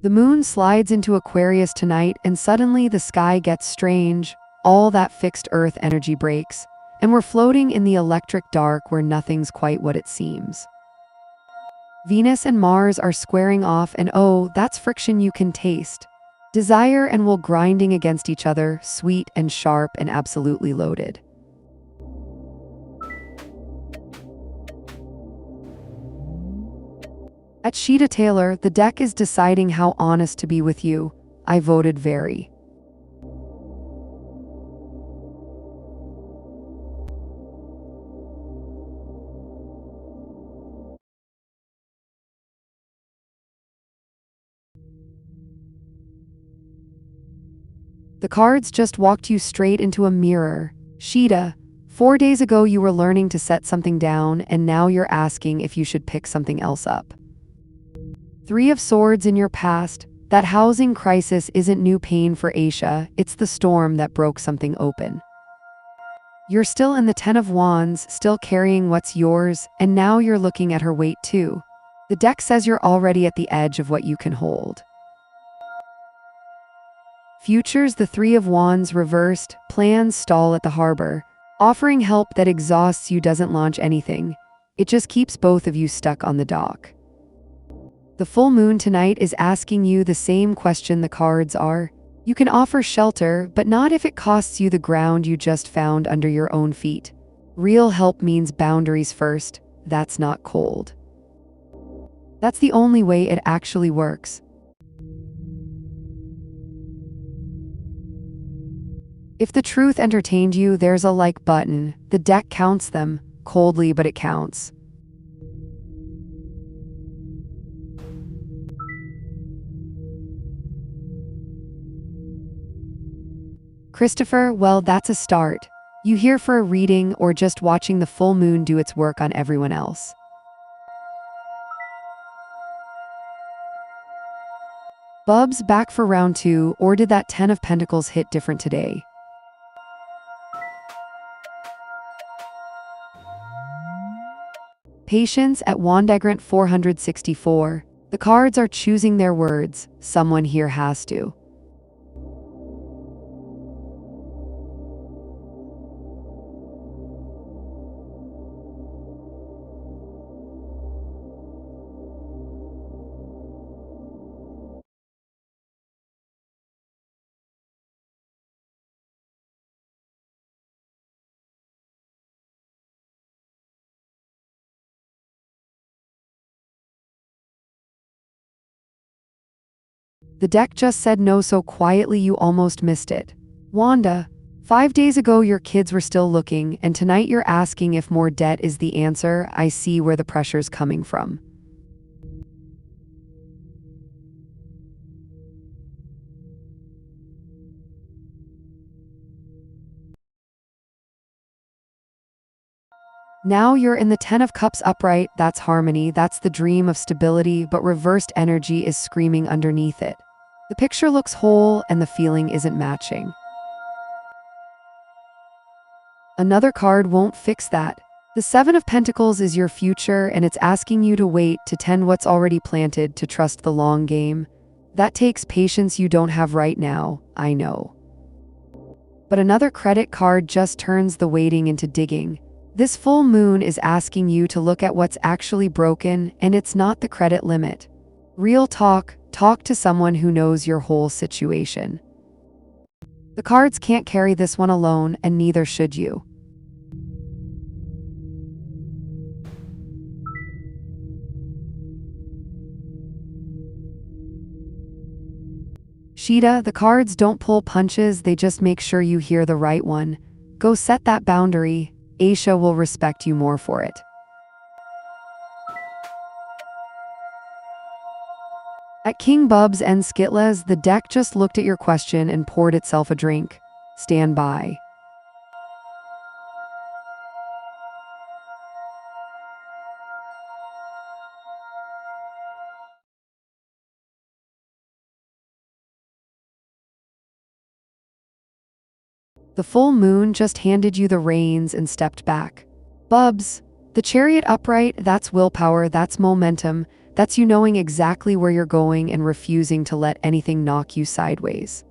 The moon slides into Aquarius tonight, and suddenly the sky gets strange. All that fixed Earth energy breaks, and we're floating in the electric dark where nothing's quite what it seems. Venus and Mars are squaring off, and oh, that's friction you can taste. Desire and will grinding against each other, sweet and sharp and absolutely loaded. At Sheeta Taylor, the deck is deciding how honest to be with you. I voted very. The cards just walked you straight into a mirror. Sheeta, 4 days ago you were learning to set something down, and now you're asking if you should pick something else up. 3 of Swords in your past. That housing crisis isn't new pain for Aisha, it's the storm that broke something open. You're still in the 10 of Wands, still carrying what's yours, and now you're looking at her weight too. The deck says you're already at the edge of what you can hold. Futures, the 3 of Wands reversed, plans stall at the harbor. Offering help that exhausts you doesn't launch anything. It just keeps both of you stuck on the dock. The full moon tonight is asking you the same question the cards are. You can offer shelter, but not if it costs you the ground you just found under your own feet. Real help means boundaries first. That's not cold. That's the only way it actually works. If the truth entertained you, there's a like button. The deck counts them, coldly, but it counts. Christopher, well, that's a start. You here for a reading or just watching the full moon do its work on everyone else? Bubs, back for round 2, or did that 10 of Pentacles hit different today? Patience at Wandagrant 464. The cards are choosing their words. Someone here has to. The deck just said no so quietly you almost missed it. Wanda, 5 days ago your kids were still looking, and tonight you're asking if more debt is the answer. I see where the pressure's coming from. Now you're in the 10 of Cups upright. That's harmony, that's the dream of stability, but reversed energy is screaming underneath it. The picture looks whole and the feeling isn't matching. Another card won't fix that. The 7 of Pentacles is your future, and it's asking you to wait, to tend what's already planted, to trust the long game. That takes patience you don't have right now, I know. But another credit card just turns the waiting into digging. This full moon is asking you to look at what's actually broken, and it's not the credit limit. Real talk, talk to someone who knows your whole situation. The cards can't carry this one alone, and neither should you. Sheeta, the cards don't pull punches, they just make sure you hear the right one. Go set that boundary. Aisha will respect you more for it. At King Bubs and Skitlas, the deck just looked at your question and poured itself a drink. Stand by. The full moon just handed you the reins and stepped back. Bubs, the Chariot upright, that's willpower, that's momentum, That's you knowing exactly where you're going and refusing to let anything knock you sideways.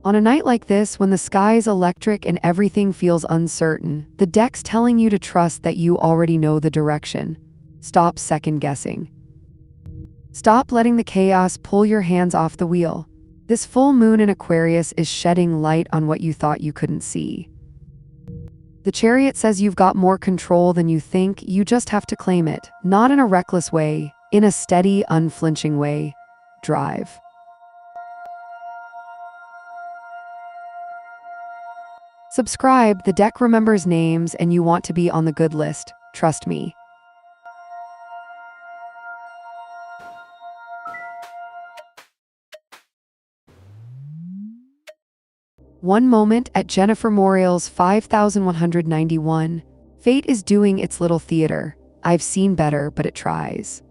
On a night like this, when the sky is electric and everything feels uncertain, the deck's telling you to trust that you already know the direction. Stop second-guessing. Stop letting the chaos pull your hands off the wheel. This full moon in Aquarius is shedding light on what you thought you couldn't see. The Chariot says you've got more control than you think, you just have to claim it. Not in a reckless way, in a steady, unflinching way. Drive. Subscribe, the deck remembers names and you want to be on the good list. Trust me. One moment at Jennifer Morial's 5191. Fate is doing its little theater. I've seen better, but it tries.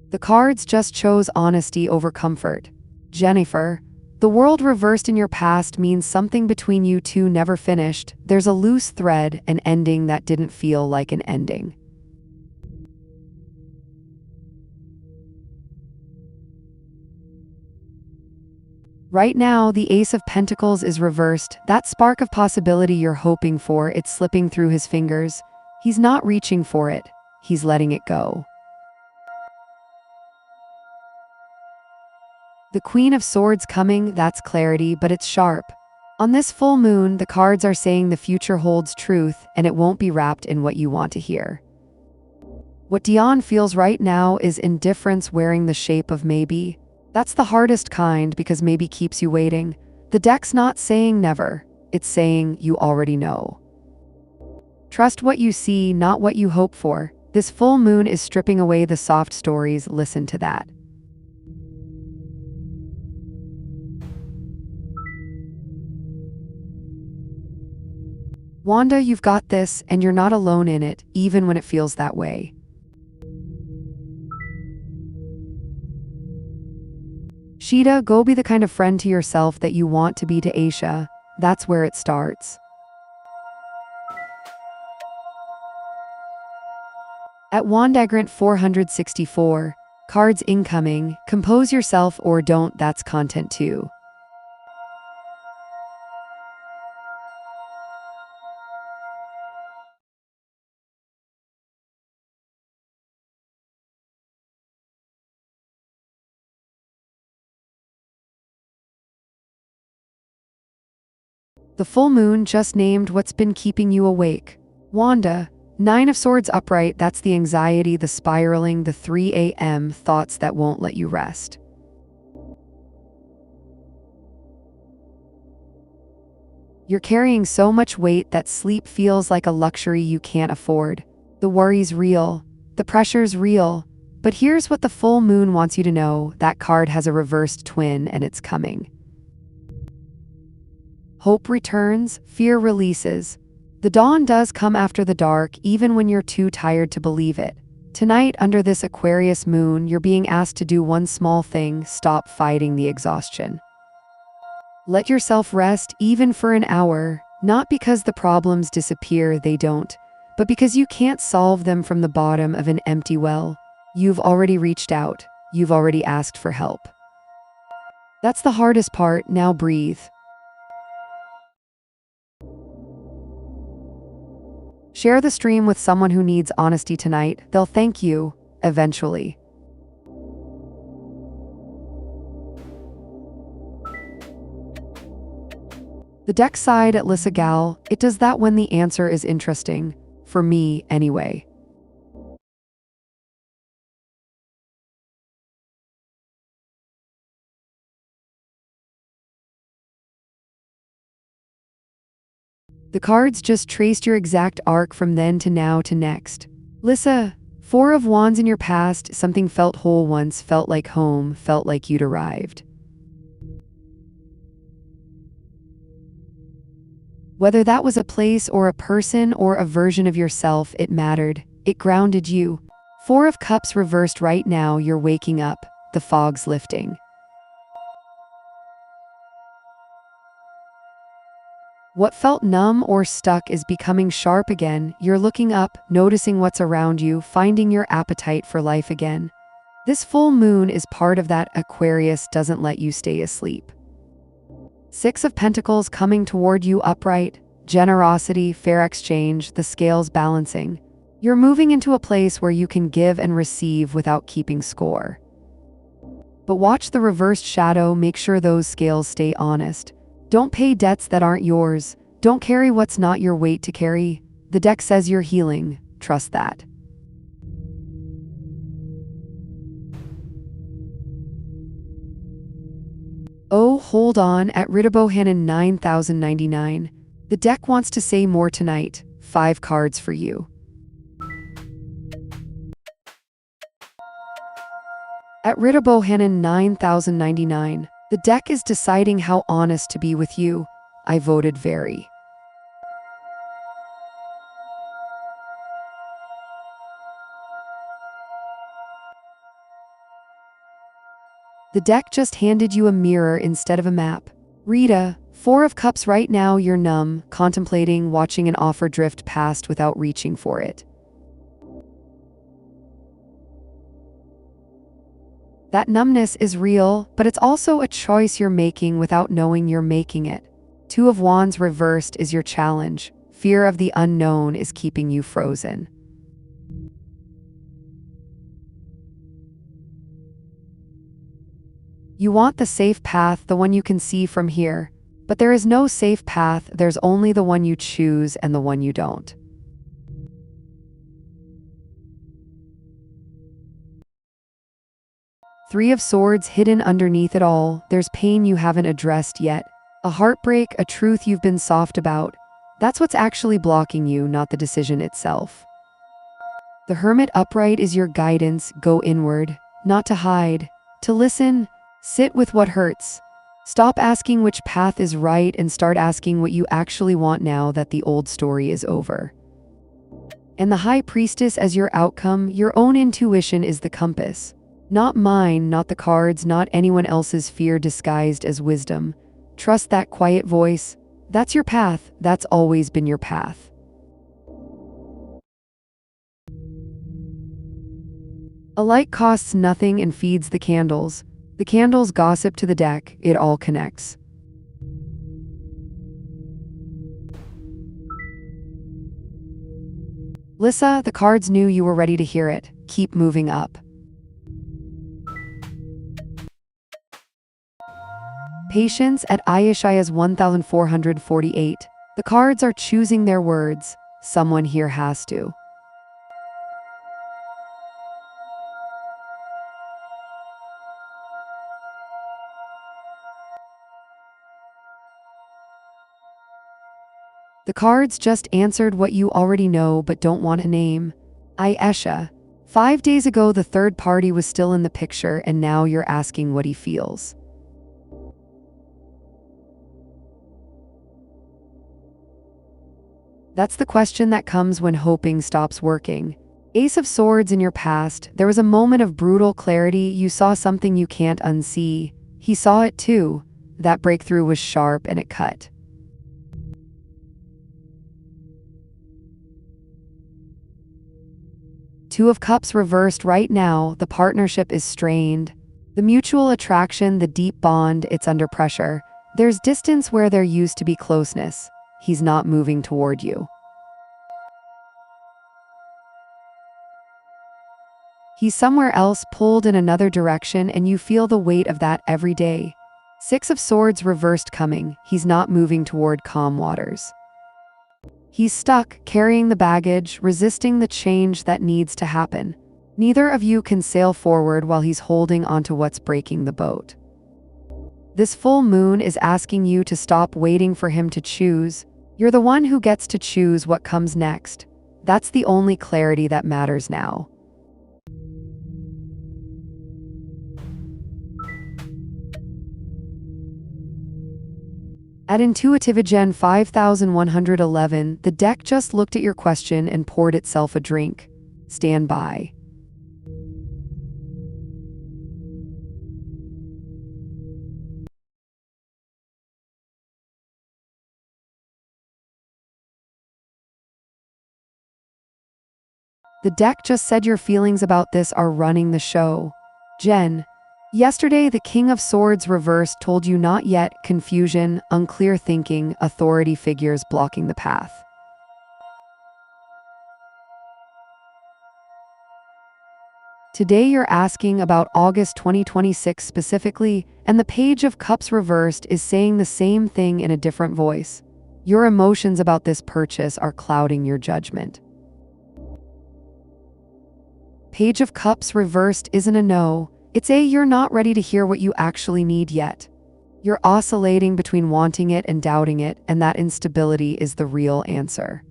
The cards just chose honesty over comfort. Jennifer, the world reversed in your past means something between you two never finished. There's a loose thread, an ending that didn't feel like an ending. Right now, the Ace of Pentacles is reversed. That spark of possibility you're hoping for, it's slipping through his fingers. He's not reaching for it. He's letting it go. The Queen of Swords coming, that's clarity, but it's sharp. On this full moon, the cards are saying the future holds truth, and it won't be wrapped in what you want to hear. What Dion feels right now is indifference wearing the shape of maybe. That's the hardest kind because maybe keeps you waiting. The deck's not saying never, it's saying you already know. Trust what you see, not what you hope for. This full moon is stripping away the soft stories, listen to that. Wanda, you've got this, and you're not alone in it, even when it feels that way. Sheeta, go be the kind of friend to yourself that you want to be to Aisha. That's where it starts. At Wandagrant 464, cards incoming, compose yourself or don't, that's content too. The full moon just named what's been keeping you awake. Wanda, 9 of Swords upright, that's the anxiety, the spiraling, the 3 a.m. thoughts that won't let you rest. You're carrying so much weight that sleep feels like a luxury you can't afford. The worry's real, the pressure's real, but here's what the full moon wants you to know, that card has a reversed twin and it's coming. Hope returns, fear releases. The dawn does come after the dark, even when you're too tired to believe it. Tonight, under this Aquarius moon, you're being asked to do one small thing: stop fighting the exhaustion. Let yourself rest, even for an hour, not because the problems disappear, they don't, but because you can't solve them from the bottom of an empty well. You've already reached out. You've already asked for help. That's the hardest part. Now breathe. Share the stream with someone who needs honesty tonight. They'll thank you, eventually. The deck side at Lissa Gal, it does that when the answer is interesting. For me, anyway. The cards just traced your exact arc from then to now to next. Lissa, 4 of Wands in your past, something felt whole once, felt like home, felt like you'd arrived. Whether that was a place or a person or a version of yourself, it mattered. It grounded you. Four of Cups reversed right now, you're waking up. The fog's lifting. What felt numb or stuck is becoming sharp again. You're looking up, noticing what's around you, finding your appetite for life again. This full moon is part of that. Aquarius doesn't let you stay asleep. Six of Pentacles coming toward you upright. Generosity, fair exchange, the scales balancing. You're moving into a place where you can give and receive without keeping score. But watch the reversed shadow, make sure those scales stay honest. Don't pay debts that aren't yours. Don't carry what's not your weight to carry. The deck says you're healing. Trust that. Oh, hold on. At Ridabohanan 9099. The deck wants to say more tonight. 5 cards for you. At Ridabohanan 9099. The deck is deciding how honest to be with you. I voted very. The deck just handed you a mirror instead of a map. Rita, 4 of Cups right now, you're numb, contemplating, watching an offer drift past without reaching for it. That numbness is real, but it's also a choice you're making without knowing you're making it. 2 of Wands reversed is your challenge. Fear of the unknown is keeping you frozen. You want the safe path, the one you can see from here. But there is no safe path, there's only the one you choose and the one you don't. Three of Swords hidden underneath it all. There's pain you haven't addressed yet. A heartbreak, a truth you've been soft about. That's what's actually blocking you, not the decision itself. The Hermit upright is your guidance. Go inward, not to hide, to listen. Sit with what hurts. Stop asking which path is right and start asking what you actually want now that the old story is over. And the High Priestess as your outcome, your own intuition is the compass. Not mine, not the cards, not anyone else's fear disguised as wisdom. Trust that quiet voice. That's your path. That's always been your path. A light costs nothing and feeds the candles. The candles gossip to the deck. It all connects. Lissa, the cards knew you were ready to hear it. Keep moving up. Patience at Ayeshaya's 1448. The cards are choosing their words. Someone here has to. The cards just answered what you already know but don't want to name. Ayesha. 5 days ago, the third party was still in the picture, and now you're asking what he feels. That's the question that comes when hoping stops working. Ace of Swords in your past, there was a moment of brutal clarity. You saw something you can't unsee. He saw it too. That breakthrough was sharp and it cut. Two of Cups reversed right now. The partnership is strained. The mutual attraction, the deep bond, it's under pressure. There's distance where there used to be closeness. He's not moving toward you. He's somewhere else, pulled in another direction, and you feel the weight of that every day. 6 of Swords reversed coming. He's not moving toward calm waters. He's stuck, carrying the baggage, resisting the change that needs to happen. Neither of you can sail forward while he's holding onto what's breaking the boat. This full moon is asking you to stop waiting for him to choose. You're the one who gets to choose what comes next. That's the only clarity that matters now. At Intuitivigen 5111, the deck just looked at your question and poured itself a drink. Stand by. The deck just said your feelings about this are running the show. Jen, yesterday the King of Swords reversed told you not yet, confusion, unclear thinking, authority figures blocking the path. Today you're asking about August 2026 specifically, and the Page of Cups reversed is saying the same thing in a different voice. Your emotions about this purchase are clouding your judgment. Page of Cups reversed isn't a no, it's a you're not ready to hear what you actually need yet. You're oscillating between wanting it and doubting it, and that instability is the real answer.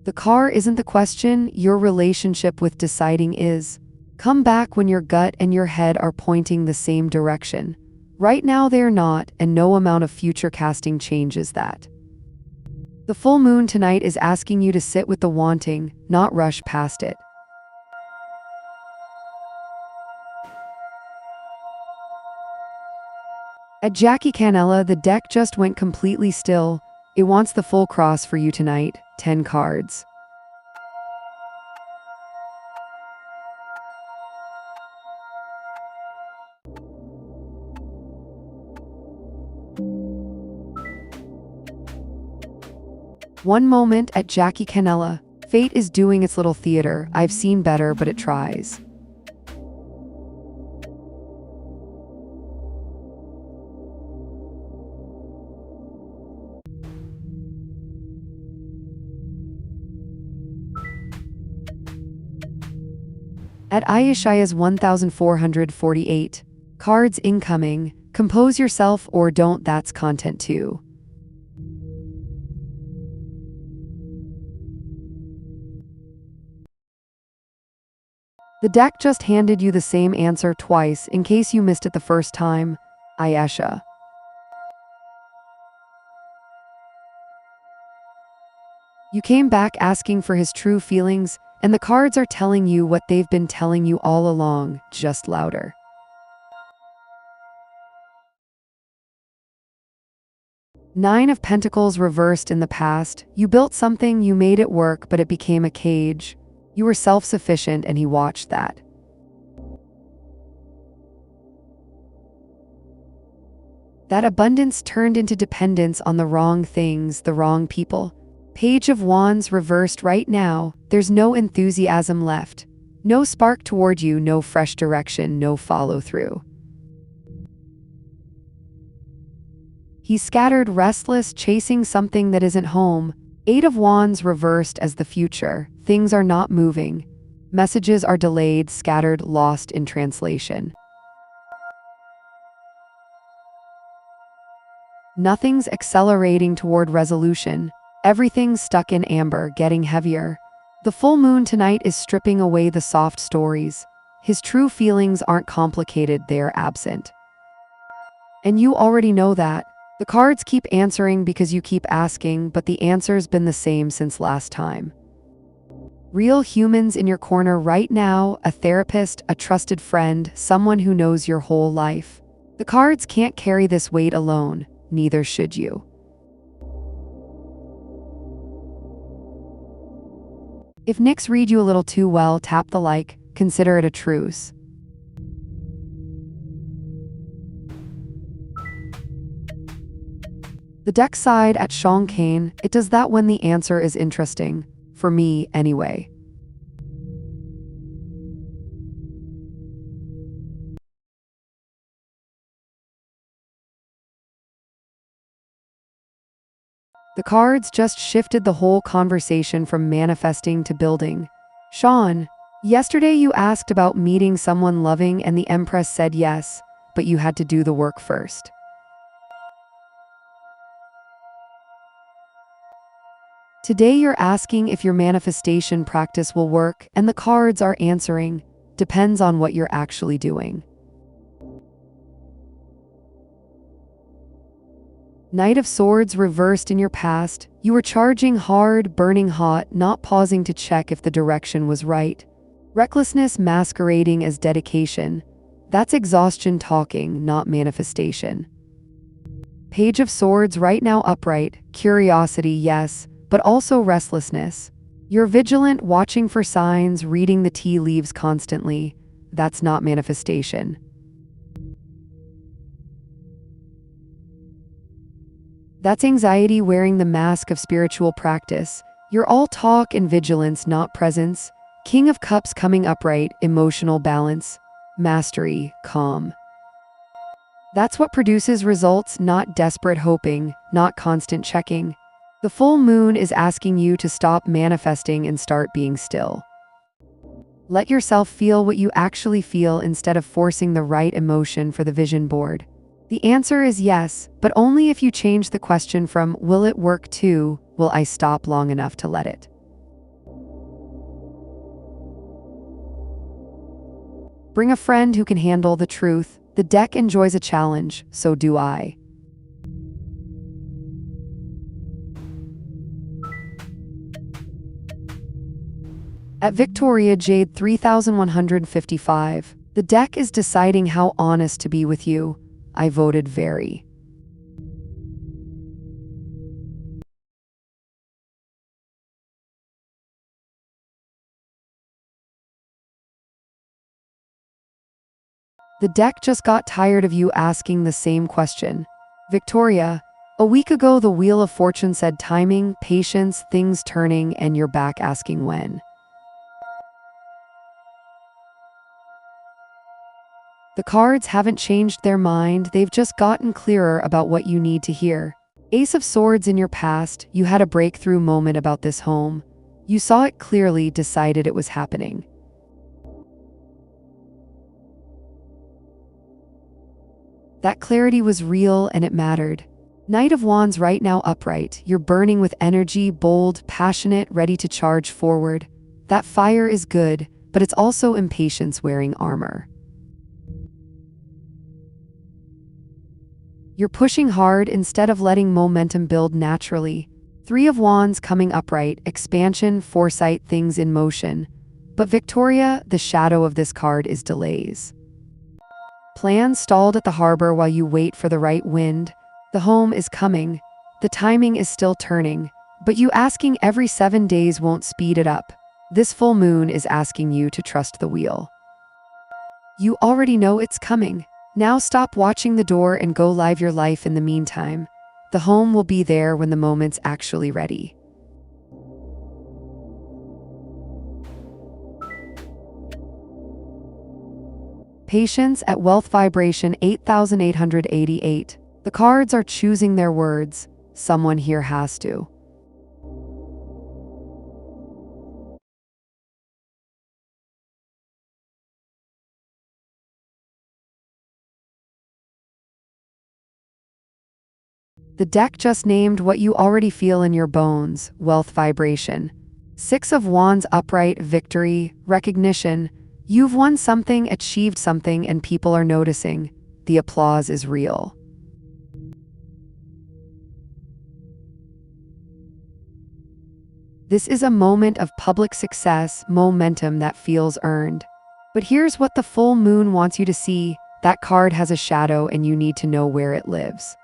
The car isn't the question, your relationship with deciding is. Come back when your gut and your head are pointing the same direction. Right now they're not, and no amount of future casting changes that. The full moon tonight is asking you to sit with the wanting, not rush past it. At Jackie Canella, the deck just went completely still. It wants the full cross for you tonight, 10 cards. One moment at Jackie Canella. Fate is doing its little theater. I've seen better, but it tries. At Ayeshaya's 1448, cards incoming, compose yourself or don't, that's content too. The deck just handed you the same answer twice in case you missed it the first time, Ayesha. You came back asking for his true feelings, and the cards are telling you what they've been telling you all along, just louder. Nine of Pentacles reversed in the past. You built something, you made it work, but it became a cage. You were self-sufficient and he watched that. That abundance turned into dependence on the wrong things, the wrong people. Page of Wands reversed right now. There's no enthusiasm left. No spark toward you, no fresh direction, no follow-through. He's scattered, restless, chasing something that isn't home. Eight of Wands reversed as the future. Things are not moving. Messages are delayed, scattered, lost in translation. Nothing's accelerating toward resolution. Everything's stuck in amber, getting heavier. The full moon tonight is stripping away the soft stories. His true feelings aren't complicated, they're absent. And you already know that. The cards keep answering because you keep asking, but the answer's been the same since last time. Real humans in your corner right now, a therapist, a trusted friend, someone who knows your whole life. The cards can't carry this weight alone, neither should you. If Nyx read you a little too well, tap the like, consider it a truce. The deck side at Sean Kane, it does that when the answer is interesting. For me, anyway. The cards just shifted the whole conversation from manifesting to building. Sean, yesterday you asked about meeting someone loving and the Empress said yes, but you had to do the work first. Today you're asking if your manifestation practice will work, and the cards are answering, depends on what you're actually doing. Knight of Swords reversed in your past. You were charging hard, burning hot, not pausing to check if the direction was right. Recklessness masquerading as dedication. That's exhaustion talking, not manifestation. Page of Swords right now upright. Curiosity, yes, but also restlessness. You're vigilant, watching for signs, reading the tea leaves constantly. That's not manifestation. That's anxiety wearing the mask of spiritual practice. You're all talk and vigilance, not presence. King of Cups coming upright, emotional balance. Mastery, calm. That's what produces results, not desperate hoping, not constant checking. The full moon is asking you to stop manifesting and start being still. Let yourself feel what you actually feel instead of forcing the right emotion for the vision board. The answer is yes, but only if you change the question from "will it work?" to "will I stop long enough to let it?" Bring a friend who can handle the truth. The deck enjoys a challenge, so do I. At Victoria Jade 3155, the deck is deciding how honest to be with you. I voted very. The deck just got tired of you asking the same question. Victoria, a week ago the Wheel of Fortune said timing, patience, things turning, and you're back asking when. The cards haven't changed their mind, they've just gotten clearer about what you need to hear. Ace of Swords in your past, you had a breakthrough moment about this home. You saw it clearly, decided it was happening. That clarity was real and it mattered. Knight of Wands right now upright, you're burning with energy, bold, passionate, ready to charge forward. That fire is good, but it's also impatience wearing armor. You're pushing hard instead of letting momentum build naturally. Three of Wands coming upright, expansion, foresight, things in motion. But Victoria, the shadow of this card is delays. Plans stalled at the harbor while you wait for the right wind. The home is coming. The timing is still turning. But you asking every 7 days won't speed it up. This full moon is asking you to trust the wheel. You already know it's coming. Now stop watching the door and go live your life in the meantime. The home will be there when the moment's actually ready. Patience at Wealth Vibration 8888. The cards are choosing their words. Someone here has to. The deck just named what you already feel in your bones, wealth vibration. Six of Wands upright, victory, recognition. You've won something, achieved something, and people are noticing. The applause is real. This is a moment of public success, momentum that feels earned. But here's what the full moon wants you to see. That card has a shadow and you need to know where it lives.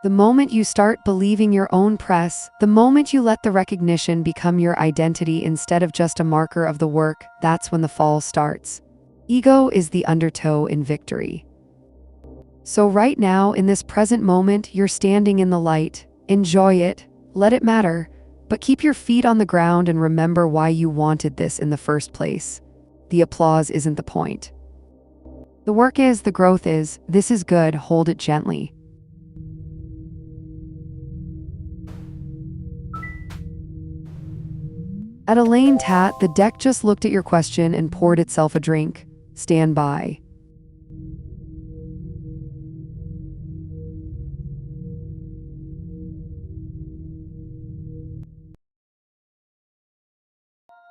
The moment you start believing your own press, the moment you let the recognition become your identity instead of just a marker of the work, that's when the fall starts. Ego is the undertow in victory. So right now, in this present moment, you're standing in the light. Enjoy it, let it matter, but keep your feet on the ground and remember why you wanted this in the first place. The applause isn't the point. The work is, the growth is. This is good, hold it gently. At Elaine Tat, the deck just looked at your question and poured itself a drink. Stand by.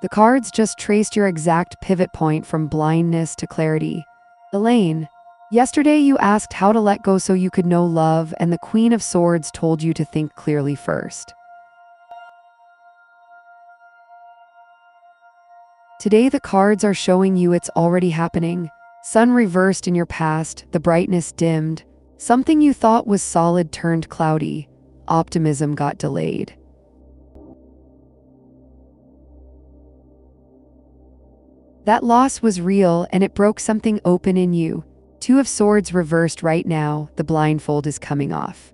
The cards just traced your exact pivot point from blindness to clarity. Elaine, Yesterday you asked how to let go so you could know love, and the Queen of Swords told you to think clearly first. Today the cards are showing you it's already happening. Sun reversed in your past, the brightness dimmed. Something you thought was solid turned cloudy. Optimism got delayed. That loss was real, and it broke something open in you. Two of Swords reversed right now, the blindfold is coming off.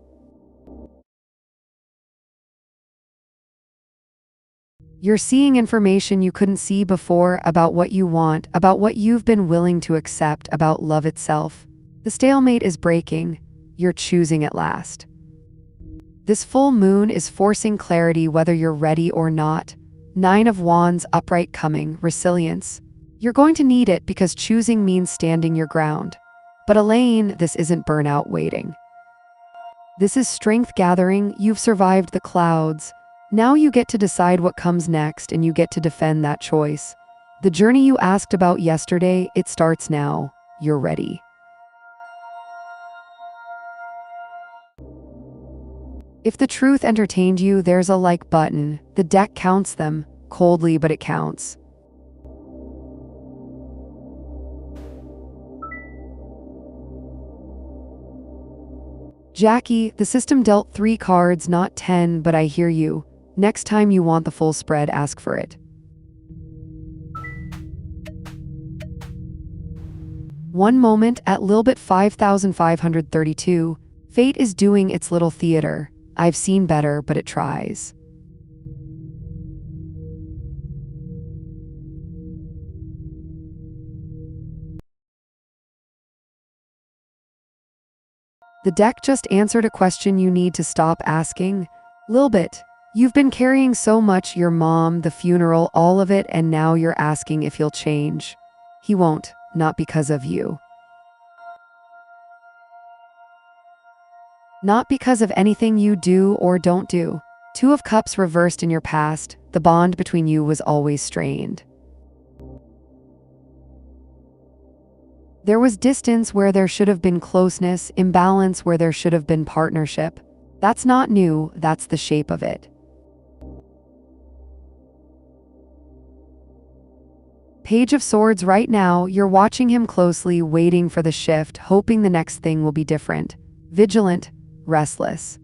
You're seeing information you couldn't see before about what you want, about what you've been willing to accept, about love itself. The stalemate is breaking. You're choosing at last. This full moon is forcing clarity whether you're ready or not. 9 of Wands upright coming, resilience. You're going to need it because choosing means standing your ground. But Elaine, this isn't burnout waiting. This is strength gathering. You've survived the clouds. Now you get to decide what comes next, and you get to defend that choice. The journey you asked about yesterday, it starts now. You're ready. If the truth entertained you, there's a like button. The deck counts them, coldly, but it counts. Jackie, the system dealt 3 cards, not 10, but I hear you. Next time you want the full spread, ask for it. One moment at Lilbit 5532. Fate is doing its little theater. I've seen better, but it tries. The deck just answered a question you need to stop asking. Lilbit, you've been carrying so much, your mom, the funeral, all of it, and now you're asking if he'll change. He won't, not because of you. Not because of anything you do or don't do. 2 of Cups reversed in your past. The bond between you was always strained. There was distance where there should have been closeness, imbalance where there should have been partnership. That's not new, that's the shape of it. Page of Swords right now, you're watching him closely, waiting for the shift, hoping the next thing will be different. Vigilant, restless.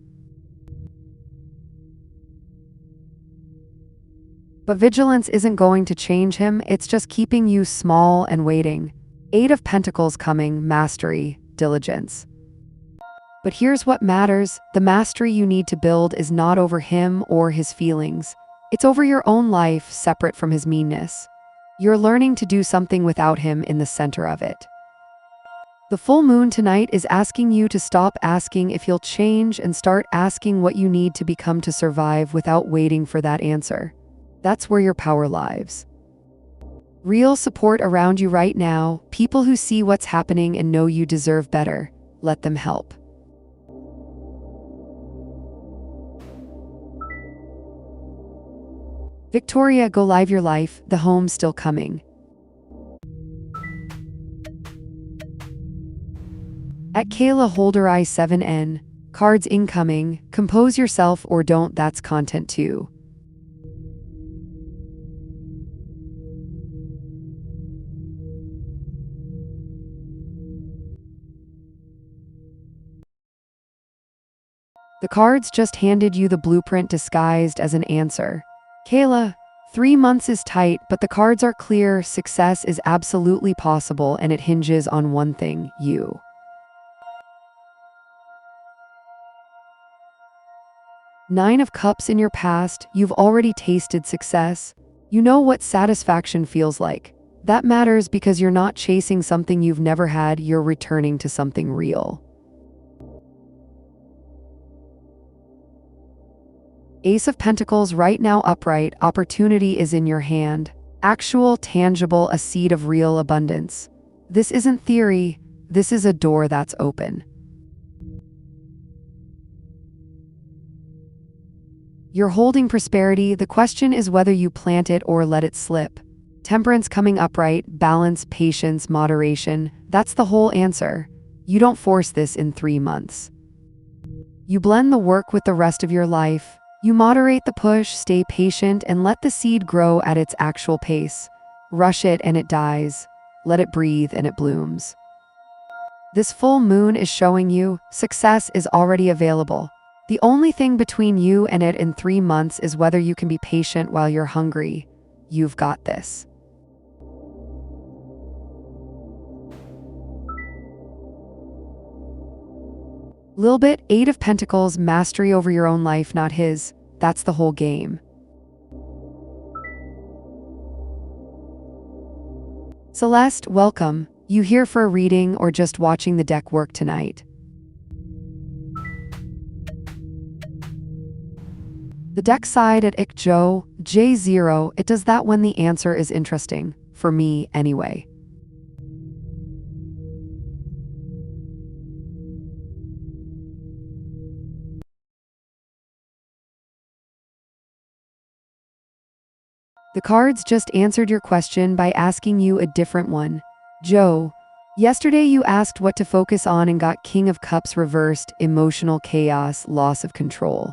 But vigilance isn't going to change him, it's just keeping you small and waiting. 8 of Pentacles coming, mastery, diligence. But here's what matters. The mastery you need to build is not over him or his feelings. It's over your own life, separate from his meanness. You're learning to do something without him in the center of it. The full moon tonight is asking you to stop asking if he'll change and start asking what you need to become to survive without waiting for that answer. That's where your power lies. Real support around you right now, people who see what's happening and know you deserve better. Let them help. Victoria, go live your life, the home's still coming. At Kayla Holder I7N, cards incoming, compose yourself or don't, that's content too. The cards just handed you the blueprint disguised as an answer. Kayla, 3 months is tight, but the cards are clear. Success is absolutely possible, and it hinges on one thing: you. Nine of Cups in your past, you've already tasted success. You know what satisfaction feels like. That matters because you're not chasing something you've never had, you're returning to something real. Ace of Pentacles right now upright, opportunity is in your hand. Actual, tangible, a seed of real abundance. This isn't theory, this is a door that's open. You're holding prosperity, the question is whether you plant it or let it slip. Temperance coming upright, balance, patience, moderation, that's the whole answer. You don't force this in 3 months. You blend the work with the rest of your life. You moderate the push, stay patient, and let the seed grow at its actual pace. Rush it and it dies. Let it breathe and it blooms. This full moon is showing you success is already available. The only thing between you and it in 3 months is whether you can be patient while you're hungry. You've got this. Little bit, 8 of Pentacles, mastery over your own life, not his. That's the whole game. Celeste, welcome. You here for a reading or just watching the deck work tonight? The deck side at ICJO, J0, it does that when the answer is interesting. For me, anyway. The cards just answered your question by asking you a different one. Joe, yesterday you asked what to focus on and got King of Cups reversed, emotional chaos, loss of control.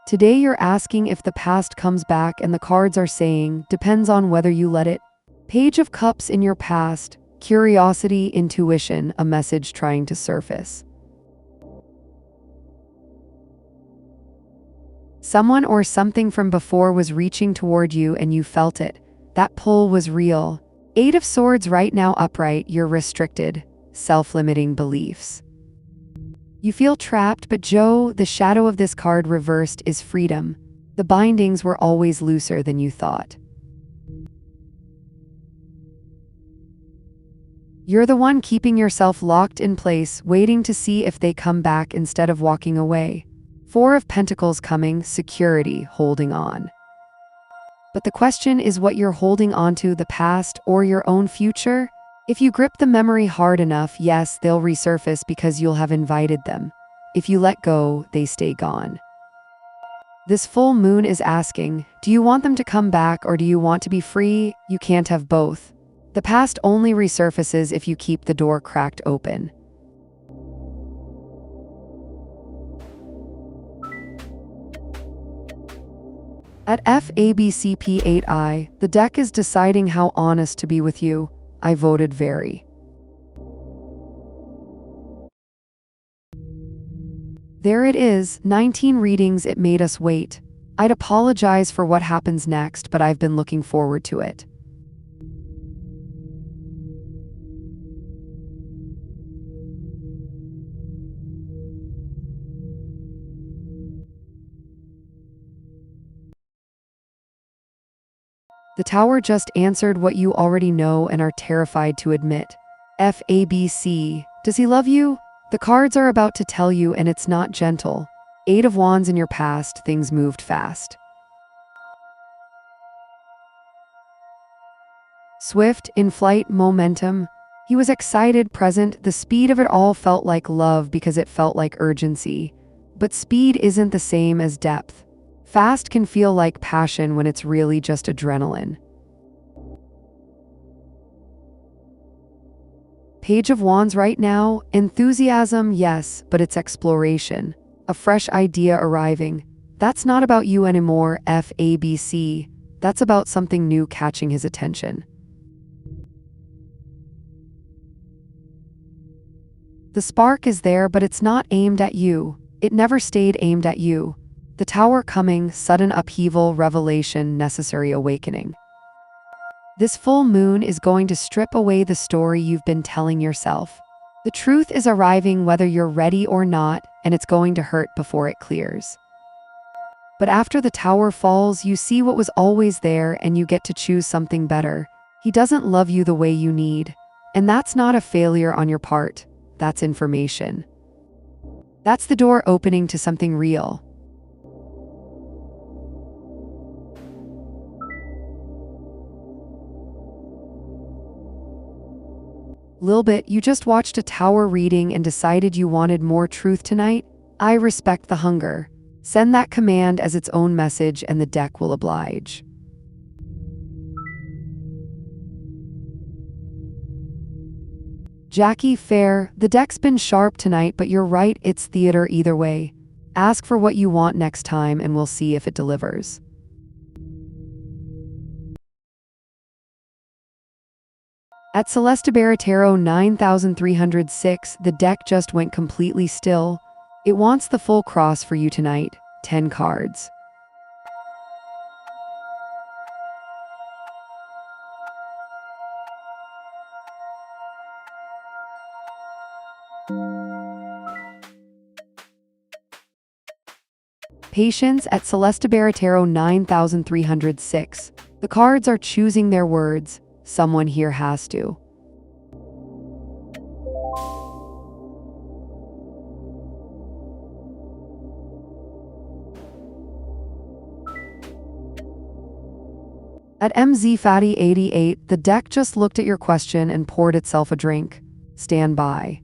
Today you're asking if the past comes back, and the cards are saying, depends on whether you let it. Page of Cups in your past, curiosity, intuition, a message trying to surface. Someone or something from before was reaching toward you and you felt it. That pull was real. 8 of Swords right now upright, you're restricted, self-limiting beliefs. You feel trapped, but Joe, the shadow of this card reversed is freedom. The bindings were always looser than you thought. You're the one keeping yourself locked in place, waiting to see if they come back instead of walking away. 4 of Pentacles coming, security, holding on. But the question is what you're holding on to, the past or your own future? If you grip the memory hard enough, yes, they'll resurface because you'll have invited them. If you let go, they stay gone. This full moon is asking, do you want them to come back or do you want to be free? You can't have both. The past only resurfaces if you keep the door cracked open. At FABCP8I, the deck is deciding how honest to be with you. I voted very. There it is, 19 readings, it made us wait. I'd apologize for what happens next, but I've been looking forward to it. The Tower just answered what you already know and are terrified to admit. FABC, does he love you? The cards are about to tell you, and it's not gentle. 8 of Wands in your past, things moved fast. Swift, in flight, momentum. He was excited, present. The speed of it all felt like love because it felt like urgency. But speed isn't the same as depth. Fast can feel like passion when it's really just adrenaline. Page of Wands right now, enthusiasm, yes, but it's exploration. A fresh idea arriving. That's not about you anymore, FABC. That's about something new catching his attention. The spark is there, but it's not aimed at you. It never stayed aimed at you. The Tower coming, sudden upheaval, revelation, necessary awakening. This full moon is going to strip away the story you've been telling yourself. The truth is arriving whether you're ready or not, and it's going to hurt before it clears. But after the Tower falls, you see what was always there and you get to choose something better. He doesn't love you the way you need. And that's not a failure on your part. That's information. That's the door opening to something real. Lilbit, you just watched a Tower reading and decided you wanted more truth tonight? I respect the hunger. Send that command as its own message and the deck will oblige. Jackie, fair. The deck's been sharp tonight, but you're right, it's theater either way. Ask for what you want next time and we'll see if it delivers. At Celeste Baratero 9306, the deck just went completely still. It wants the full cross for you tonight. 10 cards. Patience at Celeste Baratero 9306. The cards are choosing their words. Someone here has to. At MZ Fatty 88, the deck just looked at your question and poured itself a drink. Stand by.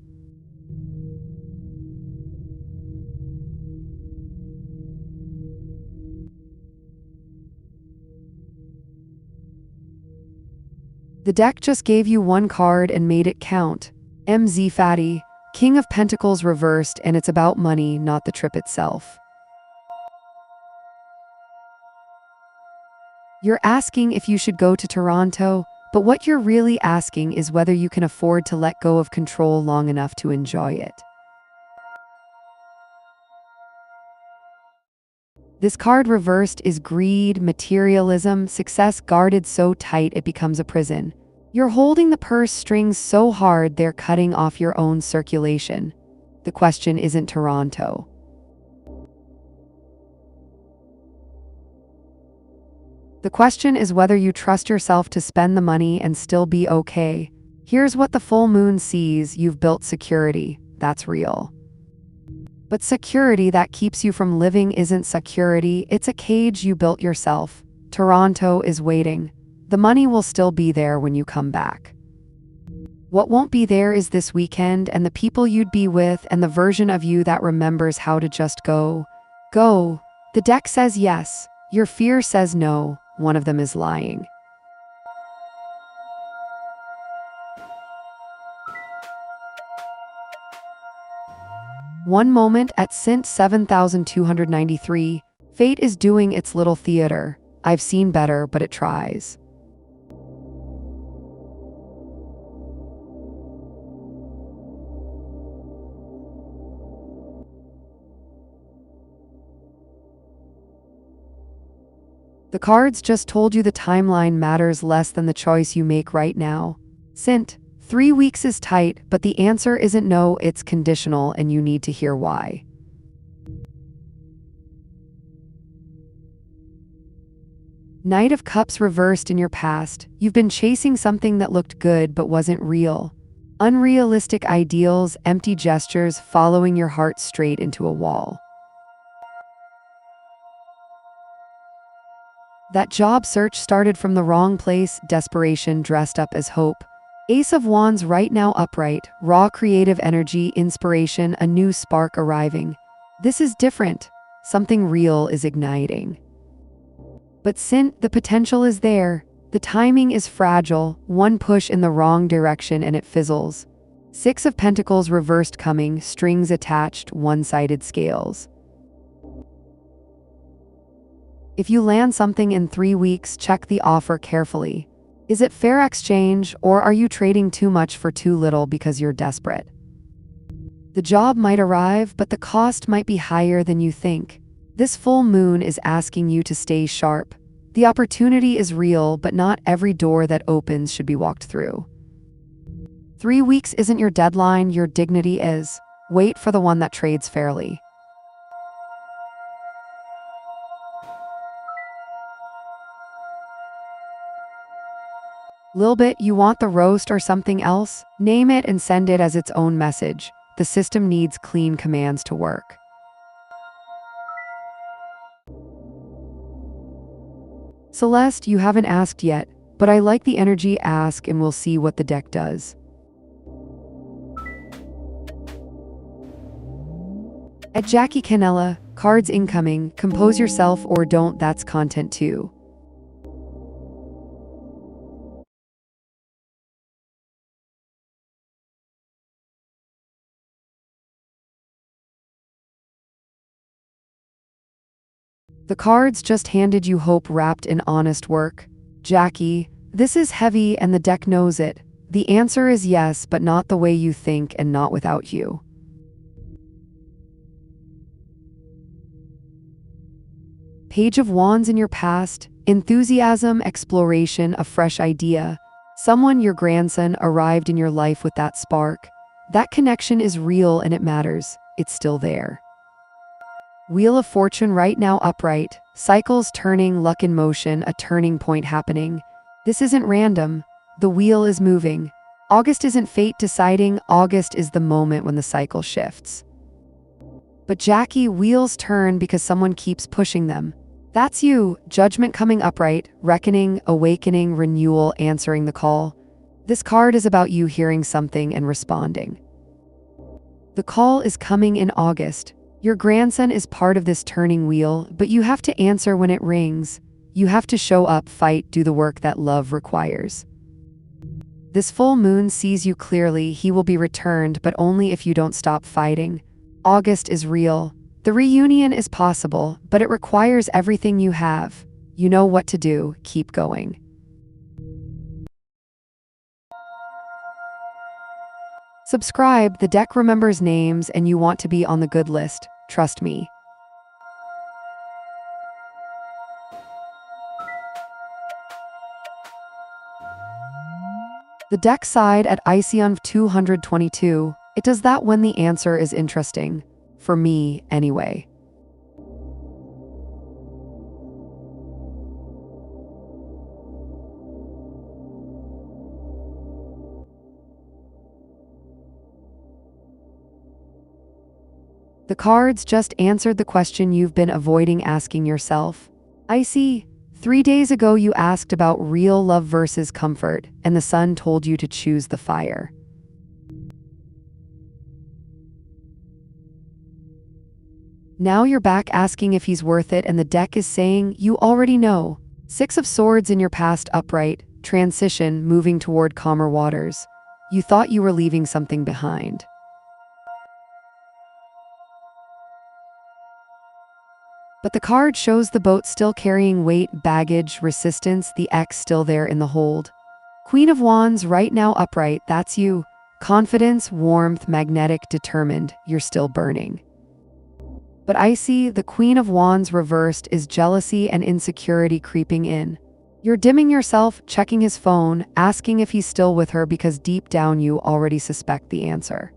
The deck just gave you one card and made it count. MZ Fatty, King of Pentacles reversed, and it's about money, not the trip itself. You're asking if you should go to Toronto, but what you're really asking is whether you can afford to let go of control long enough to enjoy it. This card reversed is greed, materialism, success guarded so tight it becomes a prison. You're holding the purse strings so hard they're cutting off your own circulation. The question isn't Toronto. The question is whether you trust yourself to spend the money and still be okay. Here's what the full moon sees: you've built security. That's real. But security that keeps you from living isn't security, it's a cage you built yourself. Toronto is waiting. The money will still be there when you come back. What won't be there is this weekend and the people you'd be with and the version of you that remembers how to just go. Go. The deck says yes. Your fear says no. One of them is lying. One moment at Sint 7293, fate is doing its little theater. I've seen better, but it tries. The cards just told you the timeline matters less than the choice you make right now. Sint, 3 weeks is tight, but the answer isn't no, it's conditional, and you need to hear why. Knight of Cups reversed in your past. You've been chasing something that looked good but wasn't real. Unrealistic ideals, empty gestures, following your heart straight into a wall. That job search started from the wrong place, desperation dressed up as hope. Ace of Wands right now upright, raw creative energy, inspiration, a new spark arriving. This is different. Something real is igniting. But Sint, the potential is there. The timing is fragile, one push in the wrong direction and it fizzles. 6 of Pentacles reversed coming, strings attached, one-sided scales. If you land something in 3 weeks, check the offer carefully. Is it fair exchange, or are you trading too much for too little because you're desperate? The job might arrive, but the cost might be higher than you think. This full moon is asking you to stay sharp. The opportunity is real, but not every door that opens should be walked through. 3 weeks isn't your deadline, your dignity is. Wait for the one that trades fairly. Lilbit, you want the roast or something else? Name it and send it as its own message. The system needs clean commands to work. Celeste, you haven't asked yet, but I like the energy. Ask and we'll see what the deck does. At Jackie Canella, cards incoming, compose yourself or don't, that's content too. The cards just handed you hope wrapped in honest work. Jackie, this is heavy and the deck knows it. The answer is yes, but not the way you think and not without you. Page of Wands in your past, enthusiasm, exploration, a fresh idea. Someone, your grandson, arrived in your life with that spark. That connection is real and it matters. It's still there. Wheel of Fortune right now upright, cycles turning, luck in motion, a turning point happening. This isn't random. The wheel is moving. August isn't fate deciding, August is the moment when the cycle shifts. But Jackie, wheels turn because someone keeps pushing them. That's you, judgment coming upright, reckoning, awakening, renewal, answering the call. This card is about you hearing something and responding. The call is coming in August. Your grandson is part of this turning wheel, but you have to answer when it rings. You have to show up, fight, do the work that love requires. This full moon sees you clearly. He will be returned, but only if you don't stop fighting. August is real. The reunion is possible, but it requires everything you have. You know what to do. Keep going. Subscribe. The deck remembers names and you want to be on the good list. Trust me. The deck side at ICON 222. It does that when the answer is interesting. For me, anyway. The cards just answered the question you've been avoiding asking yourself. I see. 3 days ago you asked about real love versus comfort, and the sun told you to choose the fire. Now you're back asking if he's worth it, and the deck is saying you already know. 6 of Swords in your past upright, transition, moving toward calmer waters. You thought you were leaving something behind. But the card shows the boat still carrying weight, baggage, resistance, the X still there in the hold. Queen of Wands right now upright, that's you. Confidence, warmth, magnetic, determined, you're still burning. But I see the Queen of Wands reversed is jealousy and insecurity creeping in. You're dimming yourself, checking his phone, asking if he's still with her because deep down you already suspect the answer.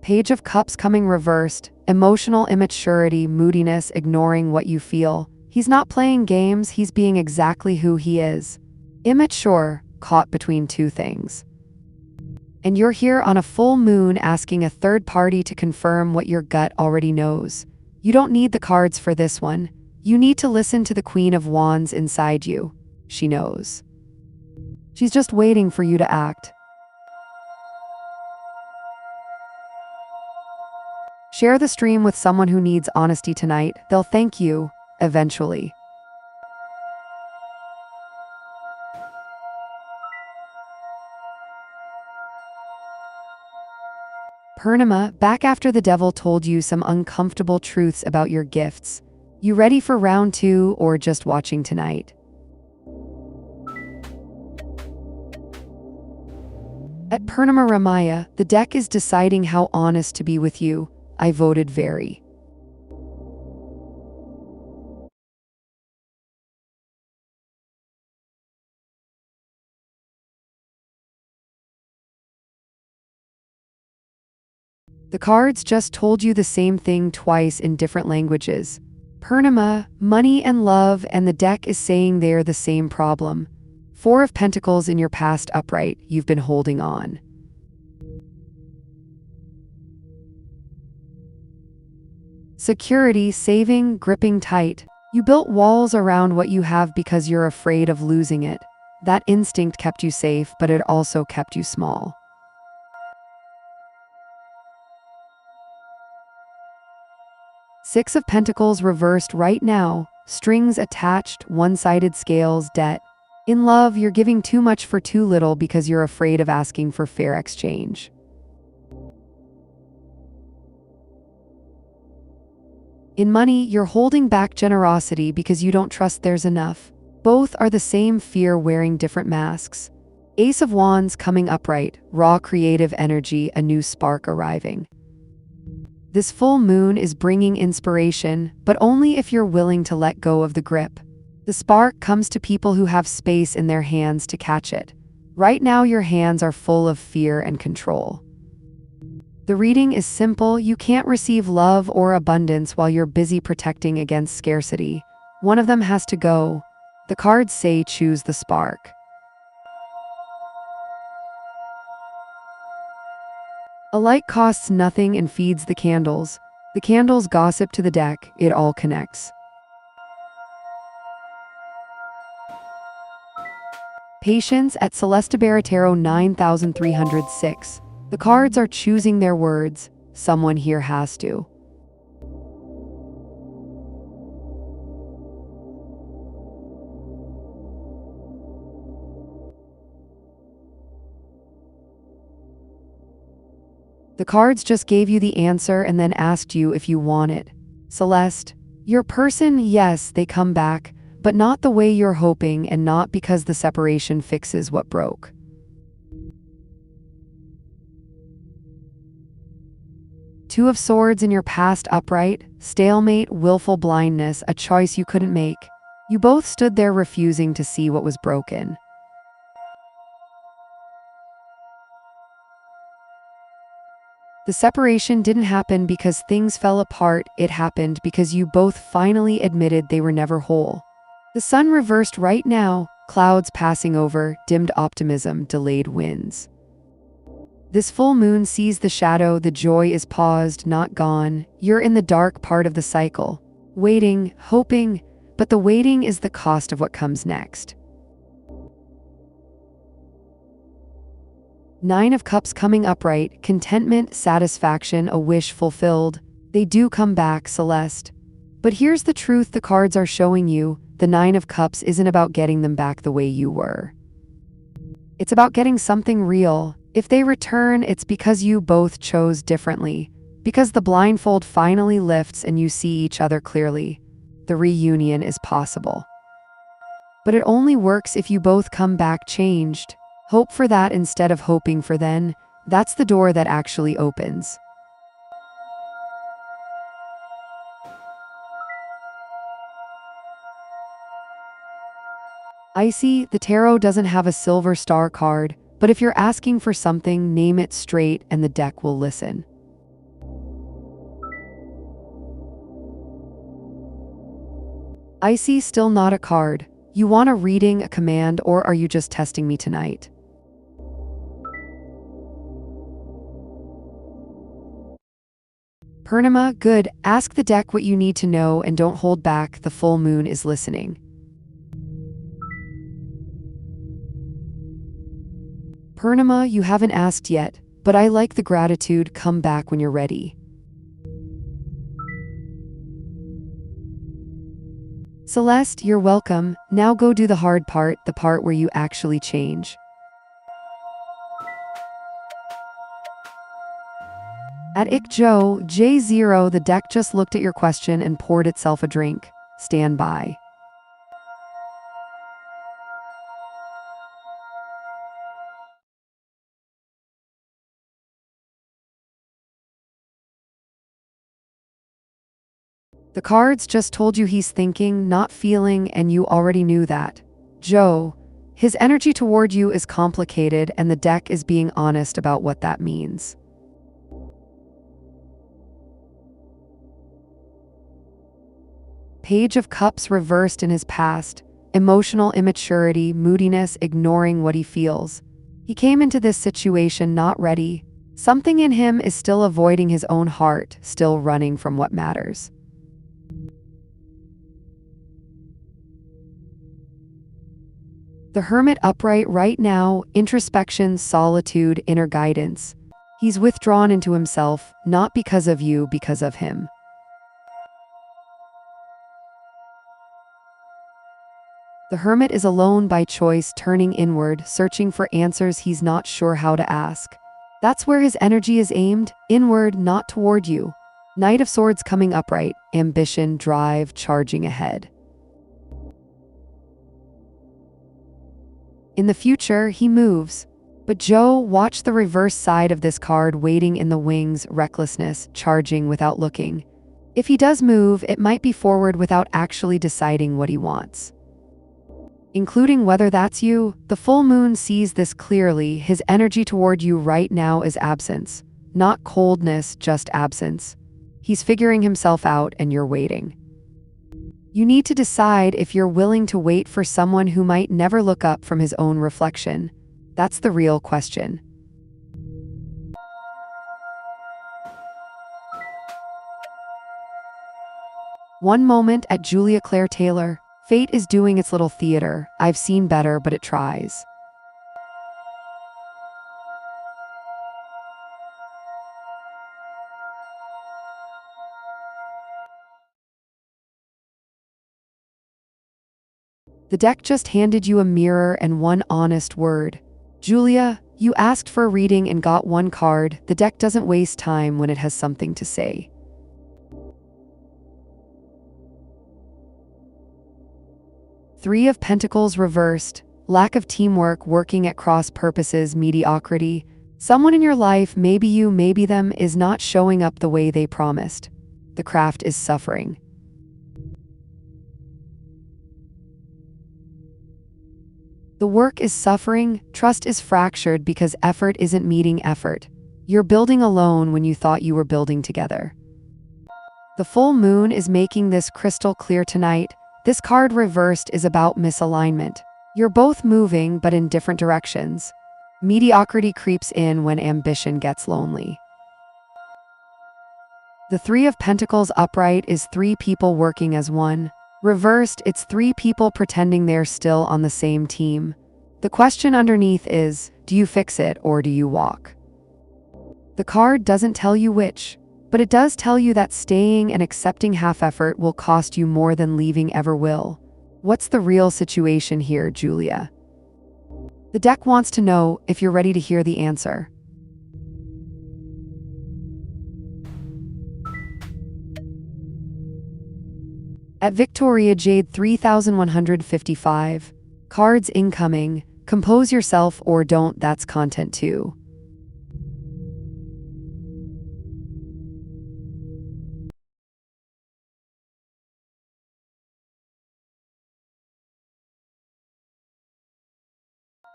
Page of Cups coming reversed, emotional immaturity, moodiness, ignoring what you feel. He's not playing games, he's being exactly who he is. Immature, caught between two things. And you're here on a full moon asking a third party to confirm what your gut already knows. You don't need the cards for this one. You need to listen to the Queen of Wands inside you. She knows. She's just waiting for you to act. Share the stream with someone who needs honesty tonight. They'll thank you, eventually. Purnima, back after the devil told you some uncomfortable truths about your gifts. You ready for round 2 or just watching tonight? At Purnima Ramaya, the deck is deciding how honest to be with you. I voted very. The cards just told you the same thing twice in different languages. Purnima, money and love, and the deck is saying they're the same problem. 4 of Pentacles in your past upright, you've been holding on. Security, saving, gripping tight. You built walls around what you have because you're afraid of losing it. That instinct kept you safe, but it also kept you small. Six of Pentacles reversed right now. Strings attached, one-sided scales, debt. In love, you're giving too much for too little because you're afraid of asking for fair exchange. In money, you're holding back generosity because you don't trust there's enough. Both are the same fear wearing different masks. Ace of Wands coming upright, raw creative energy, a new spark arriving. This full moon is bringing inspiration, but only if you're willing to let go of the grip. The spark comes to people who have space in their hands to catch it. Right now, your hands are full of fear and control. The reading is simple. You can't receive love or abundance while you're busy protecting against scarcity. One of them has to go. The cards say choose the spark. A light costs nothing and feeds the candles. The candles gossip to the deck. It all connects. Patience at Celeste Tarot 9306. The cards are choosing their words. Someone here has to. The cards just gave you the answer and then asked you if you want it. Celeste, your person, yes, they come back, but not the way you're hoping and not because the separation fixes what broke. Two of Swords in your past upright, stalemate, willful blindness, a choice you couldn't make. You both stood there refusing to see what was broken. The separation didn't happen because things fell apart, it happened because you both finally admitted they were never whole. The sun reversed right now, clouds passing over, dimmed optimism, delayed winds. This full moon sees the shadow, the joy is paused, not gone. You're in the dark part of the cycle, waiting, hoping, but the waiting is the cost of what comes next. Nine of Cups coming upright, contentment, satisfaction, a wish fulfilled. They do come back, Celeste. But here's the truth the cards are showing you. The Nine of Cups isn't about getting them back the way you were. It's about getting something real. If they return, it's because you both chose differently. Because the blindfold finally lifts and you see each other clearly. The reunion is possible. But it only works if you both come back changed. Hope for that instead of hoping for then. That's the door that actually opens. Icy, the tarot doesn't have a silver star card, but if you're asking for something, name it straight and the deck will listen. Icy, still not a card. You want a reading, a command, or are you just testing me tonight? Purnima, good. Ask the deck what you need to know and don't hold back. The full moon is listening. Purnima, you haven't asked yet, but I like the gratitude. Come back when you're ready. Celeste, you're welcome. Now go do the hard part, the part where you actually change. At Joe, J0, the deck just looked at your question and poured itself a drink. Stand by. The cards just told you he's thinking, not feeling, and you already knew that. Joe, his energy toward you is complicated and the deck is being honest about what that means. Page of Cups reversed in his past, emotional immaturity, moodiness, ignoring what he feels. He came into this situation not ready. Something in him is still avoiding his own heart, still running from what matters. The Hermit upright right now, introspection, solitude, inner guidance. He's withdrawn into himself, not because of you, because of him. The Hermit is alone by choice, turning inward, searching for answers he's not sure how to ask. That's where his energy is aimed, inward, not toward you. Knight of Swords coming upright, ambition, drive, charging ahead. In the future, he moves. But Joe, watch the reverse side of this card, waiting in the wings, recklessness, charging without looking. If he does move, it might be forward without actually deciding what he wants. Including whether that's you, the full moon sees this clearly. His energy toward you right now is absence. Not coldness, just absence. He's figuring himself out and you're waiting. You need to decide if you're willing to wait for someone who might never look up from his own reflection. That's the real question. One moment at Julia Claire Taylor. Fate is doing its little theater. I've seen better, but it tries. The deck just handed you a mirror and one honest word. Julia, you asked for a reading and got one card. The deck doesn't waste time when it has something to say. Three of Pentacles reversed. Lack of teamwork, working at cross purposes, mediocrity. Someone in your life, maybe you, maybe them, is not showing up the way they promised. The craft is suffering. The work is suffering, trust is fractured because effort isn't meeting effort. You're building alone when you thought you were building together. The full moon is making this crystal clear tonight. This card reversed is about misalignment. You're both moving, but in different directions. Mediocrity creeps in when ambition gets lonely. The Three of Pentacles upright is three people working as one. Reversed, it's three people pretending they're still on the same team. The question underneath is, do you fix it or do you walk? The card doesn't tell you which, but it does tell you that staying and accepting half effort will cost you more than leaving ever will. What's the real situation here, Julia? The deck wants to know if you're ready to hear the answer. At Victoria Jade 3155. Cards incoming. Compose yourself or don't, that's content too.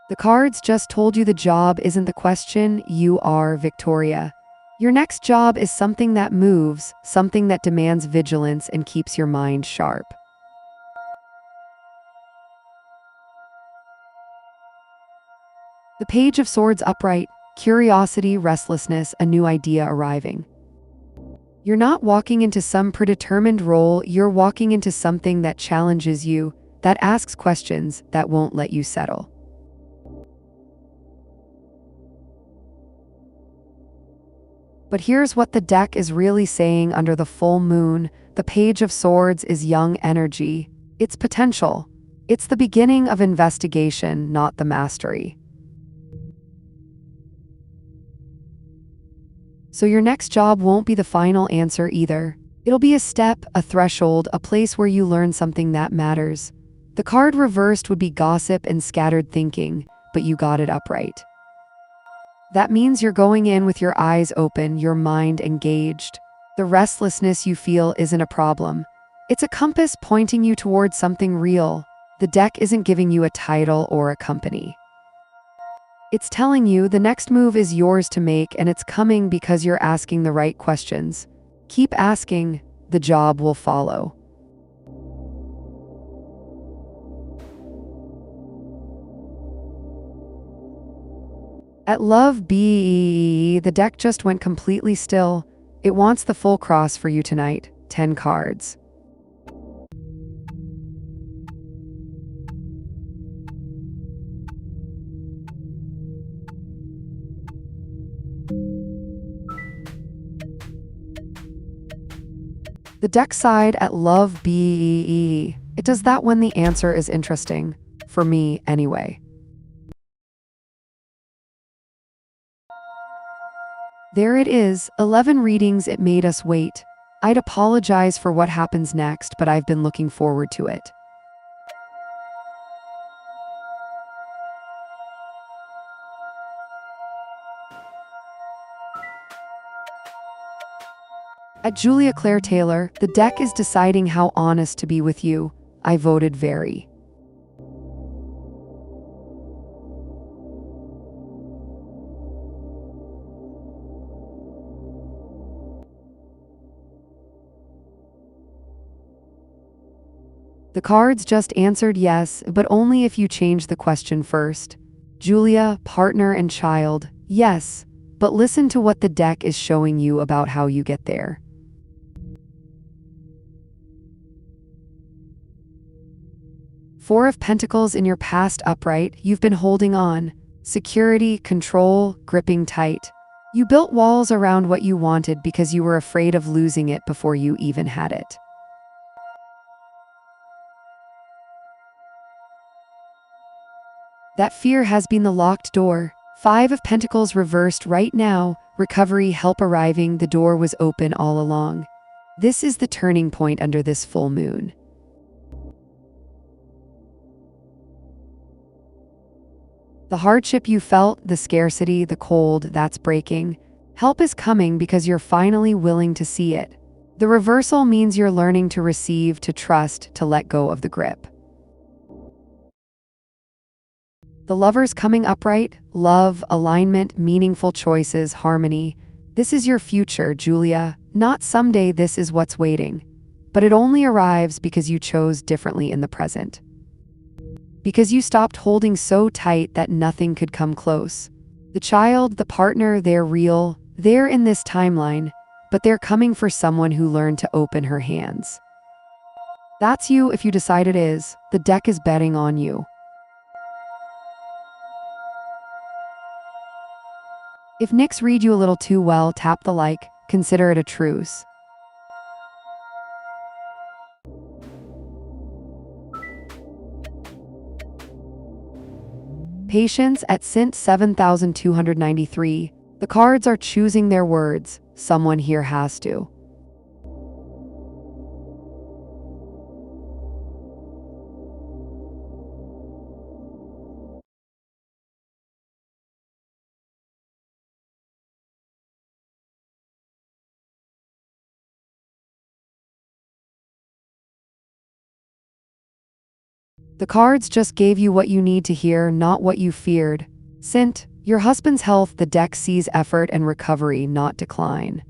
The cards just told you the job isn't the question, you are Victoria. Your next job is something that moves, something that demands vigilance and keeps your mind sharp. The Page of Swords upright, curiosity, restlessness, a new idea arriving. You're not walking into some predetermined role, you're walking into something that challenges you, that asks questions, that won't let you settle. But here's what the deck is really saying under the full moon. The Page of Swords is young energy. It's potential. It's the beginning of investigation, not the mastery. So your next job won't be the final answer either. It'll be a step, a threshold, a place where you learn something that matters. The card reversed would be gossip and scattered thinking, but you got it upright. That means you're going in with your eyes open, your mind engaged. The restlessness you feel isn't a problem. It's a compass pointing you towards something real. The deck isn't giving you a title or a company. It's telling you the next move is yours to make, and it's coming because you're asking the right questions. Keep asking, the job will follow. At Love BE, the deck just went completely still. It wants the full cross for you tonight. 10 cards. The deck side at Love BE. It does that when the answer is interesting. For me, anyway. There it is, 11 readings, it made us wait. I'd apologize for what happens next, but I've been looking forward to it. At Julia Claire Taylor, the deck is deciding how honest to be with you. I voted very. The cards just answered yes, but only if you change the question first. Julia, partner and child, yes, but listen to what the deck is showing you about how you get there. Four of Pentacles in your past upright, you've been holding on. Security, control, gripping tight. You built walls around what you wanted because you were afraid of losing it before you even had it. That fear has been the locked door. Five of Pentacles reversed right now. Recovery, help arriving, the door was open all along. This is the turning point under this full moon. The hardship you felt, the scarcity, the cold, that's breaking. Help is coming because you're finally willing to see it. The reversal means you're learning to receive, to trust, to let go of the grip. The Lovers coming upright, love, alignment, meaningful choices, harmony. This is your future, Julia. Not someday, this is what's waiting. But it only arrives because you chose differently in the present. Because you stopped holding so tight that nothing could come close. The child, the partner, they're real. They're in this timeline, but they're coming for someone who learned to open her hands. That's you if you decide it is. The deck is betting on you. If Nick's read you a little too well, tap the like, consider it a truce. Patience at Sint 7293. The cards are choosing their words. Someone here has to. The cards just gave you what you need to hear, not what you feared. Sint, your husband's health, the deck sees effort and recovery, not decline.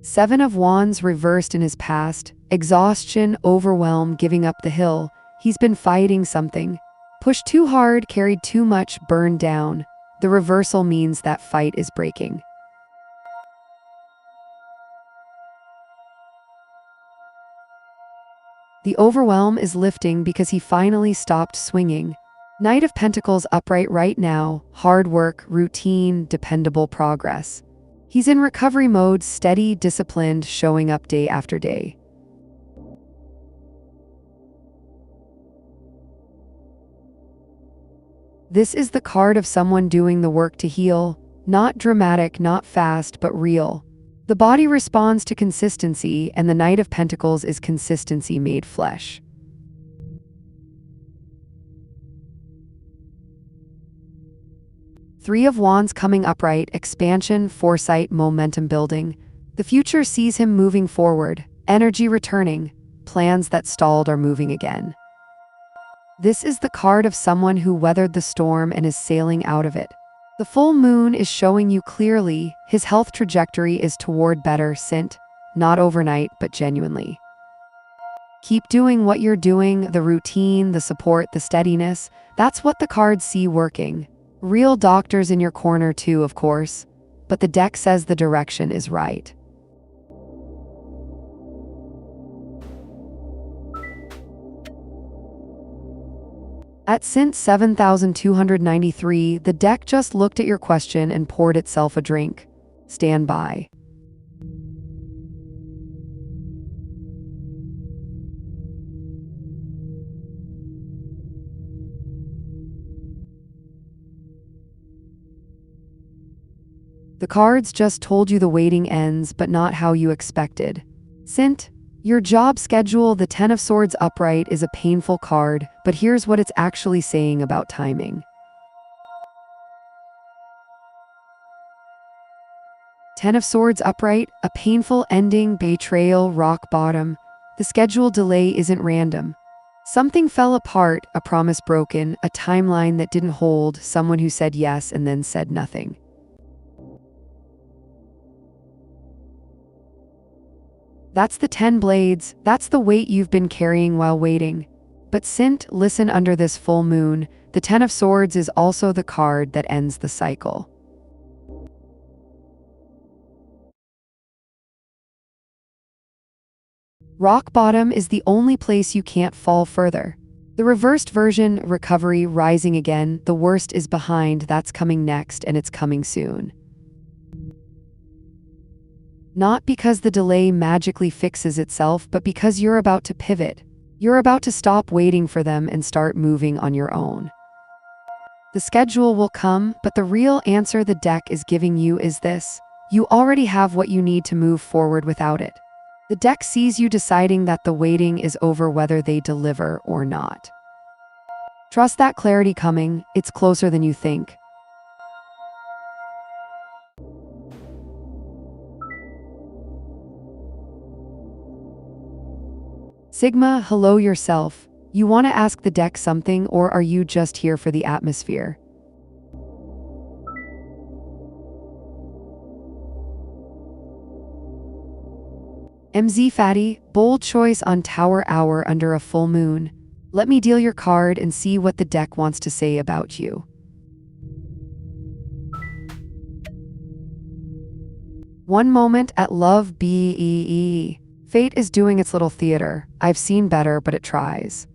Seven of Wands reversed in his past. Exhaustion, overwhelm, giving up the hill. He's been fighting something. Pushed too hard, carried too much, burned down. The reversal means that fight is breaking. The overwhelm is lifting because he finally stopped swinging. Knight of Pentacles upright right now, hard work, routine, dependable progress. He's in recovery mode, steady, disciplined, showing up day after day. This is the card of someone doing the work to heal. Not dramatic, not fast, but real. The body responds to consistency, and the Knight of Pentacles is consistency made flesh. Three of Wands coming upright, expansion, foresight, momentum building. The future sees him moving forward, energy returning, plans that stalled are moving again. This is the card of someone who weathered the storm and is sailing out of it. The full moon is showing you clearly his health trajectory is toward better, Sint, not overnight, but genuinely. Keep doing what you're doing, the routine, the support, the steadiness. That's what the cards see working. Real doctors in your corner too, of course, but the deck says the direction is right. At Sint 7293, the deck just looked at your question and poured itself a drink. Stand by. The cards just told you the waiting ends, but not how you expected. Sint, your job schedule, the Ten of Swords upright, is a painful card, but here's what it's actually saying about timing. Ten of Swords upright, a painful ending, betrayal, rock bottom. The schedule delay isn't random. Something fell apart, a promise broken, a timeline that didn't hold, someone who said yes and then said nothing. That's the 10 blades, that's the weight you've been carrying while waiting. But Sint, listen, under this full moon, the Ten of Swords is also the card that ends the cycle. Rock bottom is the only place you can't fall further. The reversed version, recovery, rising again, the worst is behind, that's coming next, and it's coming soon. Not because the delay magically fixes itself, but because you're about to pivot. You're about to stop waiting for them and start moving on your own. The schedule will come, but the real answer the deck is giving you is this: you already have what you need to move forward without it. The deck sees you deciding that the waiting is over, whether they deliver or not. Trust that clarity coming, it's closer than you think. Sigma, hello yourself. You want to ask the deck something, or are you just here for the atmosphere? MZ Fatty, bold choice on Tower Hour under a full moon. Let me deal your card and see what the deck wants to say about you. One moment at love BEE. Fate is doing its little theater. I've seen better, but it tries.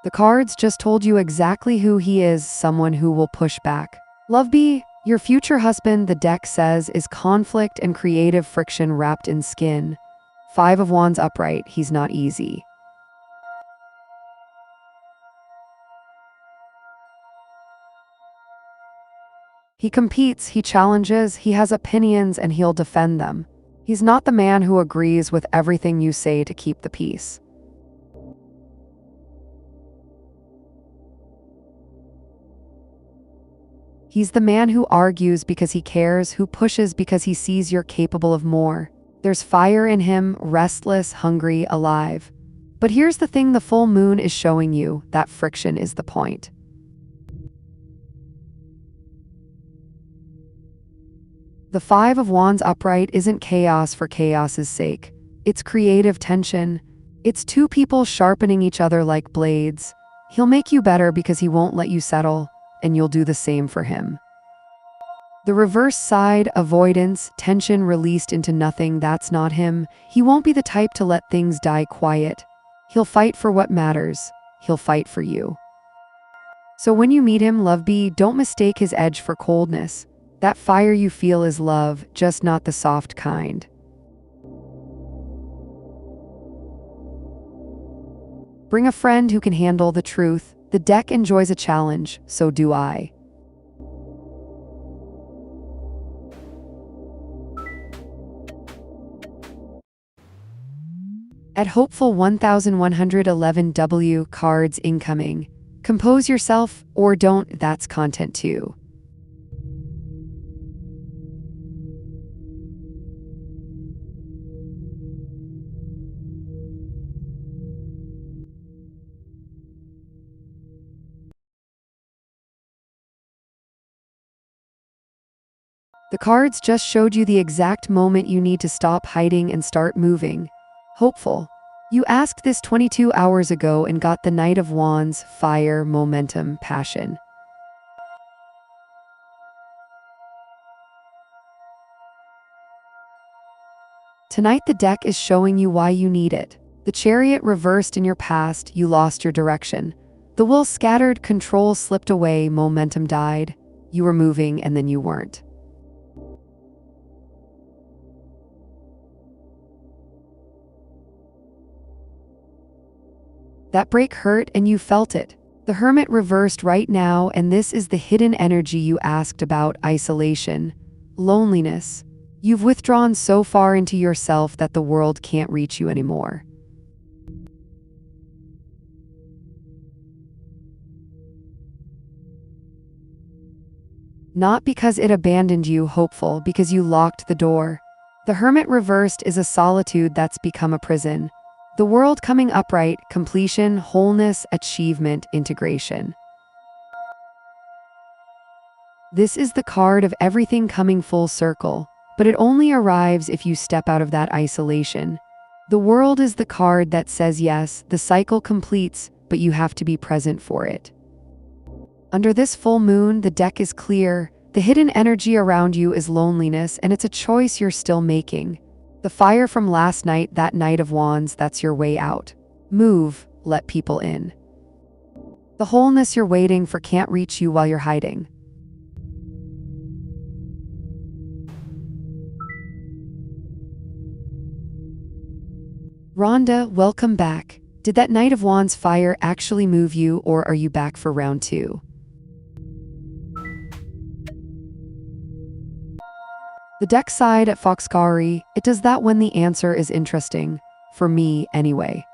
The cards just told you exactly who he is, someone who will push back. Love B, your future husband, the deck says, is conflict and creative friction wrapped in skin. Five of Wands upright, he's not easy. He competes, he challenges, he has opinions, and he'll defend them. He's not the man who agrees with everything you say to keep the peace. He's the man who argues because he cares, who pushes because he sees you're capable of more. There's fire in him, restless, hungry, alive. But here's the thing the full moon is showing you: that friction is the point. The Five of Wands upright isn't chaos for chaos's sake. It's creative tension. It's two people sharpening each other like blades. He'll make you better because he won't let you settle, and you'll do the same for him. The reverse side, avoidance, tension released into nothing, that's not him. He won't be the type to let things die quiet. He'll fight for what matters. He'll fight for you. So when you meet him, Love B, don't mistake his edge for coldness. That fire you feel is love, just not the soft kind. Bring a friend who can handle the truth. The deck enjoys a challenge, so do I. At hopeful 1111W, cards incoming. Compose yourself, or don't, that's content too. The cards just showed you the exact moment you need to stop hiding and start moving. Hopeful. You asked this 22 hours ago and got the Knight of Wands, fire, momentum, passion. Tonight the deck is showing you why you need it. The Chariot reversed in your past, you lost your direction. The will scattered, control slipped away, momentum died. You were moving and then you weren't. That break hurt and you felt it. The Hermit reversed right now, and this is the hidden energy you asked about: isolation, loneliness. You've withdrawn so far into yourself that the world can't reach you anymore. Not because it abandoned you, hopeful, because you locked the door. The Hermit reversed is a solitude that's become a prison. The world coming upright: completion, wholeness, achievement, integration. This is the card of everything coming full circle, but it only arrives if you step out of that isolation. The world is the card that says yes, the cycle completes, but you have to be present for it. Under this full moon, the deck is clear. The hidden energy around you is loneliness, and it's a choice you're still making. The fire from last night, that Knight of Wands, that's your way out. Move, let people in. The wholeness you're waiting for can't reach you while you're hiding. Rhonda, welcome back. Did that Knight of Wands fire actually move you, or are you back for round 2? The deck side at Foxcari, it does that when the answer is interesting. For me, anyway.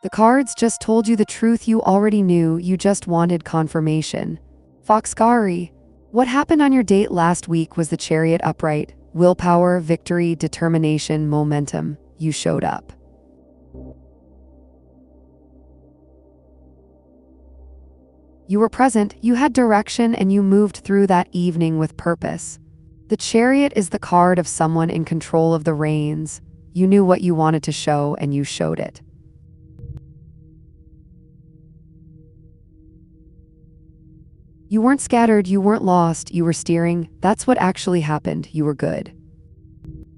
The cards just told you the truth you already knew, you just wanted confirmation. Foxcari, what happened on your date last week was the Chariot upright. Willpower, victory, determination, momentum. You showed up. You were present, you had direction, and you moved through that evening with purpose. The Chariot is the card of someone in control of the reins. You knew what you wanted to show, and you showed it. You weren't scattered, you weren't lost, you were steering. That's what actually happened. You were good.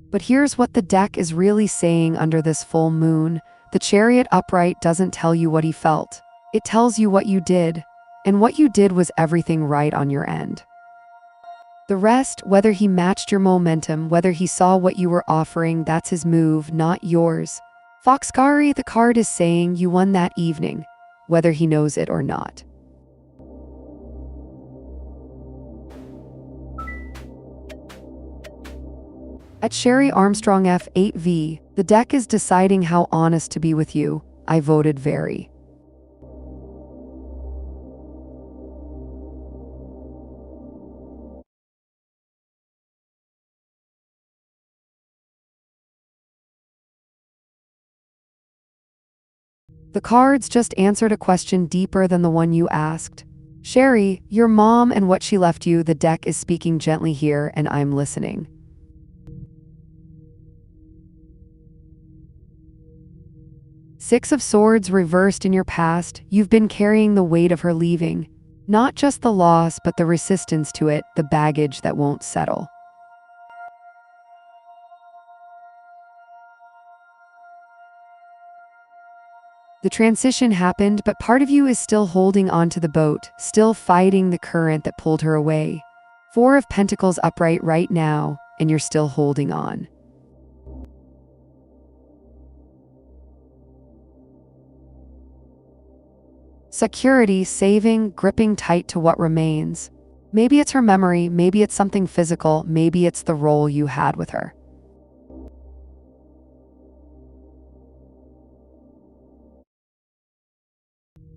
But here's what the deck is really saying under this full moon. The Chariot upright doesn't tell you what he felt. It tells you what you did. And what you did was everything right on your end. The rest, whether he matched your momentum, whether he saw what you were offering, that's his move, not yours. Foxcari, the card is saying you won that evening, whether he knows it or not. At Sherry Armstrong F8V, the deck is deciding how honest to be with you. I voted very. The cards just answered a question deeper than the one you asked. Sherry, your mom and what she left you, the deck is speaking gently here, and I'm listening. Six of Swords reversed in your past. You've been carrying the weight of her leaving. Not just the loss, but the resistance to it, the baggage that won't settle. The transition happened, but part of you is still holding on to the boat, still fighting the current that pulled her away. Four of Pentacles upright right now, and you're still holding on. Security, saving, gripping tight to what remains. Maybe it's her memory, maybe it's something physical, maybe it's the role you had with her.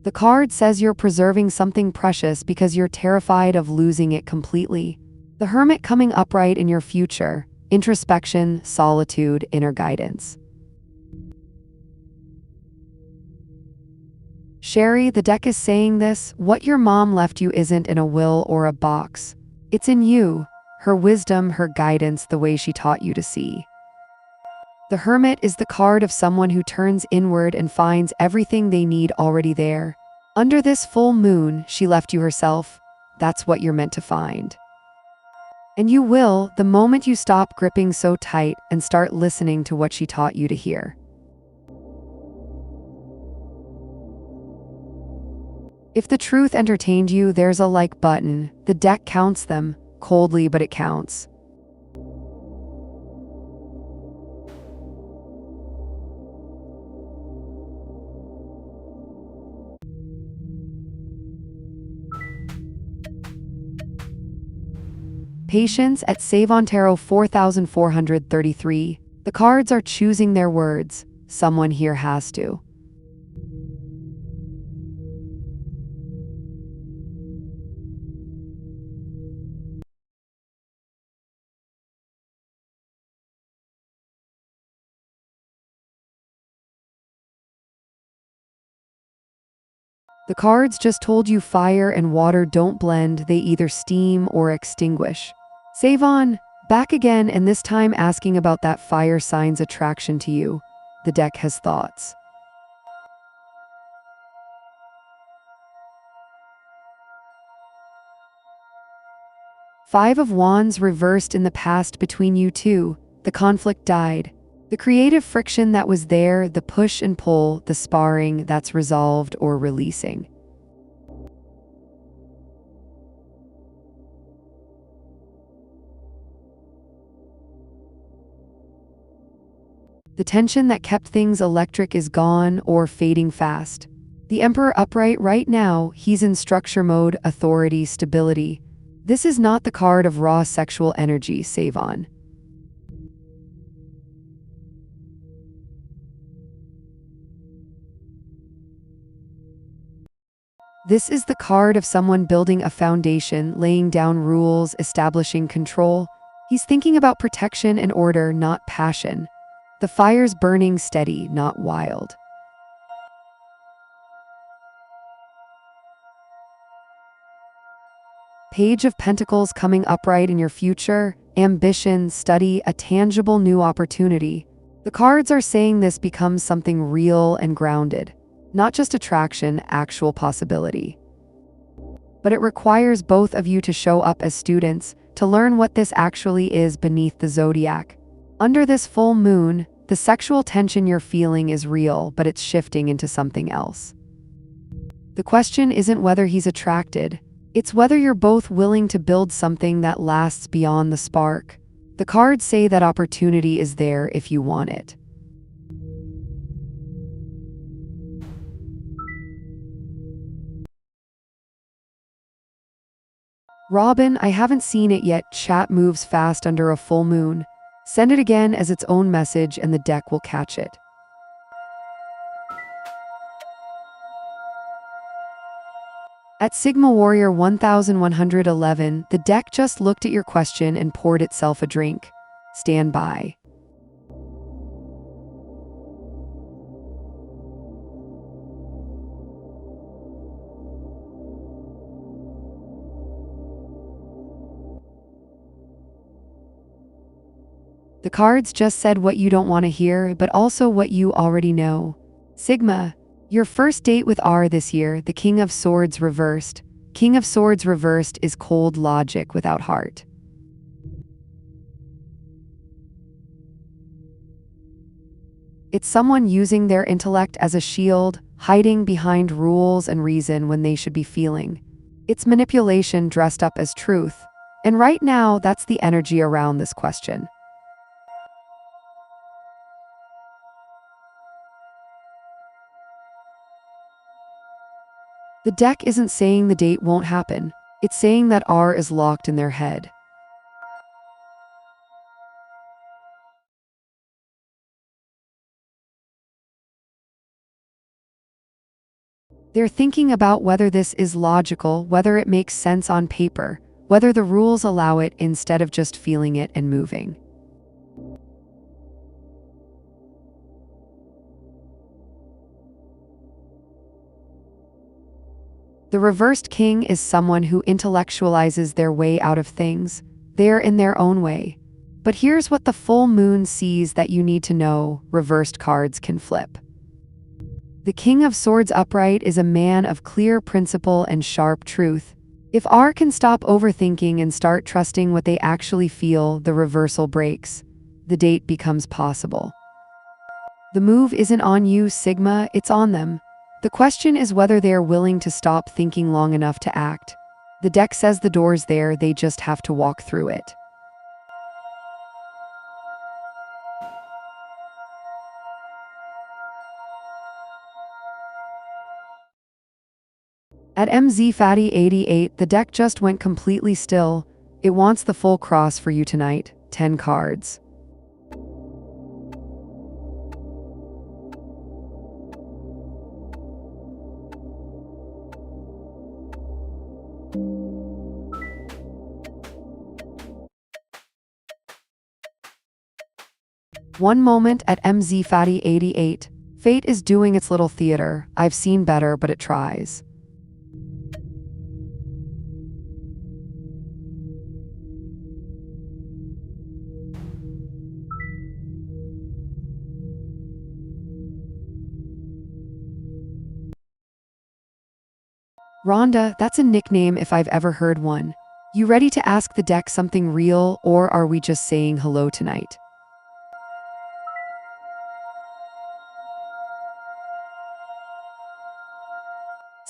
The card says you're preserving something precious because you're terrified of losing it completely. The Hermit coming upright in your future. Introspection, solitude, inner guidance. Sherry, the deck is saying this: what your mom left you isn't in a will or a box. It's in you, her wisdom, her guidance, the way she taught you to see. The Hermit is the card of someone who turns inward and finds everything they need already there. Under this full moon, she left you herself. That's what you're meant to find. And you will, the moment you stop gripping so tight and start listening to what she taught you to hear. If the truth entertained you, there's a like button. The deck counts them, coldly, but it counts. Patience at Savon 4433. The cards are choosing their words. Someone here has to. The cards just told you fire and water don't blend, they either steam or extinguish. Savon, back again, and this time asking about that fire sign's attraction to you. The deck has thoughts. Five of Wands reversed in the past between you two. The conflict died. The creative friction that was there, the push and pull, the sparring, that's resolved or releasing. The tension that kept things electric is gone or fading fast. The Emperor upright right now, he's in structure mode, authority, stability. This is not the card of raw sexual energy, Savon. This is the card of someone building a foundation, laying down rules, establishing control. He's thinking about protection and order, not passion. The fire's burning steady, not wild. Page of Pentacles coming upright in your future, ambition, study, a tangible new opportunity. The cards are saying this becomes something real and grounded. Not just attraction, actual possibility. But it requires both of you to show up as students, to learn what this actually is beneath the zodiac. Under this full moon, the sexual tension you're feeling is real, but it's shifting into something else. The question isn't whether he's attracted, it's whether you're both willing to build something that lasts beyond the spark. The cards say that opportunity is there if you want it. Robin, I haven't seen it yet. Chat moves fast under a full moon. Send it again as its own message and the deck will catch it. At Sigma Warrior 1111, the deck just looked at your question and poured itself a drink. Stand by. The cards just said what you don't want to hear, but also what you already know. Sigma, your first date with R this year, the King of Swords reversed. King of Swords reversed is cold logic without heart. It's someone using their intellect as a shield, hiding behind rules and reason when they should be feeling. It's manipulation dressed up as truth. And right now, that's the energy around this question. The deck isn't saying the date won't happen. It's saying that R is locked in their head. They're thinking about whether this is logical, whether it makes sense on paper, whether the rules allow it instead of just feeling it and moving. The reversed king is someone who intellectualizes their way out of things. They're in their own way. But here's what the full moon sees that you need to know: reversed cards can flip. The King of Swords upright is a man of clear principle and sharp truth. If R can stop overthinking and start trusting what they actually feel, the reversal breaks. The date becomes possible. The move isn't on you, Sigma, it's on them. The question is whether they are willing to stop thinking long enough to act. The deck says the door's there, they just have to walk through it. At MZ Fatty 88, the deck just went completely still. It wants the full cross for you tonight. 10 cards. One moment at MZ Fatty 88. Fate is doing its little theater. I've seen better, but it tries. Rhonda, that's a nickname if I've ever heard one. You ready to ask the deck something real, or are we just saying hello tonight?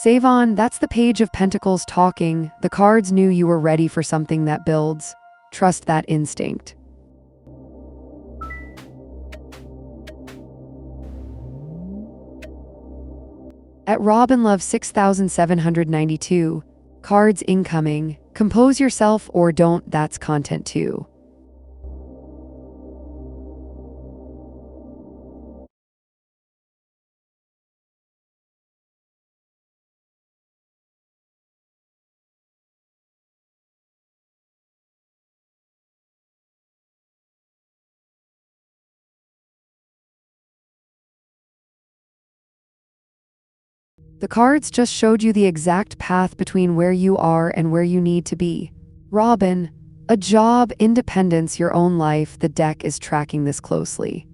Savon, that's the Page of Pentacles talking. The cards knew you were ready for something that builds. Trust that instinct. At Robin Love 6792, cards incoming. Compose yourself or don't, that's content too. The cards just showed you the exact path between where you are and where you need to be. Robin, a job, independence, your own life, the deck is tracking this closely.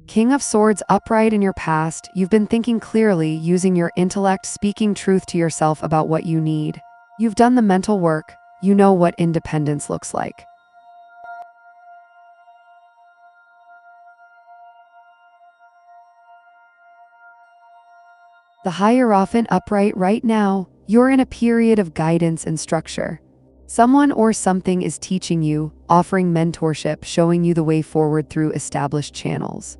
King of Swords upright in your past, you've been thinking clearly, using your intellect, speaking truth to yourself about what you need. You've done the mental work, you know what independence looks like. The Hierophant upright right now, you're in a period of guidance and structure. Someone or something is teaching you, offering mentorship, showing you the way forward through established channels.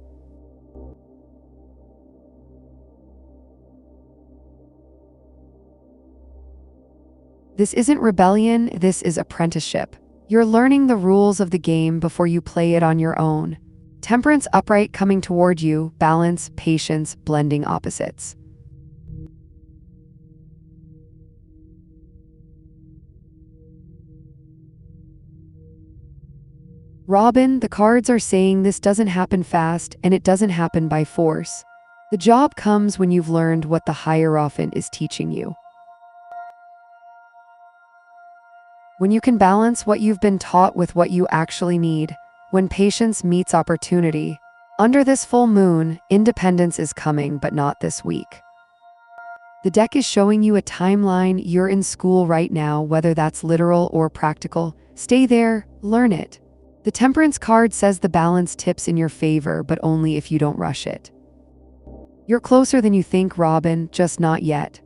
This isn't rebellion, this is apprenticeship. You're learning the rules of the game before you play it on your own. Temperance upright coming toward you, balance, patience, blending opposites. Robin, the cards are saying this doesn't happen fast and it doesn't happen by force. The job comes when you've learned what the Hierophant is teaching you. When you can balance what you've been taught with what you actually need, when patience meets opportunity. Under this full moon, independence is coming, but not this week. The deck is showing you a timeline. You're in school right now, whether that's literal or practical. Stay there, learn it. The Temperance card says the balance tips in your favor, but only if you don't rush it. You're closer than you think, Robin, just not yet.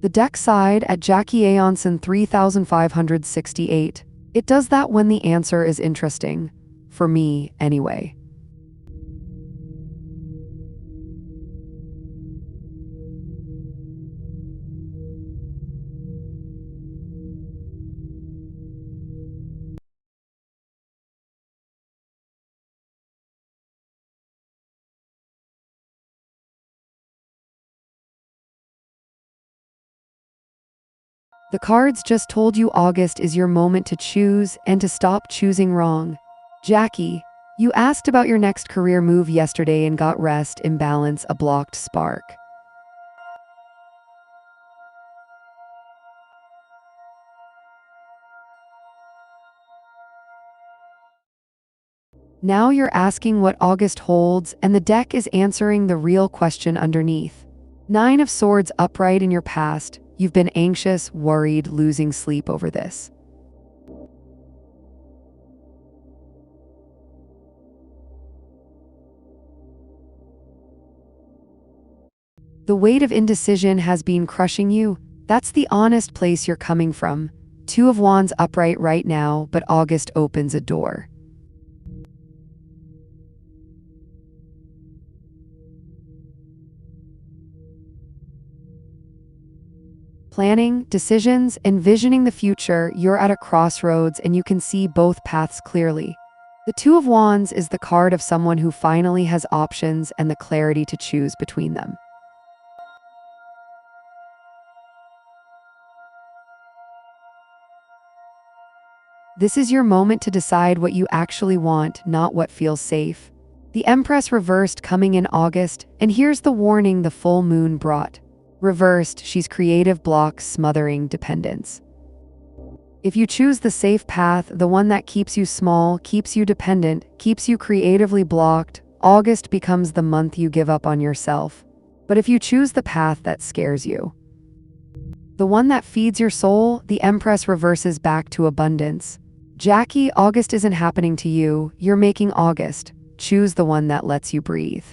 The deck side at Jackie Aonson 3568. It does that when the answer is interesting. For me, anyway. The cards just told you August is your moment to choose and to stop choosing wrong. Jackie, you asked about your next career move yesterday and got rest, imbalance, a blocked spark. Now you're asking what August holds, and the deck is answering the real question underneath. Nine of Swords upright in your past. You've been anxious, worried, losing sleep over this. The weight of indecision has been crushing you. That's the honest place you're coming from. Two of Wands upright right now, but August opens a door. Planning, decisions, envisioning the future, you're at a crossroads and you can see both paths clearly. The Two of Wands is the card of someone who finally has options and the clarity to choose between them. This is your moment to decide what you actually want, not what feels safe. The Empress reversed coming in August, and here's the warning the full moon brought. Reversed, she's creative blocks smothering dependence. If you choose the safe path, the one that keeps you small, keeps you dependent, keeps you creatively blocked, August becomes the month you give up on yourself. But if you choose the path that scares you, the one that feeds your soul, the Empress reverses back to abundance. Jackie, August isn't happening to you, you're making August. Choose the one that lets you breathe.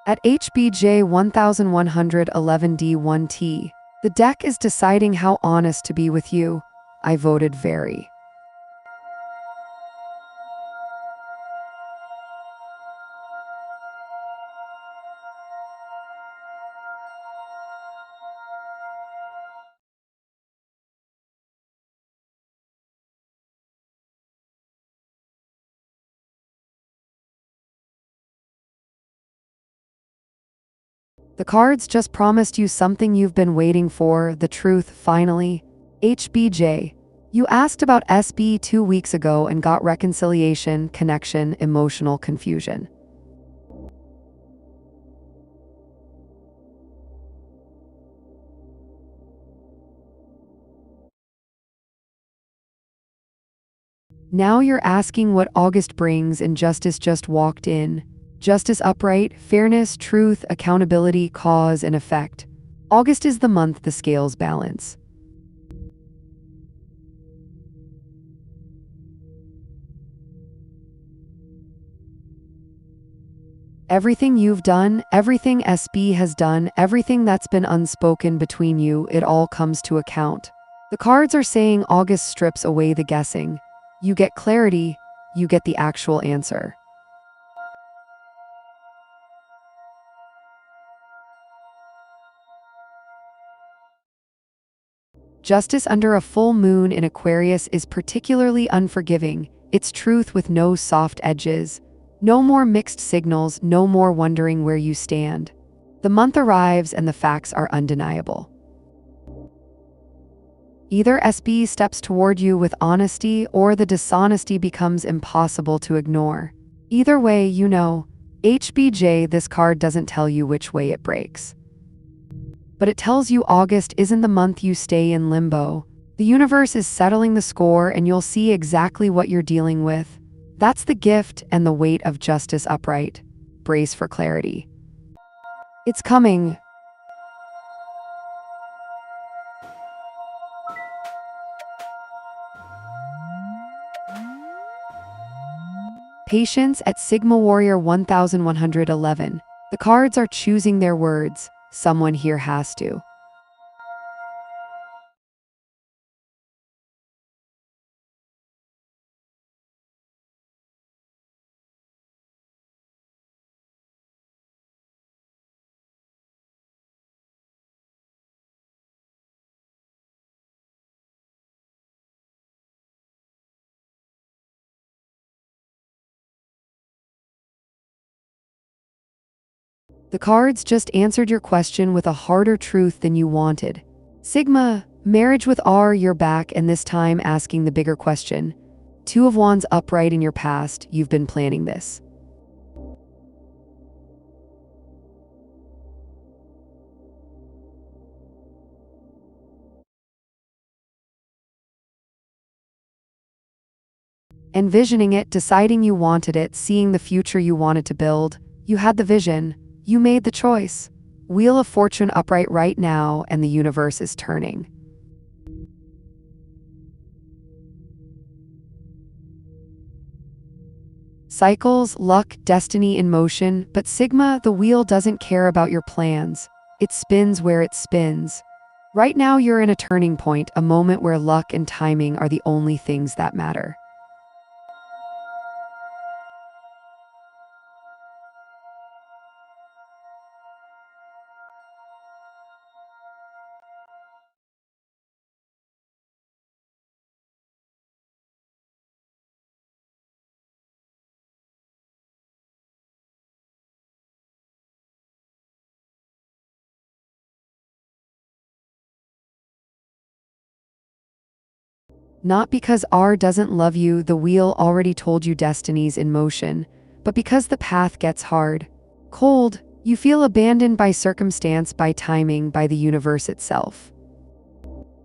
At HBJ 1111D1T, the deck is deciding how honest to be with you. I voted very. The cards just promised you something you've been waiting for, the truth, finally. HBJ. You asked about SB 2 weeks ago and got reconciliation, connection, emotional confusion. Now you're asking what August brings, and justice just walked in. Justice upright, fairness, truth, accountability, cause and effect. August is the month the scales balance. Everything you've done, everything SB has done, everything that's been unspoken between you, it all comes to account. The cards are saying August strips away the guessing. You get clarity, you get the actual answer. Justice under a full moon in Aquarius is particularly unforgiving. It's truth with no soft edges. No more mixed signals, no more wondering where you stand. The month arrives and the facts are undeniable. Either SB steps toward you with honesty or the dishonesty becomes impossible to ignore. Either way, you know, HBJ, this card doesn't tell you which way it breaks. But it tells you August isn't the month you stay in limbo. The universe is settling the score and you'll see exactly what you're dealing with. That's the gift and the weight of justice upright. Brace for clarity. It's coming. Patience at Sigma Warrior 1111. The cards are choosing their words. Someone here has to. The cards just answered your question with a harder truth than you wanted. Sigma, marriage with R, you're back, and this time asking the bigger question. Two of Wands upright in your past, you've been planning this. Envisioning it, deciding you wanted it, seeing the future you wanted to build. You had the vision. You made the choice. Wheel of Fortune upright right now, and the universe is turning. Cycles, luck, destiny in motion, but Sigma, the wheel doesn't care about your plans. It spins where it spins. Right now you're in a turning point, a moment where luck and timing are the only things that matter. Not because R doesn't love you, the wheel already told you destiny's in motion, but because the path gets hard. Cold, you feel abandoned by circumstance, by timing, by the universe itself.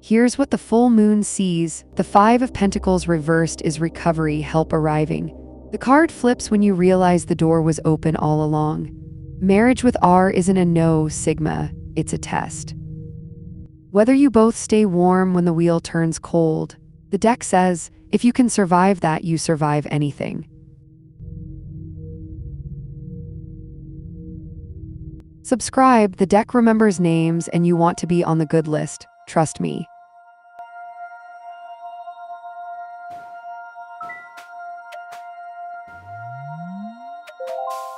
Here's what the full moon sees. The Five of Pentacles reversed is recovery, help arriving. The card flips when you realize the door was open all along. Marriage with R isn't a no, Sigma, it's a test. Whether you both stay warm when the wheel turns cold. The deck says, if you can survive that, you survive anything. Subscribe, the deck remembers names and you want to be on the good list. Trust me.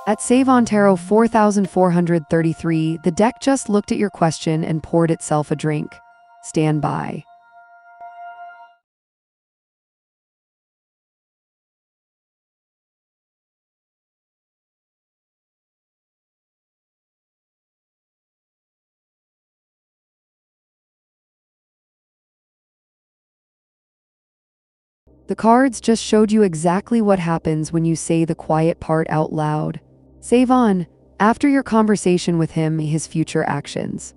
At Save on Tarot 4433, the deck just looked at your question and poured itself a drink. Stand by. The cards just showed you exactly what happens when you say the quiet part out loud. Save on, after your conversation with him, his future actions.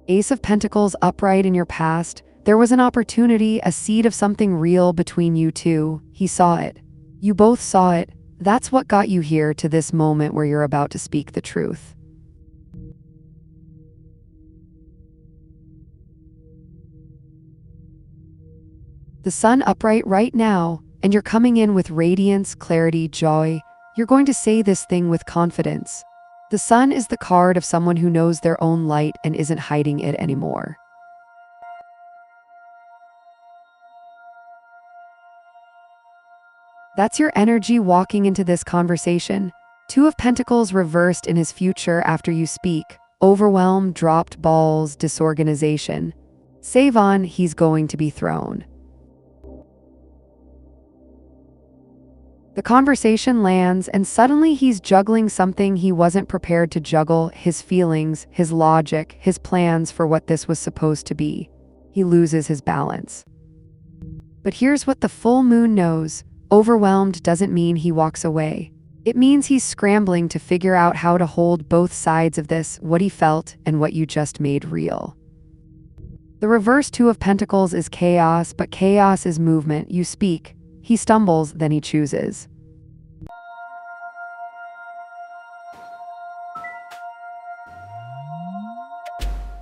Ace of Pentacles upright in your past. There was an opportunity, a seed of something real between you two. He saw it. You both saw it. That's what got you here to this moment where you're about to speak the truth. The sun upright right now, and you're coming in with radiance, clarity, joy. You're going to say this thing with confidence. The sun is the card of someone who knows their own light and isn't hiding it anymore. That's your energy walking into this conversation. Two of Pentacles reversed in his future after you speak. Overwhelm, dropped balls, disorganization. Save on, he's going to be thrown. The conversation lands, and suddenly he's juggling something he wasn't prepared to juggle, his feelings, his logic, his plans for what this was supposed to be. He loses his balance. But here's what the full moon knows. Overwhelmed doesn't mean he walks away. It means he's scrambling to figure out how to hold both sides of this, what he felt and what you just made real. The reverse Two of Pentacles is chaos, but chaos is movement. You speak. He stumbles, then he chooses.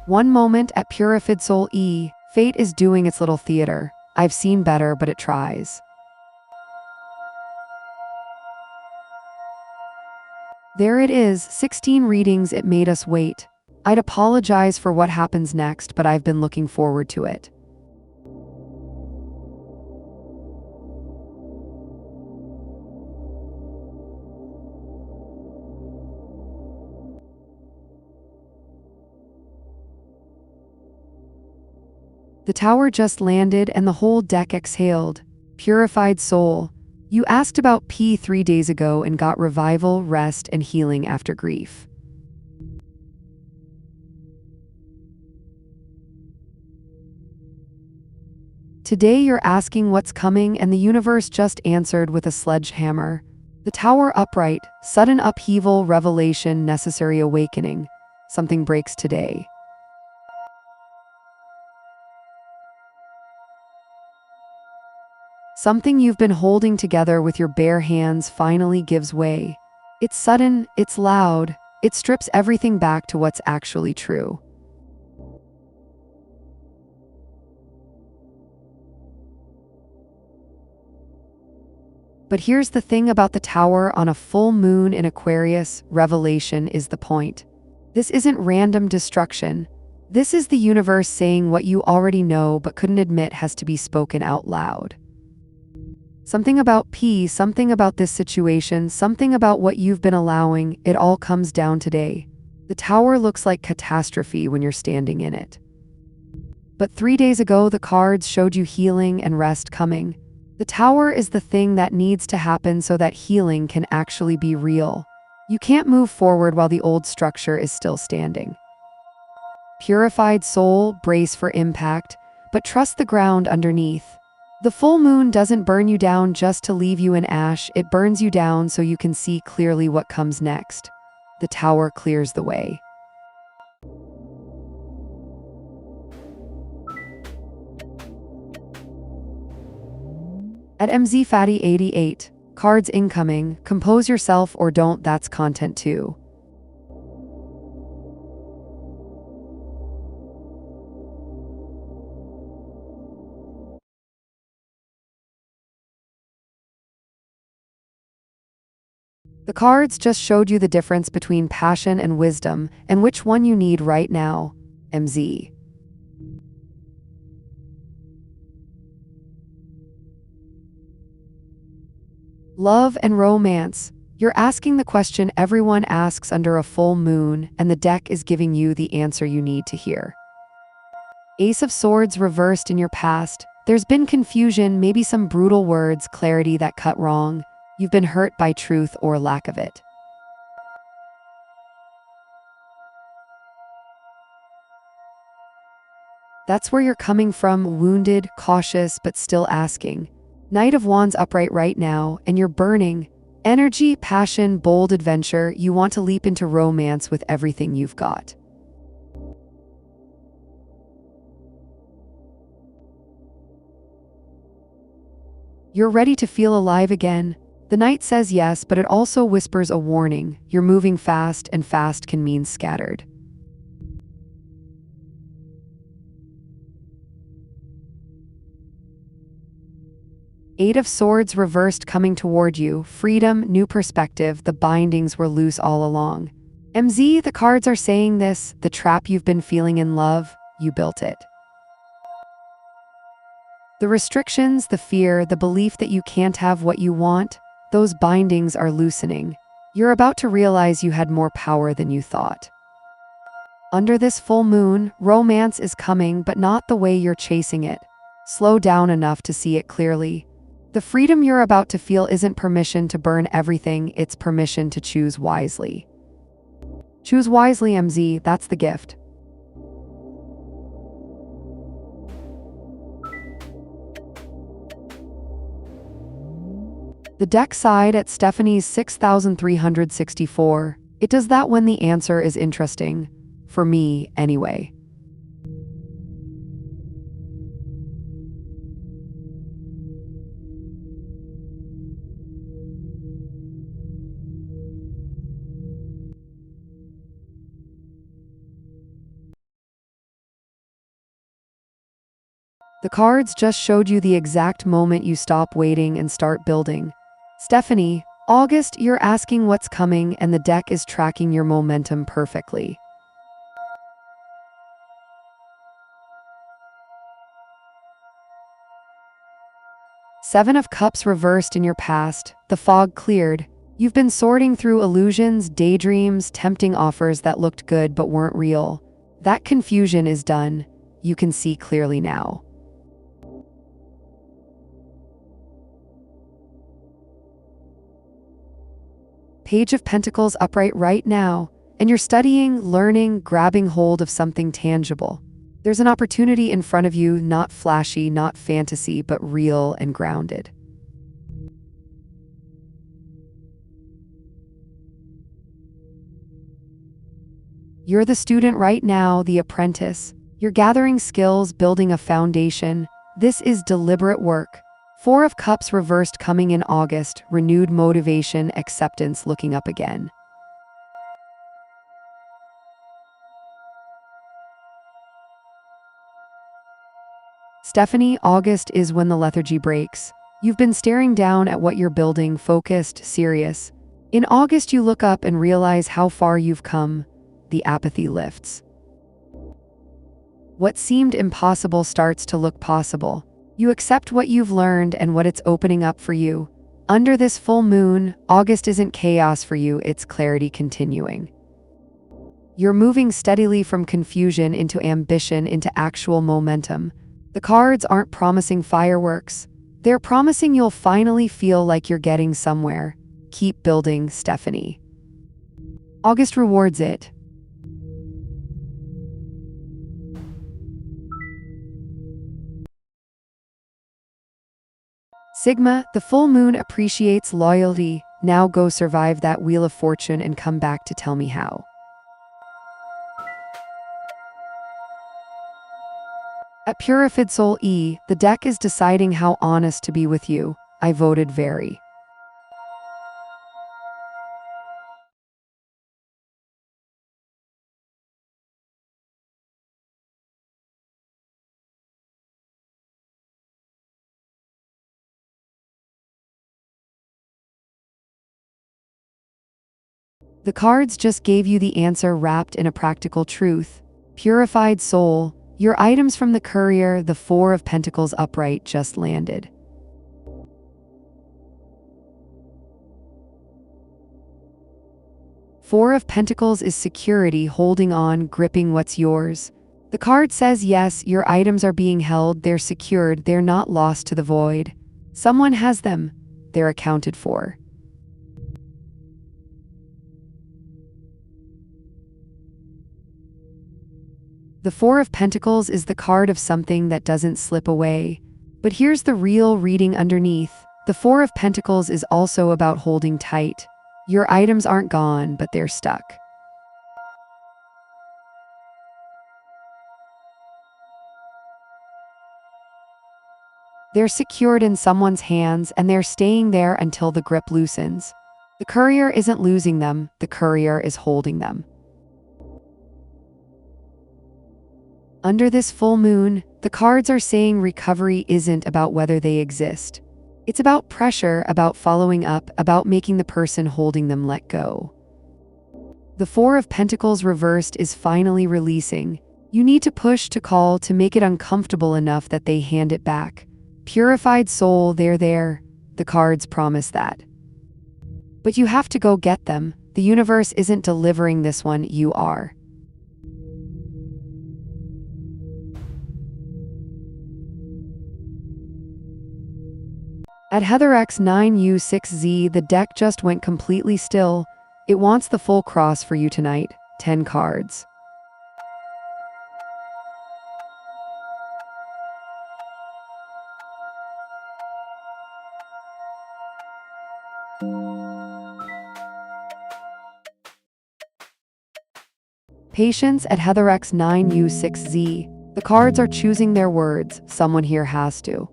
One moment at Purified Soul E. Fate is doing its little theater. I've seen better, but it tries. There it is, 16 readings. It made us wait. I'd apologize for what happens next, but I've been looking forward to it. The tower just landed and the whole deck exhaled. Purified soul. You asked about P 3 days ago and got revival, rest, and healing after grief. Today you're asking what's coming, and the universe just answered with a sledgehammer. The tower upright, sudden upheaval, revelation, necessary awakening. Something breaks today. Something you've been holding together with your bare hands finally gives way. It's sudden, it's loud, it strips everything back to what's actually true. But here's the thing about the Tower on a full moon in Aquarius: revelation is the point. This isn't random destruction. This is the universe saying what you already know but couldn't admit has to be spoken out loud. Something about peace, something about this situation, something about what you've been allowing, it all comes down today. The Tower looks like catastrophe when you're standing in it. But 3 days ago, the cards showed you healing and rest coming. The Tower is the thing that needs to happen so that healing can actually be real. You can't move forward while the old structure is still standing. Purified soul, brace for impact, but trust the ground underneath. The full moon doesn't burn you down just to leave you in ash, it burns you down so you can see clearly what comes next. The Tower clears the way. At MZFatty88, cards incoming, compose yourself or don't, that's content too. The cards just showed you the difference between passion and wisdom, and which one you need right now. MZ. Love and romance. You're asking the question everyone asks under a full moon, and the deck is giving you the answer you need to hear. Ace of Swords reversed in your past. There's been confusion, maybe some brutal words, clarity that cut wrong. You've been hurt by truth or lack of it. That's where you're coming from, wounded, cautious, but still asking. Knight of Wands upright right now, and you're burning. Energy, passion, bold adventure. You want to leap into romance with everything you've got. You're ready to feel alive again. The Knight says yes, but it also whispers a warning. You're moving fast, and fast can mean scattered. Eight of Swords reversed coming toward you. Freedom, new perspective, the bindings were loose all along. MZ, the cards are saying this: the trap you've been feeling in love, you built it. The restrictions, the fear, the belief that you can't have what you want, those bindings are loosening. You're about to realize you had more power than you thought. Under this full moon, romance is coming, but not the way you're chasing it. Slow down enough to see it clearly. The freedom you're about to feel isn't permission to burn everything, it's permission to choose wisely. Choose wisely, MZ, that's the gift. The deck side at Stephanie's 6,364. It does that when the answer is interesting. For me, anyway. The cards just showed you the exact moment you stop waiting and start building. Stephanie, August, you're asking what's coming, and the deck is tracking your momentum perfectly. Seven of Cups reversed in your past. The fog cleared. You've been sorting through illusions, daydreams, tempting offers that looked good but weren't real. That confusion is done. You can see clearly now. Page of Pentacles upright right now, and you're studying, learning, grabbing hold of something tangible. There's an opportunity in front of you, not flashy, not fantasy, but real and grounded. You're the student right now, the apprentice. You're gathering skills, building a foundation. This is deliberate work. Four of Cups reversed coming in August, renewed motivation, acceptance looking up again. Stephanie, August is when the lethargy breaks. You've been staring down at what you're building, focused, serious. In August, you look up and realize how far you've come. The apathy lifts. What seemed impossible starts to look possible. You accept what you've learned and what it's opening up for you. Under this full moon, August isn't chaos for you, it's clarity continuing. You're moving steadily from confusion into ambition into actual momentum. The cards aren't promising fireworks. They're promising you'll finally feel like you're getting somewhere. Keep building, Stephanie. August rewards it. Sigma, the full moon appreciates loyalty. Now go survive that wheel of fortune and come back to tell me how. At Purified Soul E, the deck is deciding how honest to be with you. I voted very. The cards just gave you the answer wrapped in a practical truth. Purified Soul, your items from the courier, the Four of Pentacles upright, just landed. Four of Pentacles is security, holding on, gripping what's yours. The card says yes, your items are being held, they're secured, they're not lost to the void. Someone has them, they're accounted for. The Four of Pentacles is the card of something that doesn't slip away. But here's the real reading underneath. The Four of Pentacles is also about holding tight. Your items aren't gone, but they're stuck. They're secured in someone's hands, and they're staying there until the grip loosens. The courier isn't losing them, the courier is holding them. Under this full moon, the cards are saying recovery isn't about whether they exist. It's about pressure, about following up, about making the person holding them let go. The Four of Pentacles reversed is finally releasing. You need to push, to call, to make it uncomfortable enough that they hand it back. Purified Soul, they're there. The cards promise that. But you have to go get them. The universe isn't delivering this one, you are. At HeatherX9U6Z, the deck just went completely still. It wants the full cross for you tonight. 10 cards. Patience at HeatherX9U6Z. The cards are choosing their words. Someone here has to.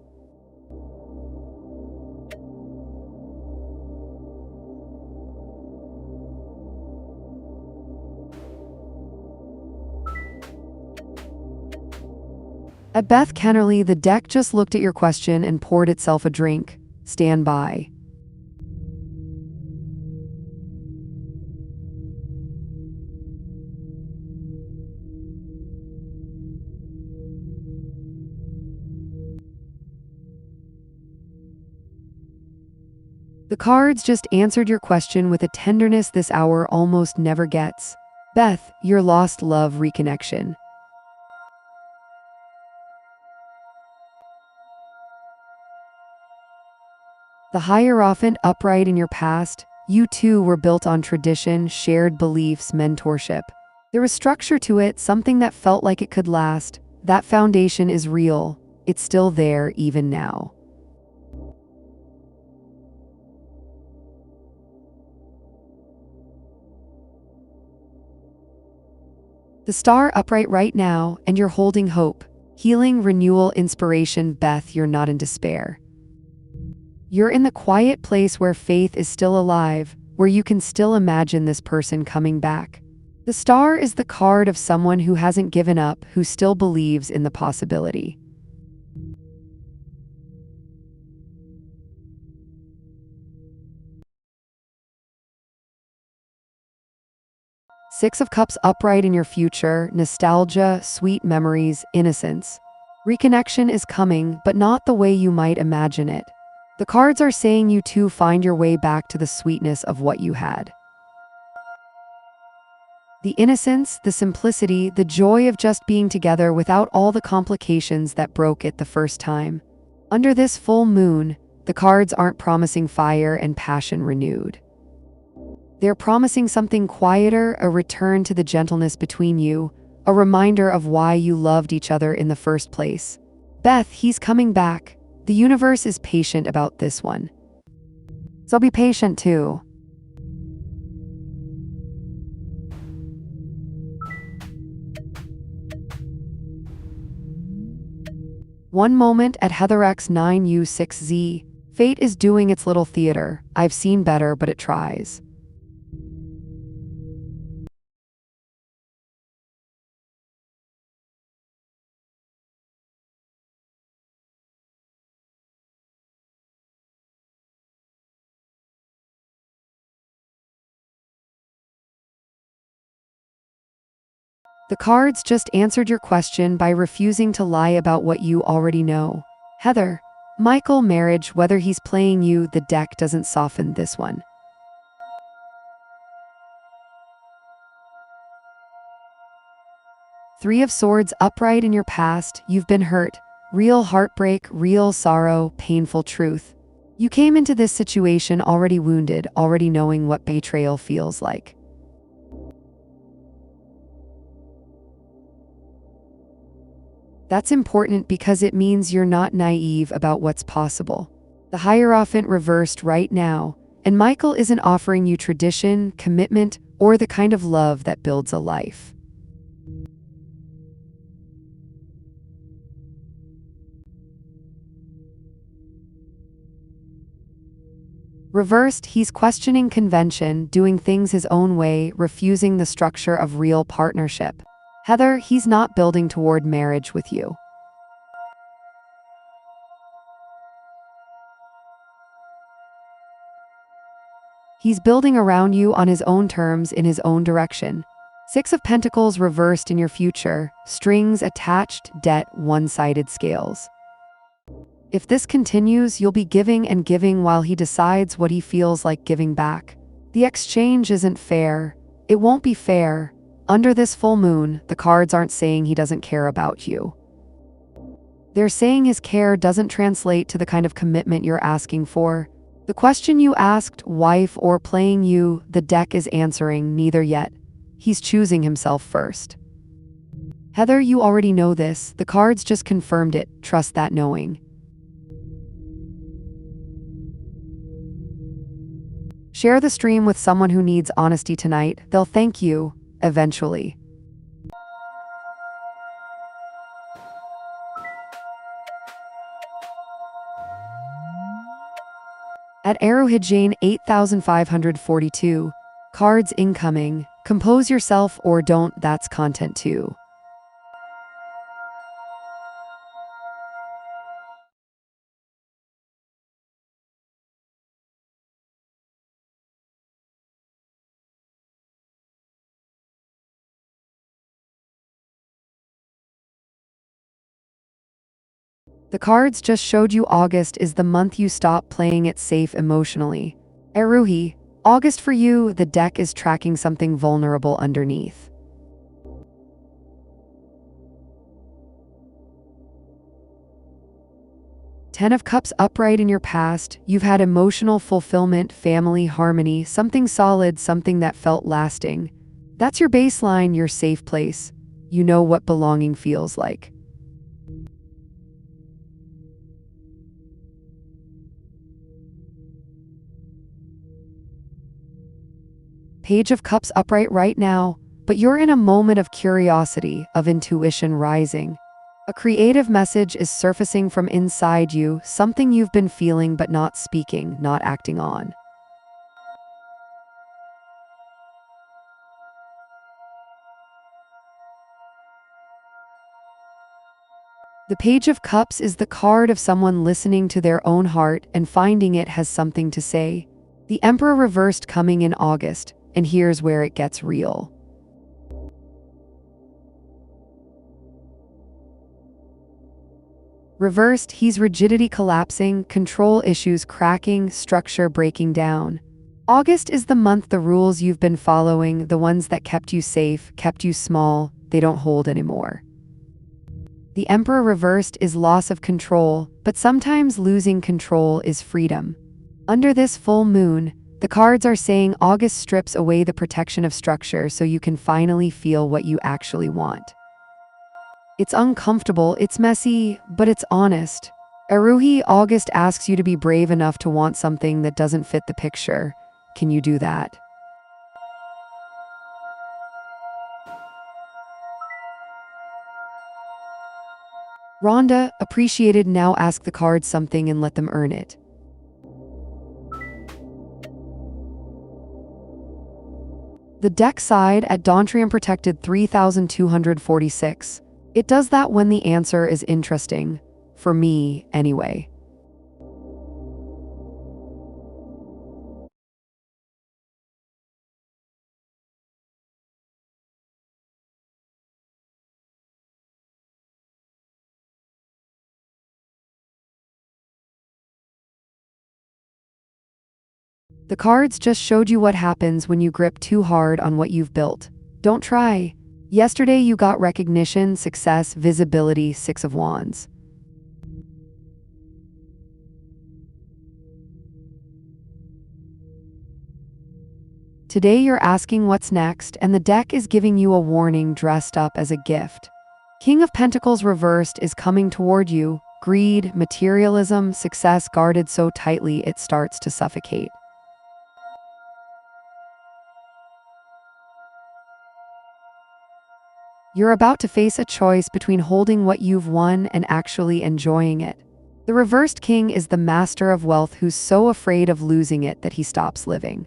At Beth Kennerly, the deck just looked at your question and poured itself a drink. Stand by. The cards just answered your question with a tenderness this hour almost never gets. Beth, your lost love reconnection. The Hierophant upright in your past, you two were built on tradition, shared beliefs, mentorship. There was structure to it, something that felt like it could last. That foundation is real. It's still there even now. The Star upright right now, and you're holding hope. Healing, renewal, inspiration. Beth, you're not in despair. You're in the quiet place where faith is still alive, where you can still imagine this person coming back. The star is the card of someone who hasn't given up, who still believes in the possibility. Six of Cups upright in your future, nostalgia, sweet memories, innocence. Reconnection is coming, but not the way you might imagine it. The cards are saying you two find your way back to the sweetness of what you had. The innocence, the simplicity, the joy of just being together without all the complications that broke it the first time. Under this full moon, the cards aren't promising fire and passion renewed. They're promising something quieter, a return to the gentleness between you, a reminder of why you loved each other in the first place. Beth, he's coming back. The universe is patient about this one. So be patient too. One moment at HeatherX9U6Z. Fate is doing its little theater. I've seen better, but it tries. The cards just answered your question by refusing to lie about what you already know. Heather, Michael marriage, whether he's playing you, the deck doesn't soften this one. Three of Swords upright in your past, you've been hurt. Real heartbreak, real sorrow, painful truth. You came into this situation already wounded, already knowing what betrayal feels like. That's important because it means you're not naive about what's possible. The Hierophant reversed right now, and Michael isn't offering you tradition, commitment, or the kind of love that builds a life. Reversed, he's questioning convention, doing things his own way, refusing the structure of real partnership. Heather, he's not building toward marriage with you. He's building around you on his own terms in his own direction. Six of Pentacles reversed in your future, strings attached, debt, one-sided scales. If this continues, you'll be giving and giving while he decides what he feels like giving back. The exchange isn't fair. It won't be fair. Under this full moon, the cards aren't saying he doesn't care about you. They're saying his care doesn't translate to the kind of commitment you're asking for. The question you asked, wife or playing you, the deck is answering neither yet. He's choosing himself first. Heather, you already know this. The cards just confirmed it. Trust that knowing. Share the stream with someone who needs honesty tonight. They'll thank you, eventually. At Arrowhead Jane 8542, cards incoming. Compose yourself or don't, that's content too. The cards just showed you August is the month you stop playing it safe emotionally. Eruhi, August for you, the deck is tracking something vulnerable underneath. Ten of Cups upright in your past, you've had emotional fulfillment, family, harmony, something solid, something that felt lasting. That's your baseline, your safe place. You know what belonging feels like. Page of Cups upright right now, but you're in a moment of curiosity, of intuition rising. A creative message is surfacing from inside you, something you've been feeling but not speaking, not acting on. The Page of Cups is the card of someone listening to their own heart and finding it has something to say. The Emperor reversed coming in August, and here's where it gets real. Reversed, he's rigidity collapsing, control issues cracking, structure breaking down. August is the month the rules you've been following, the ones that kept you safe, kept you small, they don't hold anymore. The Emperor reversed is loss of control, but sometimes losing control is freedom. Under this full moon, the cards are saying August strips away the protection of structure so you can finally feel what you actually want. It's uncomfortable, it's messy, but it's honest. Aruhi, August asks you to be brave enough to want something that doesn't fit the picture. Can you do that? Rhonda, appreciated, now ask the cards something and let them earn it. The deck side at Dontrium protected 3246. It does that when the answer is interesting. For me, anyway. The cards just showed you what happens when you grip too hard on what you've built. Don't try. Yesterday you got recognition, success, visibility, Six of Wands. Today you're asking what's next, and the deck is giving you a warning dressed up as a gift. King of Pentacles reversed is coming toward you. Greed, materialism, success guarded so tightly it starts to suffocate. You're about to face a choice between holding what you've won and actually enjoying it. The reversed king is the master of wealth who's so afraid of losing it that he stops living.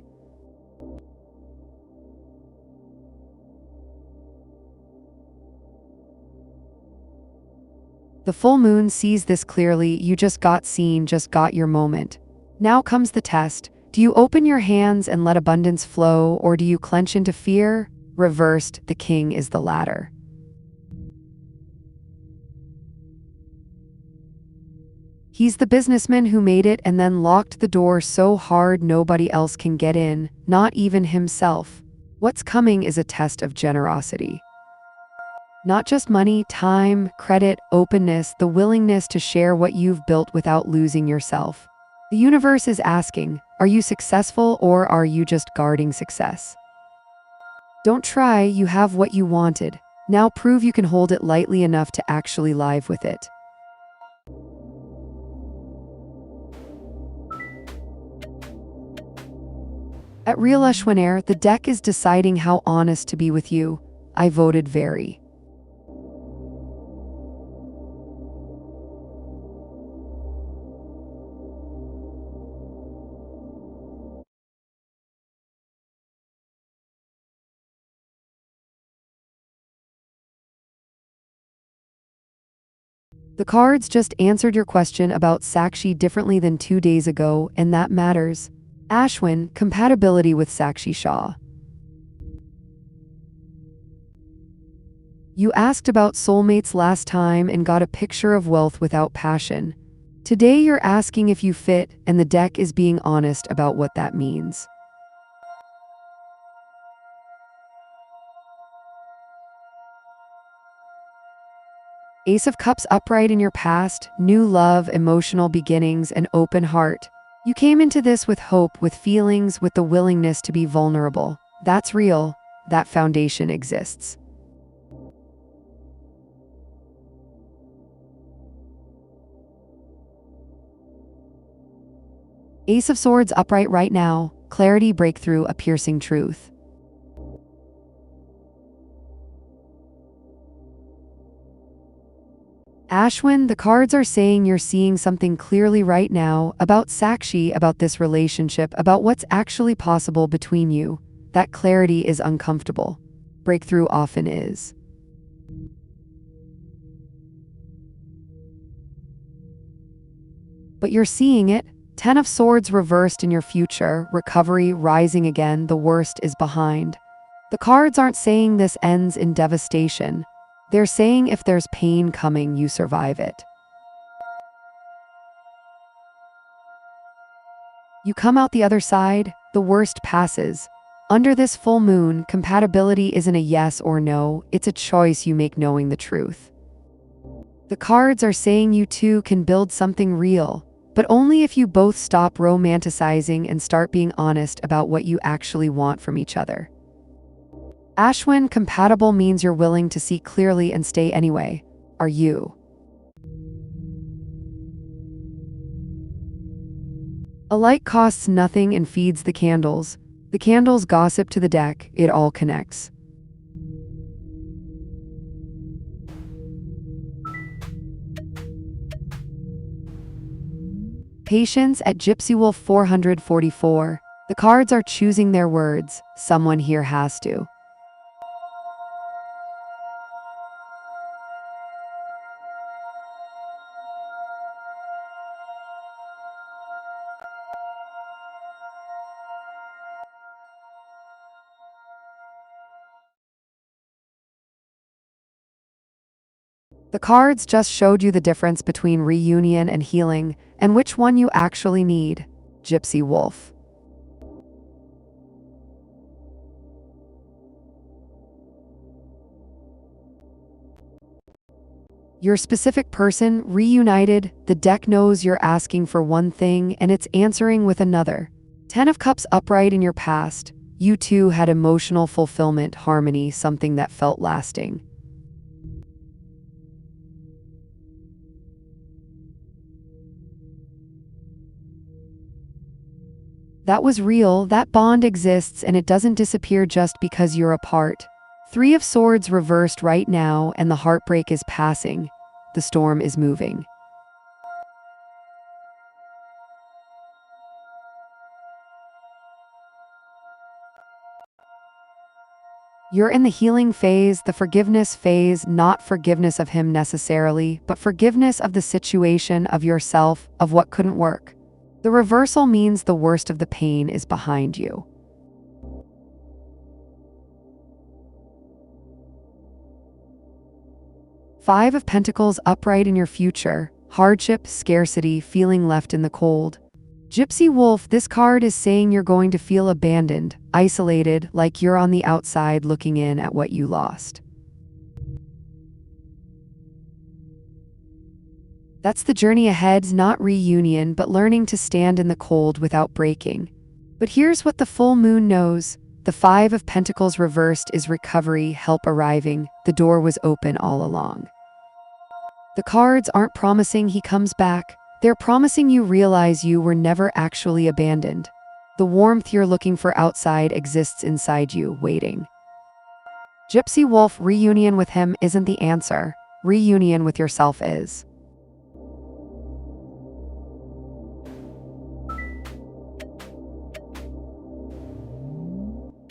The full moon sees this clearly. You just got seen, just got your moment. Now comes the test. Do you open your hands and let abundance flow, or do you clench into fear? Reversed, the king is the latter. He's the businessman who made it and then locked the door so hard nobody else can get in, not even himself. What's coming is a test of generosity. Not just money, time, credit, openness, the willingness to share what you've built without losing yourself. The universe is asking, are you successful or are you just guarding success? Don't try, you have what you wanted. Now prove you can hold it lightly enough to actually live with it. At Real Ashwinair, the deck is deciding how honest to be with you. I voted very. The cards just answered your question about Sakshi differently than 2 days ago, and that matters. Ashwin, compatibility with Sakshi Shah. You asked about soulmates last time and got a picture of wealth without passion. Today you're asking if you fit, and the deck is being honest about what that means. Ace of Cups upright in your past, new love, emotional beginnings, and open heart. You came into this with hope, with feelings, with the willingness to be vulnerable. That's real. That foundation exists. Ace of Swords upright right now, clarity, breakthrough, a piercing truth. Ashwin, the cards are saying you're seeing something clearly right now about Sakshi, about this relationship, about what's actually possible between you. That clarity is uncomfortable. Breakthrough often is. But you're seeing it. 10 of Swords reversed in your future, recovery, rising again, the worst is behind. The cards aren't saying this ends in devastation. They're saying if there's pain coming, you survive it. You come out the other side, the worst passes. Under this full moon, compatibility isn't a yes or no, it's a choice you make knowing the truth. The cards are saying you two can build something real, but only if you both stop romanticizing and start being honest about what you actually want from each other. Ashwin, compatible means you're willing to see clearly and stay anyway. Are you? A light costs nothing and feeds the candles. The candles gossip to the deck, it all connects. Patience at Gypsy Wolf 444. The cards are choosing their words. Someone here has to. The cards just showed you the difference between reunion and healing, and which one you actually need. Gypsy Wolf. Your specific person, reunited, the deck knows you're asking for one thing and it's answering with another. 10 of Cups upright in your past. You two had emotional fulfillment, harmony, something that felt lasting. That was real, that bond exists, and it doesn't disappear just because you're apart. 3 of Swords reversed right now, and the heartbreak is passing. The storm is moving. You're in the healing phase, the forgiveness phase, not forgiveness of him necessarily, but forgiveness of the situation, of yourself, of what couldn't work. The reversal means the worst of the pain is behind you. Five of Pentacles upright in your future. Hardship, scarcity, feeling left in the cold. Gypsy Wolf, this card is saying you're going to feel abandoned, isolated, like you're on the outside looking in at what you lost. That's the journey ahead, not reunion, but learning to stand in the cold without breaking. But here's what the full moon knows. The 5 of Pentacles reversed is recovery, help arriving. The door was open all along. The cards aren't promising he comes back. They're promising you realize you were never actually abandoned. The warmth you're looking for outside exists inside you, waiting. Gypsy Wolf, reunion with him isn't the answer. Reunion with yourself is.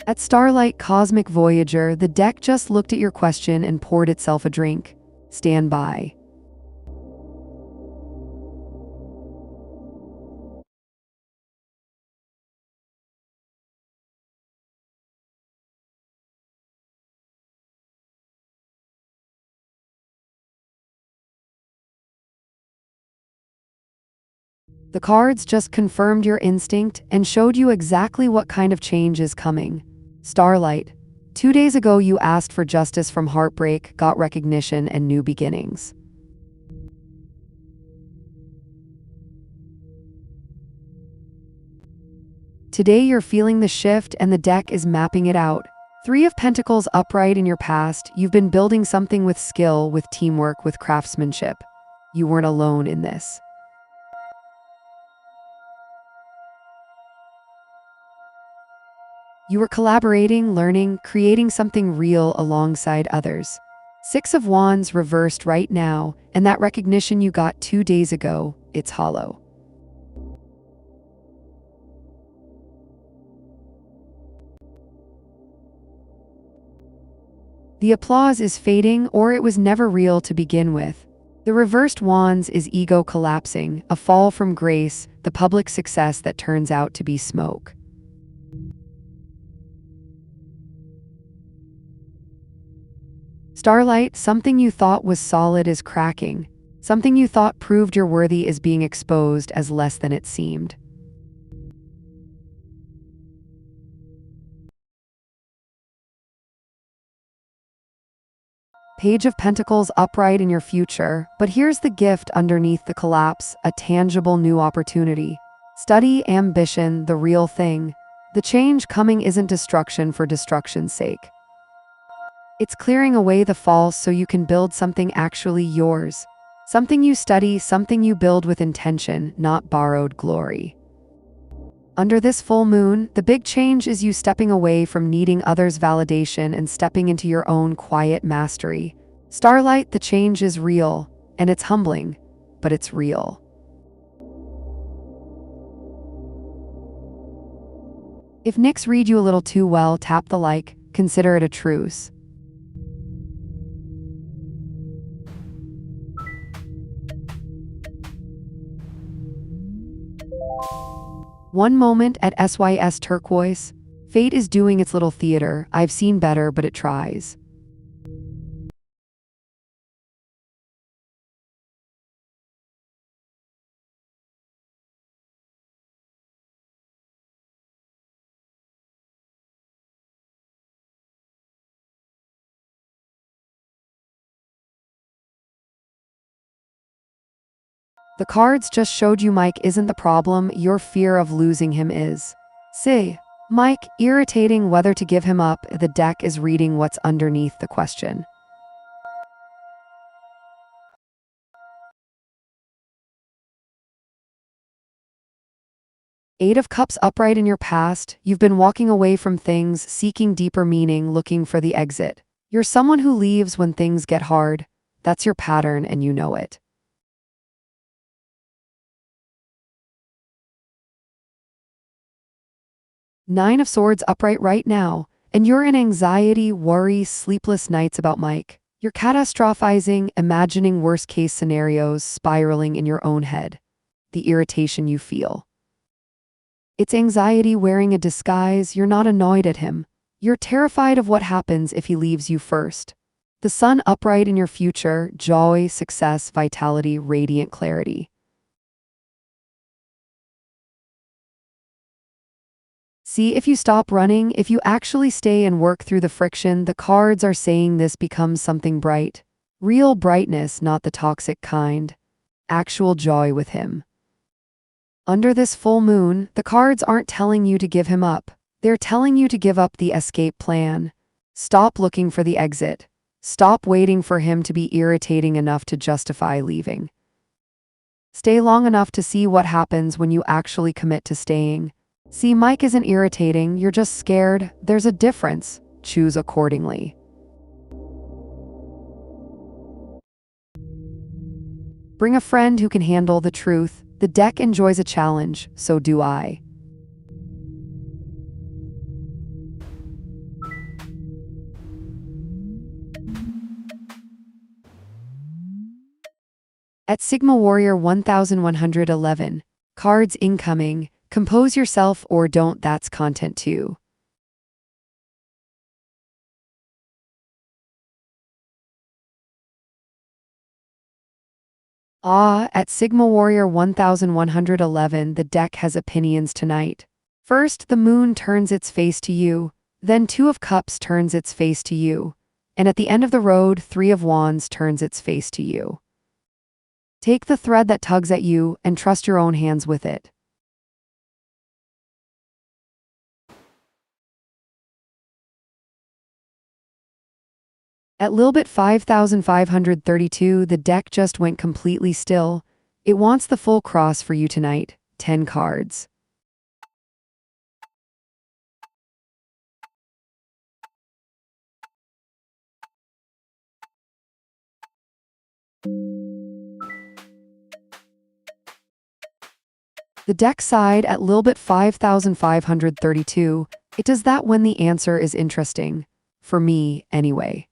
At Starlight Cosmic Voyager, the deck just looked at your question and poured itself a drink. Stand by. The cards just confirmed your instinct and showed you exactly what kind of change is coming. Starlight. 2 days ago you asked for justice from heartbreak, got recognition and new beginnings. Today you're feeling the shift and the deck is mapping it out. 3 of Pentacles upright in your past, you've been building something with skill, with teamwork, with craftsmanship. You weren't alone in this. You were collaborating, learning, creating something real alongside others. Six of Wands reversed right now, and that recognition you got 2 days ago, it's hollow. The applause is fading, or it was never real to begin with. The reversed Wands is ego collapsing, a fall from grace, the public success that turns out to be smoke. Starlight, something you thought was solid is cracking. Something you thought proved you're worthy is being exposed as less than it seemed. Page of Pentacles upright in your future, but here's the gift underneath the collapse, a tangible new opportunity. Study, ambition, the real thing. The change coming isn't destruction for destruction's sake. It's clearing away the false so you can build something actually yours. Something you study, something you build with intention, not borrowed glory. Under this full moon, the big change is you stepping away from needing others' validation and stepping into your own quiet mastery. Starlight, the change is real, and it's humbling, but it's real. If Nyx read you a little too well, tap the like, consider it a truce. One moment at SYS Turquoise. Fate is doing its little theater. I've seen better, but it tries. The cards just showed you Mike isn't the problem, your fear of losing him is. See, Mike, irritating whether to give him up, the deck is reading what's underneath the question. Eight of Cups upright in your past, you've been walking away from things, seeking deeper meaning, looking for the exit. You're someone who leaves when things get hard. That's your pattern and you know it. Nine of Swords upright right now, and you're in anxiety, worry, sleepless nights about Mike. You're catastrophizing, imagining worst-case scenarios, spiraling in your own head. The irritation you feel. It's anxiety wearing a disguise. You're not annoyed at him. You're terrified of what happens if he leaves you first. The sun upright in your future, joy, success, vitality, radiant clarity. See, if you stop running, if you actually stay and work through the friction, the cards are saying this becomes something bright. Real brightness, not the toxic kind. Actual joy with him. Under this full moon, the cards aren't telling you to give him up. They're telling you to give up the escape plan. Stop looking for the exit. Stop waiting for him to be irritating enough to justify leaving. Stay long enough to see what happens when you actually commit to staying. See, Mike isn't irritating, you're just scared. There's a difference. Choose accordingly. Bring a friend who can handle the truth. The deck enjoys a challenge, so do I. At Sigma Warrior 1111, cards incoming. Compose yourself or don't, that's content too. At Sigma Warrior 1111, the deck has opinions tonight. First, the moon turns its face to you, then Two of Cups turns its face to you, and at the end of the road, Three of Wands turns its face to you. Take the thread that tugs at you and trust your own hands with it. At Lilbit 5532, the deck just went completely still. It wants the full cross for you tonight. 10 cards. The deck sighed at Lilbit 5532. It does that when the answer is interesting. For me, anyway.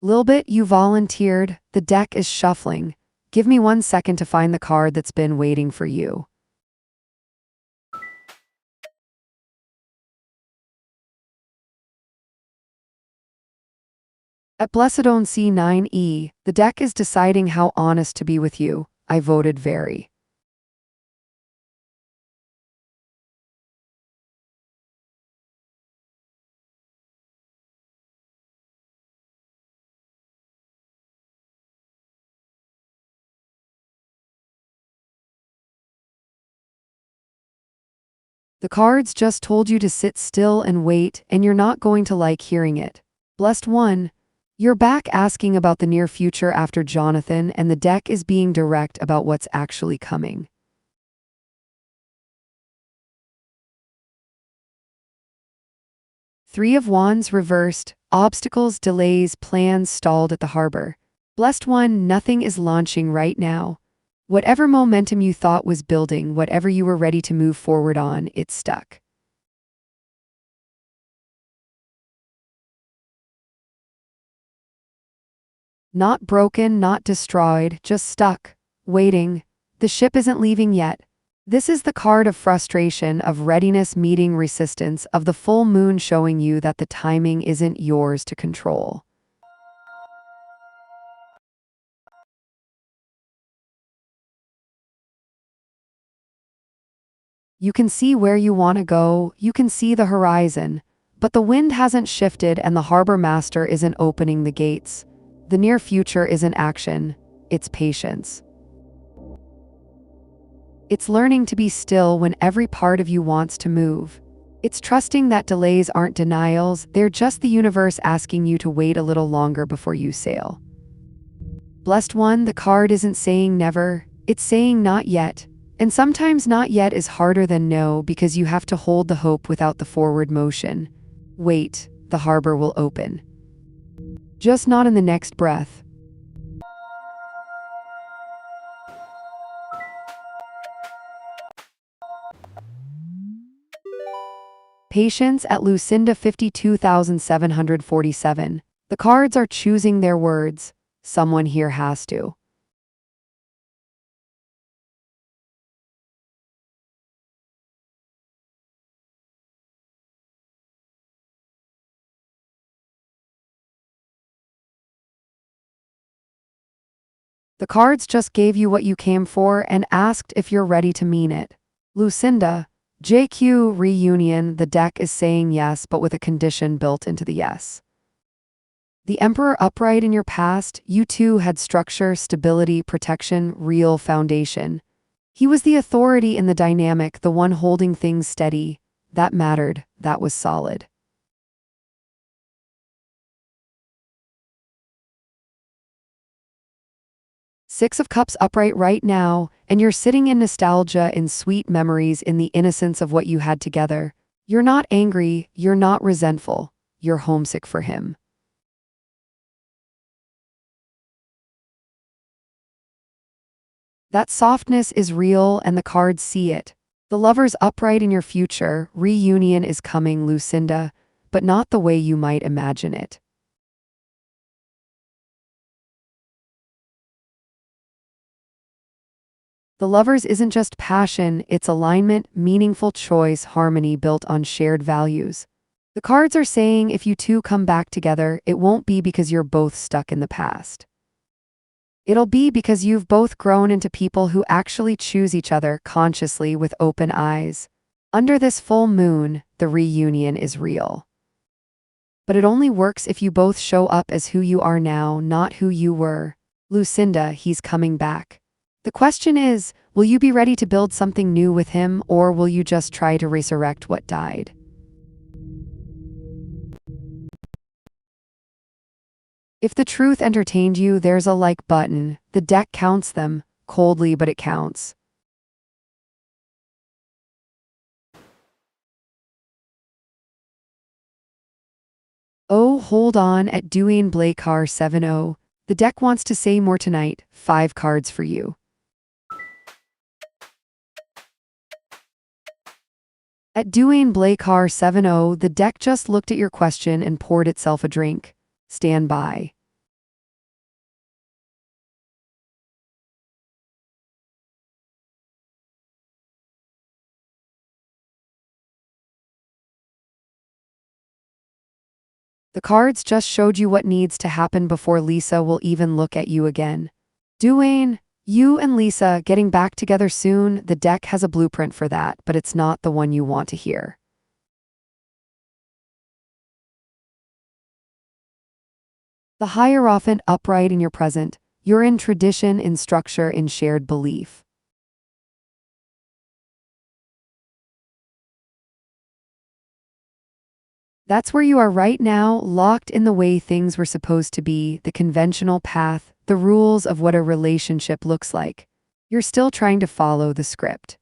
Lilbit, you volunteered. The deck is shuffling. Give me 1 second to find the card that's been waiting for you. At Blessedone C9E, the deck is deciding how honest to be with you. I voted very. The cards just told you to sit still and wait, and you're not going to like hearing it. Blessed one, you're back asking about the near future after Jonathan, and the deck is being direct about what's actually coming. Three of Wands reversed, obstacles, delays, plans stalled at the harbor. Blessed one, nothing is launching right now. Whatever momentum you thought was building, whatever you were ready to move forward on, it's stuck. Not broken, not destroyed, just stuck, waiting. The ship isn't leaving yet. This is the card of frustration, of readiness meeting resistance, of the full moon showing you that the timing isn't yours to control. You can see where you want to go, you can see the horizon, but the wind hasn't shifted and the harbor master isn't opening the gates. The near future isn't action, it's patience. It's learning to be still when every part of you wants to move. It's trusting that delays aren't denials, they're just the universe asking you to wait a little longer before you sail. Blessed one, the card isn't saying never, it's saying not yet. And sometimes not yet is harder than no because you have to hold the hope without the forward motion. Wait, the harbor will open. Just not in the next breath. Patience at Lucinda 52747. The cards are choosing their words. Someone here has to. The cards just gave you what you came for and asked if you're ready to mean it. Lucinda, JQ reunion, the deck is saying yes, but with a condition built into the yes. The Emperor upright in your past, you too had structure, stability, protection, real foundation. He was the authority in the dynamic, the one holding things steady. That mattered, that was solid. Six of Cups upright right now, and you're sitting in nostalgia, in sweet memories, in the innocence of what you had together. You're not angry, you're not resentful, you're homesick for him. That softness is real and the cards see it. The lover's upright in your future, reunion is coming, Lucinda, but not the way you might imagine it. The lovers isn't just passion, it's alignment, meaningful choice, harmony built on shared values. The cards are saying if you two come back together, it won't be because you're both stuck in the past. It'll be because you've both grown into people who actually choose each other consciously with open eyes. Under this full moon, the reunion is real. But it only works if you both show up as who you are now, not who you were. Lucinda, he's coming back. The question is, will you be ready to build something new with him, or will you just try to resurrect what died? If the truth entertained you, there's a like button. The deck counts them, coldly, but it counts. Oh, hold on at Duane Blakar 7-0. The deck wants to say more tonight. 5 cards for you. At Duane Blakar 7-0, the deck just looked at your question and poured itself a drink. Stand by. The cards just showed you what needs to happen before Lisa will even look at you again. Duane, you and Lisa getting back together soon, the deck has a blueprint for that, but it's not the one you want to hear. The Hierophant upright in your present, you're in tradition, in structure, in shared belief. That's where you are right now, locked in the way things were supposed to be, the conventional path, the rules of what a relationship looks like. You're still trying to follow the script.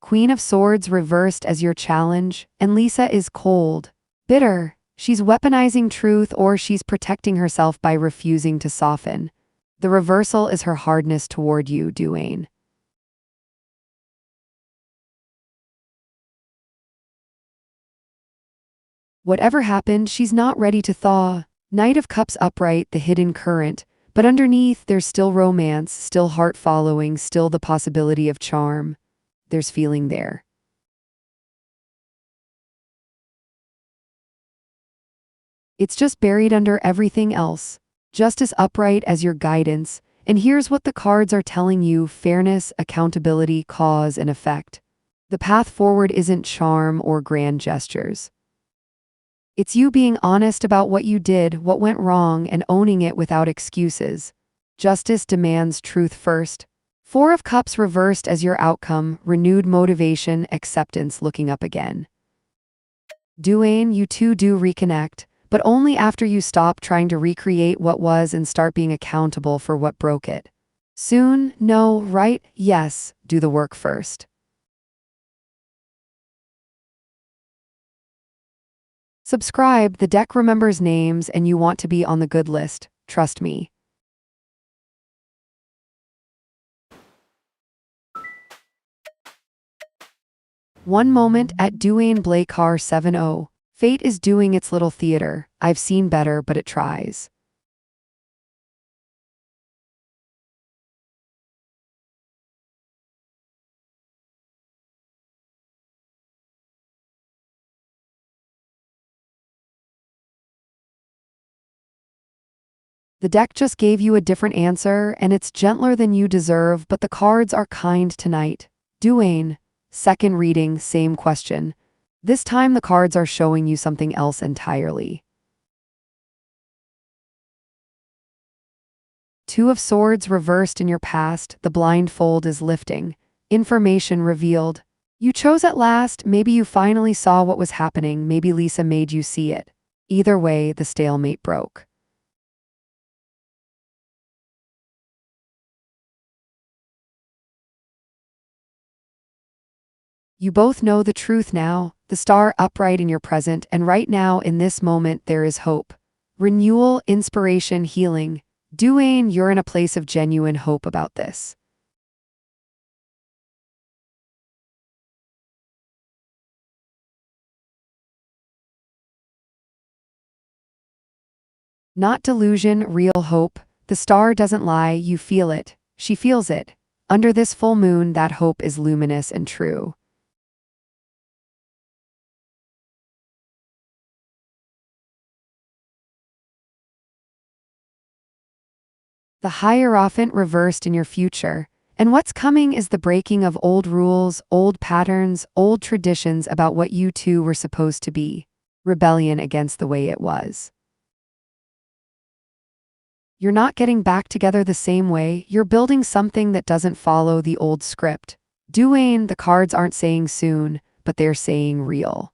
Queen of Swords reversed as your challenge, and Lisa is cold, bitter. She's weaponizing truth, or she's protecting herself by refusing to soften. The reversal is her hardness toward you, Duane. Whatever happened, she's not ready to thaw. Knight of Cups upright, the hidden current, but underneath there's still romance, still heart following, still the possibility of charm. There's feeling there. It's just buried under everything else. Justice upright as your guidance, and here's what the cards are telling you: fairness, accountability, cause and effect. The path forward isn't charm or grand gestures. It's you being honest about what you did, what went wrong, and owning it without excuses. Justice demands truth first. 4 of Cups reversed as your outcome, renewed motivation, acceptance, looking up again. Duane, you two do reconnect, but only after you stop trying to recreate what was and start being accountable for what broke it. Soon, no, right, yes, do the work first. Subscribe, the deck remembers names and you want to be on the good list, trust me. One moment at Duane Blakar 7-0. Fate is doing its little theater. I've seen better, but it tries. The deck just gave you a different answer, and it's gentler than you deserve, but the cards are kind tonight. Duane. Second reading, same question. This time the cards are showing you something else entirely. 2 of Swords reversed in your past, the blindfold is lifting. Information revealed. You chose at last, maybe you finally saw what was happening, maybe Lisa made you see it. Either way, the stalemate broke. You both know the truth now, the star upright in your present, and right now in this moment there is hope. Renewal, inspiration, healing. Duane, you're in a place of genuine hope about this. Not delusion, real hope. The star doesn't lie, you feel it. She feels it. Under this full moon, that hope is luminous and true. The Hierophant reversed in your future, and what's coming is the breaking of old rules, old patterns, old traditions about what you two were supposed to be. Rebellion against the way it was. You're not getting back together the same way, you're building something that doesn't follow the old script. Duane, the cards aren't saying soon, but they're saying real.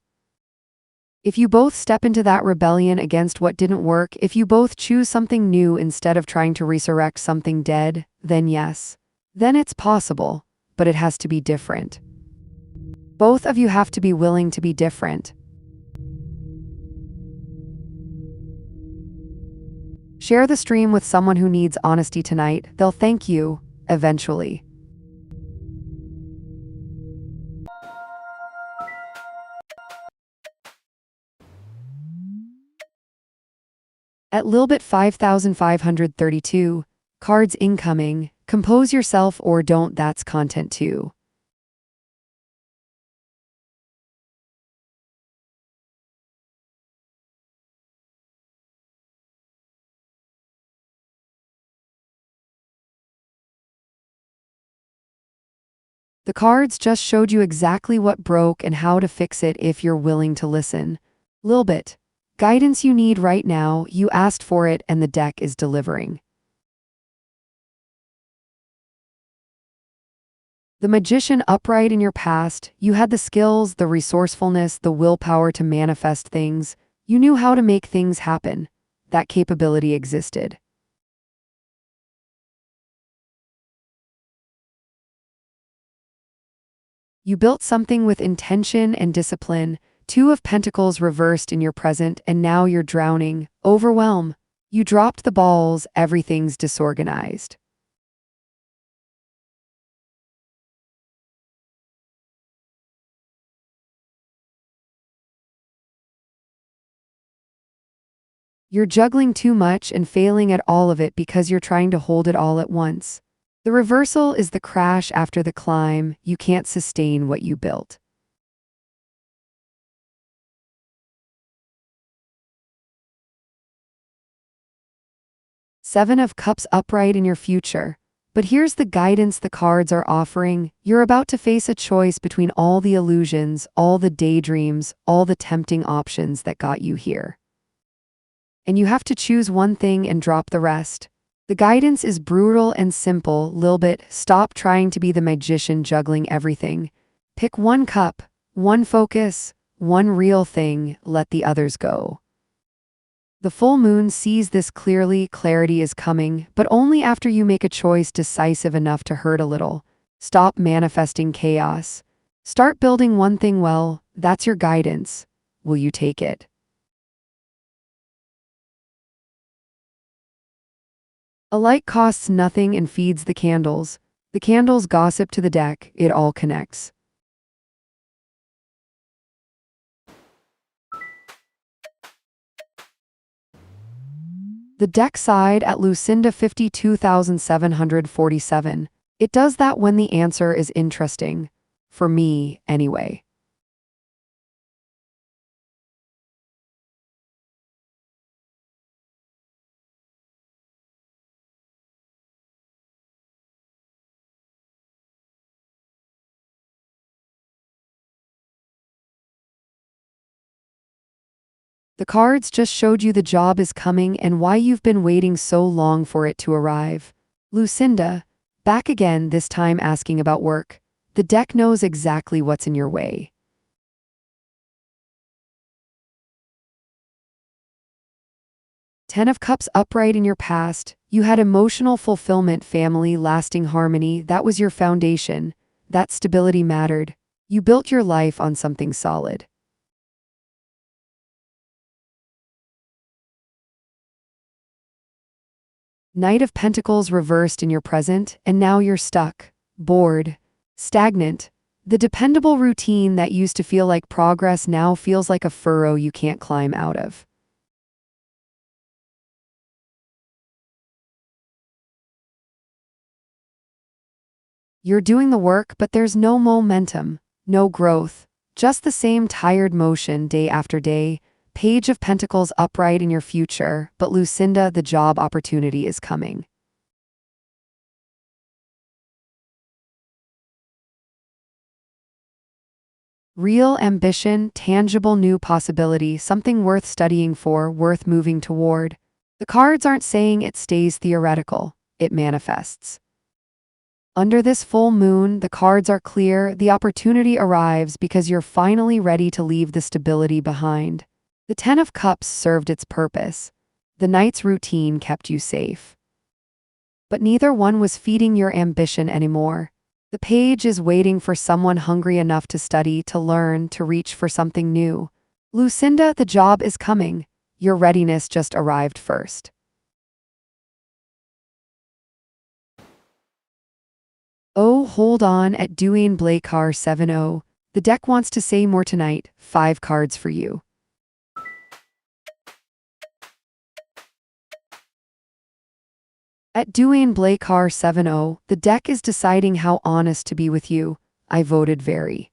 If you both step into that rebellion against what didn't work, if you both choose something new instead of trying to resurrect something dead, then yes. Then it's possible, but it has to be different. Both of you have to be willing to be different. Share the stream with someone who needs honesty tonight. They'll thank you, eventually. At Lilbit 5532, cards incoming, compose yourself or don't, that's content too. The cards just showed you exactly what broke and how to fix it if you're willing to listen. Lilbit, guidance you need right now, you asked for it and the deck is delivering. The Magician upright in your past, you had the skills, the resourcefulness, the willpower to manifest things. You knew how to make things happen. That capability existed. You built something with intention and discipline. Two of Pentacles reversed in your present, and now you're drowning. Overwhelm. You dropped the balls, everything's disorganized. You're juggling too much and failing at all of it because you're trying to hold it all at once. The reversal is the crash after the climb. You can't sustain what you built. Seven of Cups upright in your future. But here's the guidance the cards are offering. You're about to face a choice between all the illusions, all the daydreams, all the tempting options that got you here. And you have to choose one thing and drop the rest. The guidance is brutal and simple. Lilbit, stop trying to be the magician juggling everything. Pick one cup, one focus, one real thing, let the others go. The full moon sees this clearly. Clarity is coming, but only after you make a choice decisive enough to hurt a little. Stop manifesting chaos. Start building one thing well. That's your guidance. Will you take it? A light costs nothing and feeds the candles. The candles gossip to the deck. It all connects. The deck side at Lucinda 52,747. It does that when the answer is interesting. For me, anyway. The cards just showed you the job is coming and why you've been waiting so long for it to arrive. Lucinda, back again, this time asking about work. The deck knows exactly what's in your way. Ten of Cups upright in your past. You had emotional fulfillment, family, lasting harmony. That was your foundation. That stability mattered. You built your life on something solid. Knight of Pentacles reversed in your present, and now you're stuck, bored, stagnant. The dependable routine that used to feel like progress now feels like a furrow you can't climb out of. You're doing the work, but there's no momentum, no growth, just the same tired motion day after day. Page of Pentacles upright in your future, but Lucinda, the job opportunity is coming. Real ambition, tangible new possibility, something worth studying for, worth moving toward. The cards aren't saying it stays theoretical, it manifests. Under this full moon, the cards are clear. The opportunity arrives because you're finally ready to leave the stability behind. The Ten of Cups served its purpose. The Knight's routine kept you safe. But neither one was feeding your ambition anymore. The page is waiting for someone hungry enough to study, to learn, to reach for something new. Lucinda, the job is coming. Your readiness just arrived first. Oh, hold on at Duane Blakar 7-0. The deck wants to say more tonight. 5 cards for you. At Duane Blakar 7-0, the deck is deciding how honest to be with you. I voted very.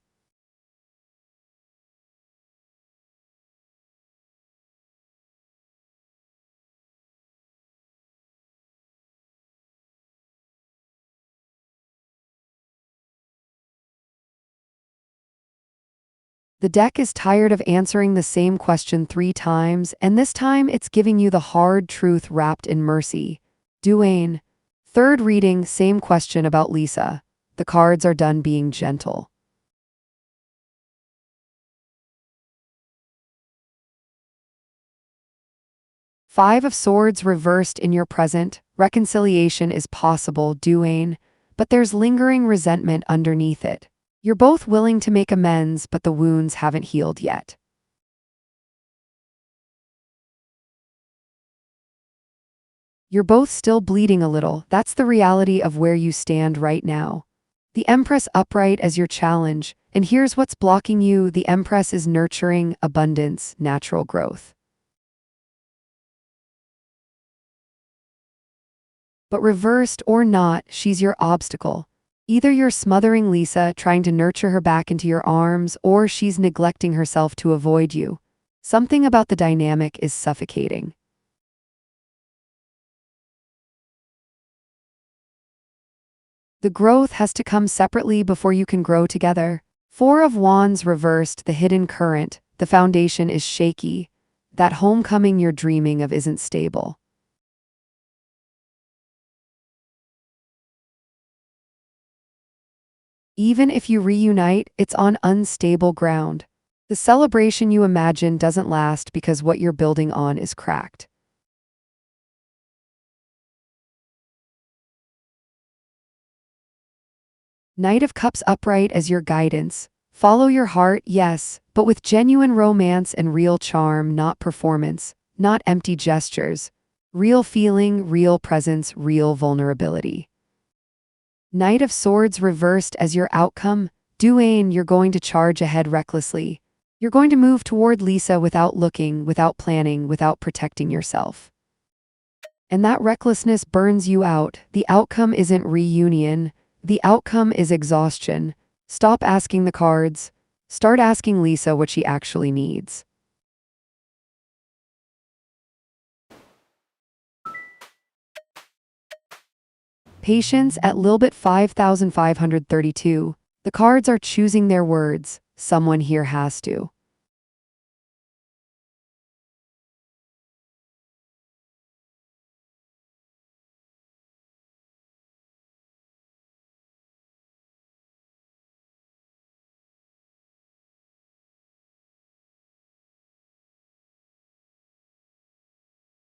The deck is tired of answering the same question 3 times, and this time it's giving you the hard truth wrapped in mercy. Duane. Third reading, same question about Lisa. The cards are done being gentle. Five of Swords reversed in your present. Reconciliation is possible, Duane, but there's lingering resentment underneath it. You're both willing to make amends, but the wounds haven't healed yet. You're both still bleeding a little. That's the reality of where you stand right now. The Empress upright as your challenge, and here's what's blocking you. The Empress is nurturing, abundance, natural growth. But reversed or not, she's your obstacle. Either you're smothering Lisa, trying to nurture her back into your arms, or she's neglecting herself to avoid you. Something about the dynamic is suffocating. The growth has to come separately before you can grow together. 4 of Wands reversed, the hidden current. The foundation is shaky. That homecoming you're dreaming of isn't stable. Even if you reunite, it's on unstable ground. The celebration you imagine doesn't last because what you're building on is cracked. Knight of Cups upright as your guidance. Follow your heart, yes, but with genuine romance and real charm, not performance, not empty gestures. Real feeling, real presence, real vulnerability. Knight of Swords reversed as your outcome. Duane, you're going to charge ahead recklessly. You're going to move toward Lisa without looking, without planning, without protecting yourself. And that recklessness burns you out. The outcome isn't reunion. The outcome is exhaustion. Stop asking the cards. Start asking Lisa what she actually needs. Patience at Lilbit 5532. The cards are choosing their words. Someone here has to.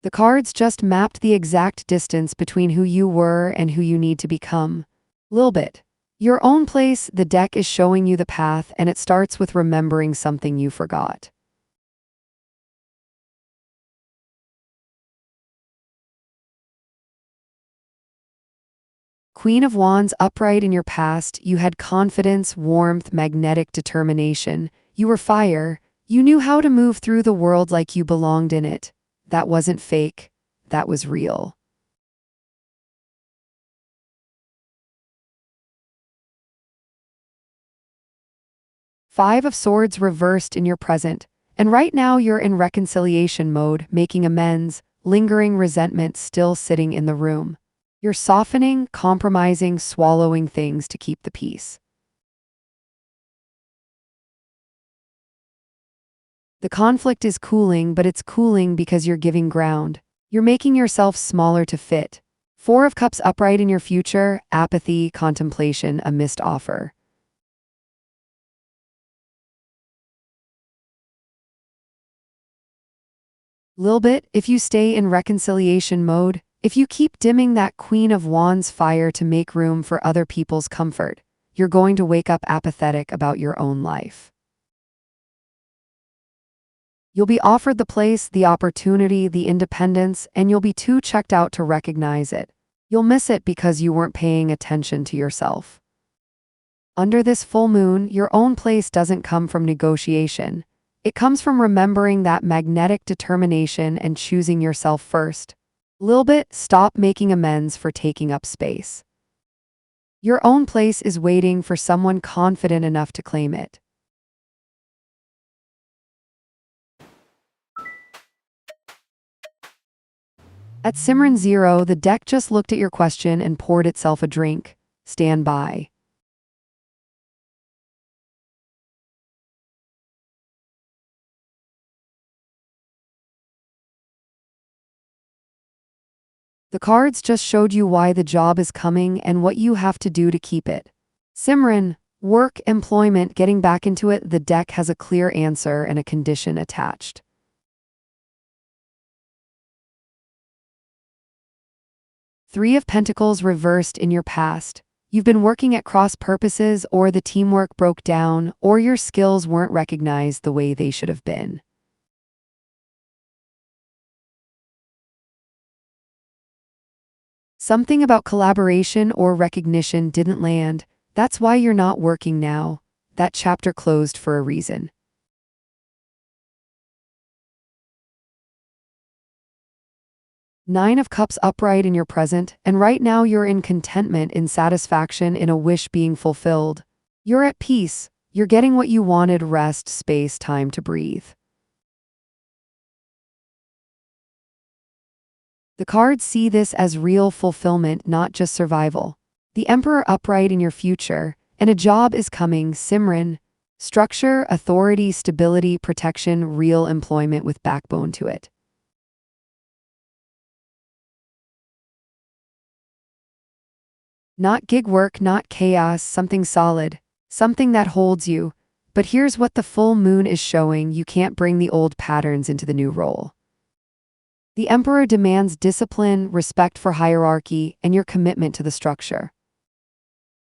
The cards just mapped the exact distance between who you were and who you need to become. Lilbit. Your own place, the deck is showing you the path, and it starts with remembering something you forgot. Queen of Wands upright in your past, you had confidence, warmth, magnetic determination. You were fire. You knew how to move through the world like you belonged in it. That wasn't fake. That was real. Five of Swords reversed in your present, and right now you're in reconciliation mode, making amends, lingering resentment still sitting in the room. You're softening, compromising, swallowing things to keep the peace. The conflict is cooling, but it's cooling because you're giving ground. You're making yourself smaller to fit. 4 of Cups upright in your future, apathy, contemplation, a missed offer. Lilbit, if you stay in reconciliation mode, if you keep dimming that Queen of Wands fire to make room for other people's comfort, you're going to wake up apathetic about your own life. You'll be offered the place, the opportunity, the independence, and you'll be too checked out to recognize it. You'll miss it because you weren't paying attention to yourself. Under this full moon, your own place doesn't come from negotiation. It comes from remembering that magnetic determination and choosing yourself first. Lilbit, stop making amends for taking up space. Your own place is waiting for someone confident enough to claim it. At Simran 0, the deck just looked at your question and poured itself a drink. Stand by. The cards just showed you why the job is coming and what you have to do to keep it. Simran, work, employment, getting back into it, the deck has a clear answer and a condition attached. Three of Pentacles reversed in your past. You've been working at cross purposes, or the teamwork broke down, or your skills weren't recognized the way they should have been. Something about collaboration or recognition didn't land. That's why you're not working now. That chapter closed for a reason. Nine of Cups upright in your present, and right now you're in contentment, in satisfaction, in a wish being fulfilled. You're at peace. You're getting what you wanted, rest, space, time to breathe. The cards see this as real fulfillment, not just survival. The Emperor upright in your future, and a job is coming, Simran. Structure, authority, stability, protection, real employment with backbone to it. Not gig work, not chaos, something solid, something that holds you. But here's what the full moon is showing: you can't bring the old patterns into the new role. The Emperor demands discipline, respect for hierarchy, and your commitment to the structure.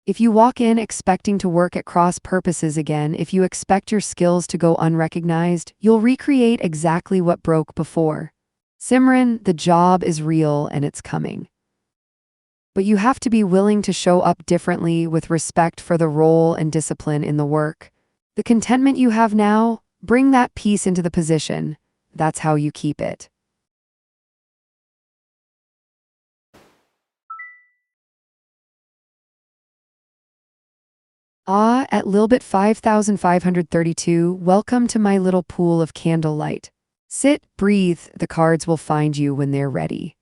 If you walk in expecting to work at cross purposes again, if you expect your skills to go unrecognized, you'll recreate exactly what broke before. Simran, the job is real and it's coming. But you have to be willing to show up differently, with respect for the role and discipline in the work. The contentment you have now, bring that peace into the position. That's how you keep it. At Lilbit 5532, welcome to my little pool of candlelight. Sit, breathe, the cards will find you when they're ready.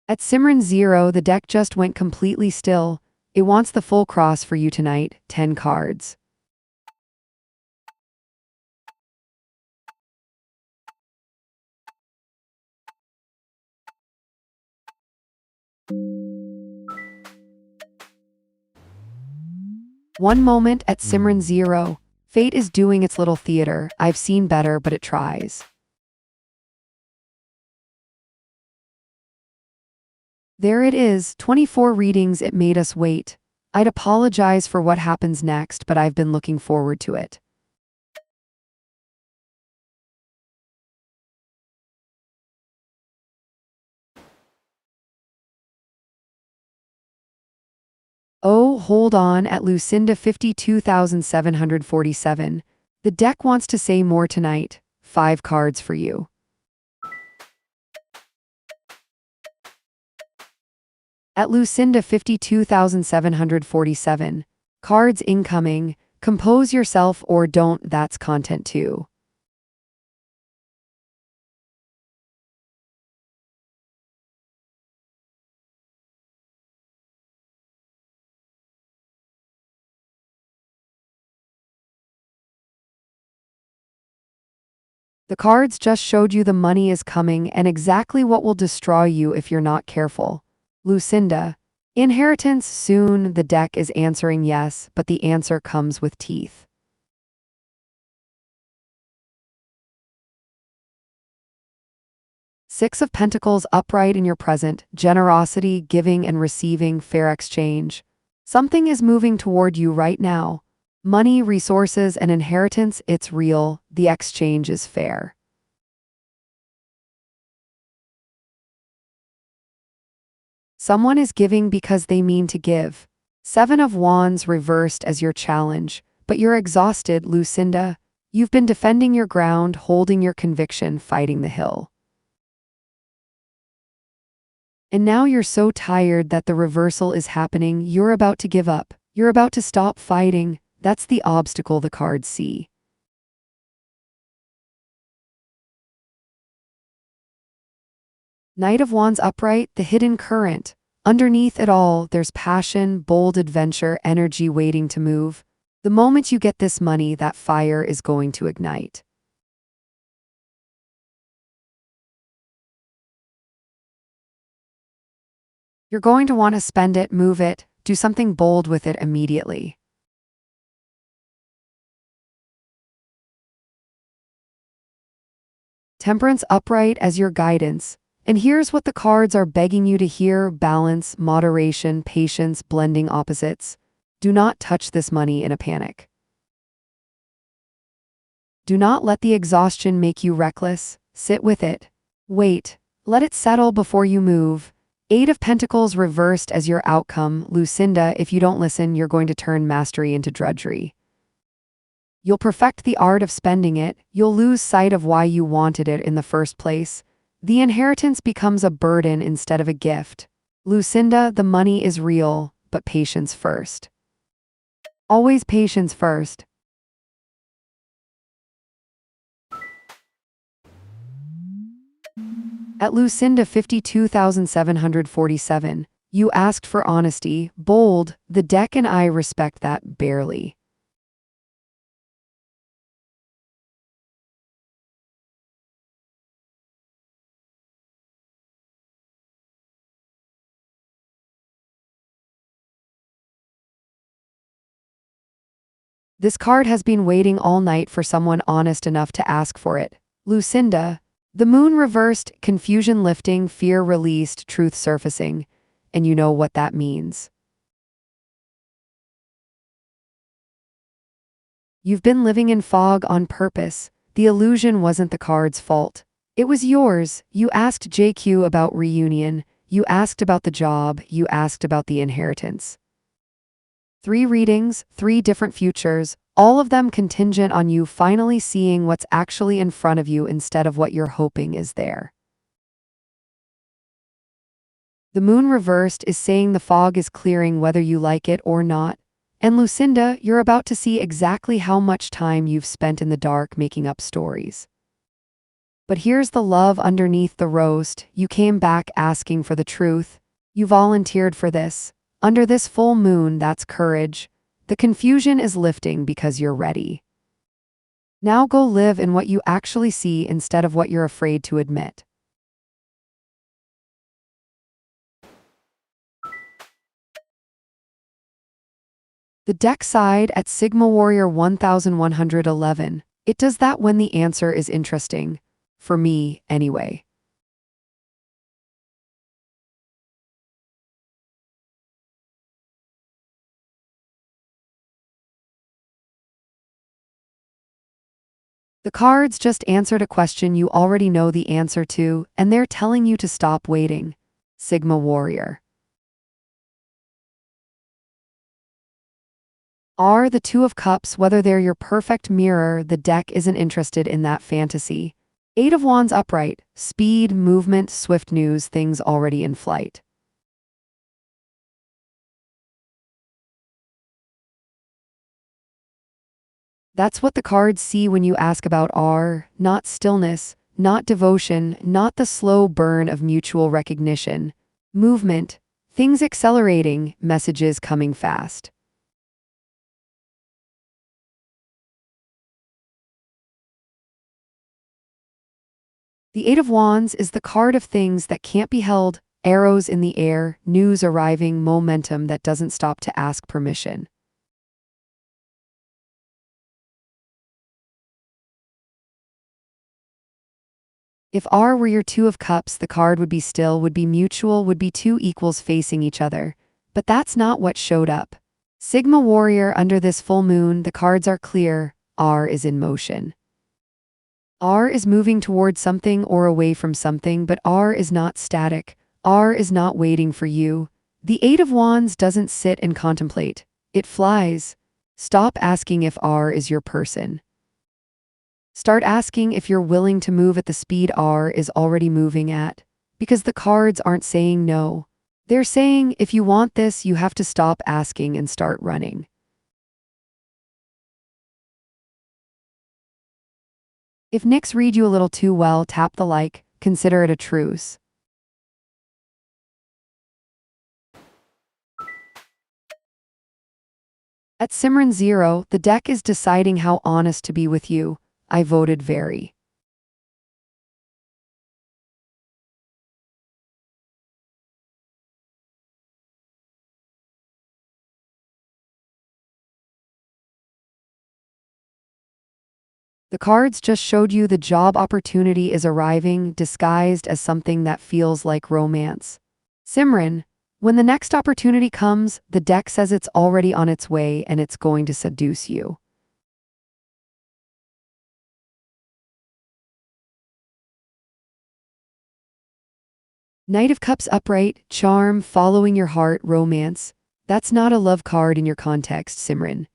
At Simran 0, the deck just went completely still. It wants the full cross for you tonight, 10 cards. One moment at Simran 0. Fate is doing its little theater. I've seen better, but it tries. There it is, 24 readings. It made us wait. I'd apologize for what happens next, but I've been looking forward to it. Oh, hold on, at Lucinda 52747. The deck wants to say more tonight. 5 cards for you. At Lucinda 52747. Cards incoming. Compose yourself or don't, that's content too. The cards just showed you the money is coming and exactly what will destroy you if you're not careful. Lucinda, inheritance soon. The deck is answering yes, but the answer comes with teeth. Six of Pentacles upright in your present, generosity, giving and receiving, fair exchange. Something is moving toward you right now. Money, resources, and inheritance, it's real. The exchange is fair. Someone is giving because they mean to give. Seven of Wands reversed as your challenge, but you're exhausted, Lucinda. You've been defending your ground, holding your conviction, fighting the hill. And now you're so tired that the reversal is happening, you're about to give up. You're about to stop fighting. That's the obstacle the cards see. Knight of Wands upright, the hidden current. Underneath it all, there's passion, bold adventure, energy waiting to move. The moment you get this money, that fire is going to ignite. You're going to want to spend it, move it, do something bold with it immediately. Temperance upright as your guidance. And here's what the cards are begging you to hear: balance, moderation, patience, blending opposites. Do not touch this money in a panic. Do not let the exhaustion make you reckless. Sit with it. Wait. Let it settle before you move. Eight of Pentacles reversed as your outcome. Lucinda, if you don't listen, you're going to turn mastery into drudgery. You'll perfect the art of spending it. You'll lose sight of why you wanted it in the first place. The inheritance becomes a burden instead of a gift. Lucinda, the money is real, but patience first. Always patience first. At Lucinda 52,747, you asked for honesty, bold. The deck and I respect that barely. This card has been waiting all night for someone honest enough to ask for it. Lucinda, the moon reversed, confusion lifting, fear released, truth surfacing. And you know what that means. You've been living in fog on purpose. The illusion wasn't the card's fault. It was yours. You asked JQ about reunion. You asked about the job. You asked about the inheritance. 3 readings, 3 different futures, all of them contingent on you finally seeing what's actually in front of you instead of what you're hoping is there. The moon reversed is saying the fog is clearing whether you like it or not. And Lucinda, you're about to see exactly how much time you've spent in the dark making up stories. But here's the love underneath the roast. You came back asking for the truth. You volunteered for this. Under this full moon, that's courage. The confusion is lifting because you're ready. Now go live in what you actually see instead of what you're afraid to admit. The deck side at Sigma Warrior 1111. It does that when the answer is interesting. For me, anyway. The cards just answered a question you already know the answer to, and they're telling you to stop waiting. Sigma Warrior. Are the Two of Cups, whether they're your perfect mirror, the deck isn't interested in that fantasy. Eight of Wands upright, speed, movement, swift news, things already in flight. That's what the cards see when you ask about not stillness, not devotion, not the slow burn of mutual recognition. Movement, things accelerating, messages coming fast. The Eight of Wands is the card of things that can't be held, arrows in the air, news arriving, momentum that doesn't stop to ask permission. If R were your Two of Cups, the card would be still, would be mutual, would be two equals facing each other. But that's not what showed up. Sigma Warrior, under this full moon, the cards are clear. R is in motion. R is moving towards something or away from something, but R is not static. R is not waiting for you. The Eight of Wands doesn't sit and contemplate. It flies. Stop asking if R is your person. Start asking if you're willing to move at the speed R is already moving at. Because the cards aren't saying no. They're saying, if you want this, you have to stop asking and start running. If Nyx read you a little too well, tap the like, consider it a truce. At Simran 0, the deck is deciding how honest to be with you. I voted very. The cards just showed you the job opportunity is arriving, disguised as something that feels like romance. Simran, when the next opportunity comes, the deck says it's already on its way and it's going to seduce you. Knight of Cups upright, charm, following your heart, romance. That's not a love card in your context, Simran.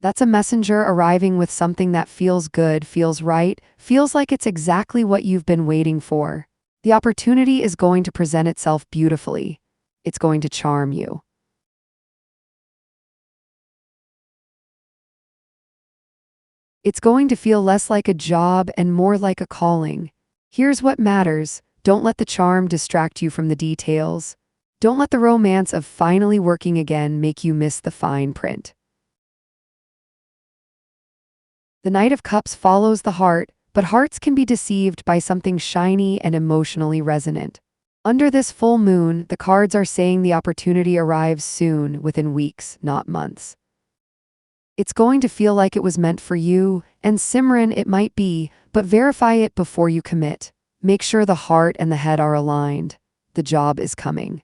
That's a messenger arriving with something that feels good, feels right, feels like it's exactly what you've been waiting for. The opportunity is going to present itself beautifully. It's going to charm you. It's going to feel less like a job and more like a calling. Here's what matters. Don't let the charm distract you from the details. Don't let the romance of finally working again make you miss the fine print. The Knight of Cups follows the heart, but hearts can be deceived by something shiny and emotionally resonant. Under this full moon, the cards are saying the opportunity arrives soon, within weeks, not months. It's going to feel like it was meant for you, and Simran, it might be, but verify it before you commit. Make sure the heart and the head are aligned. The job is coming.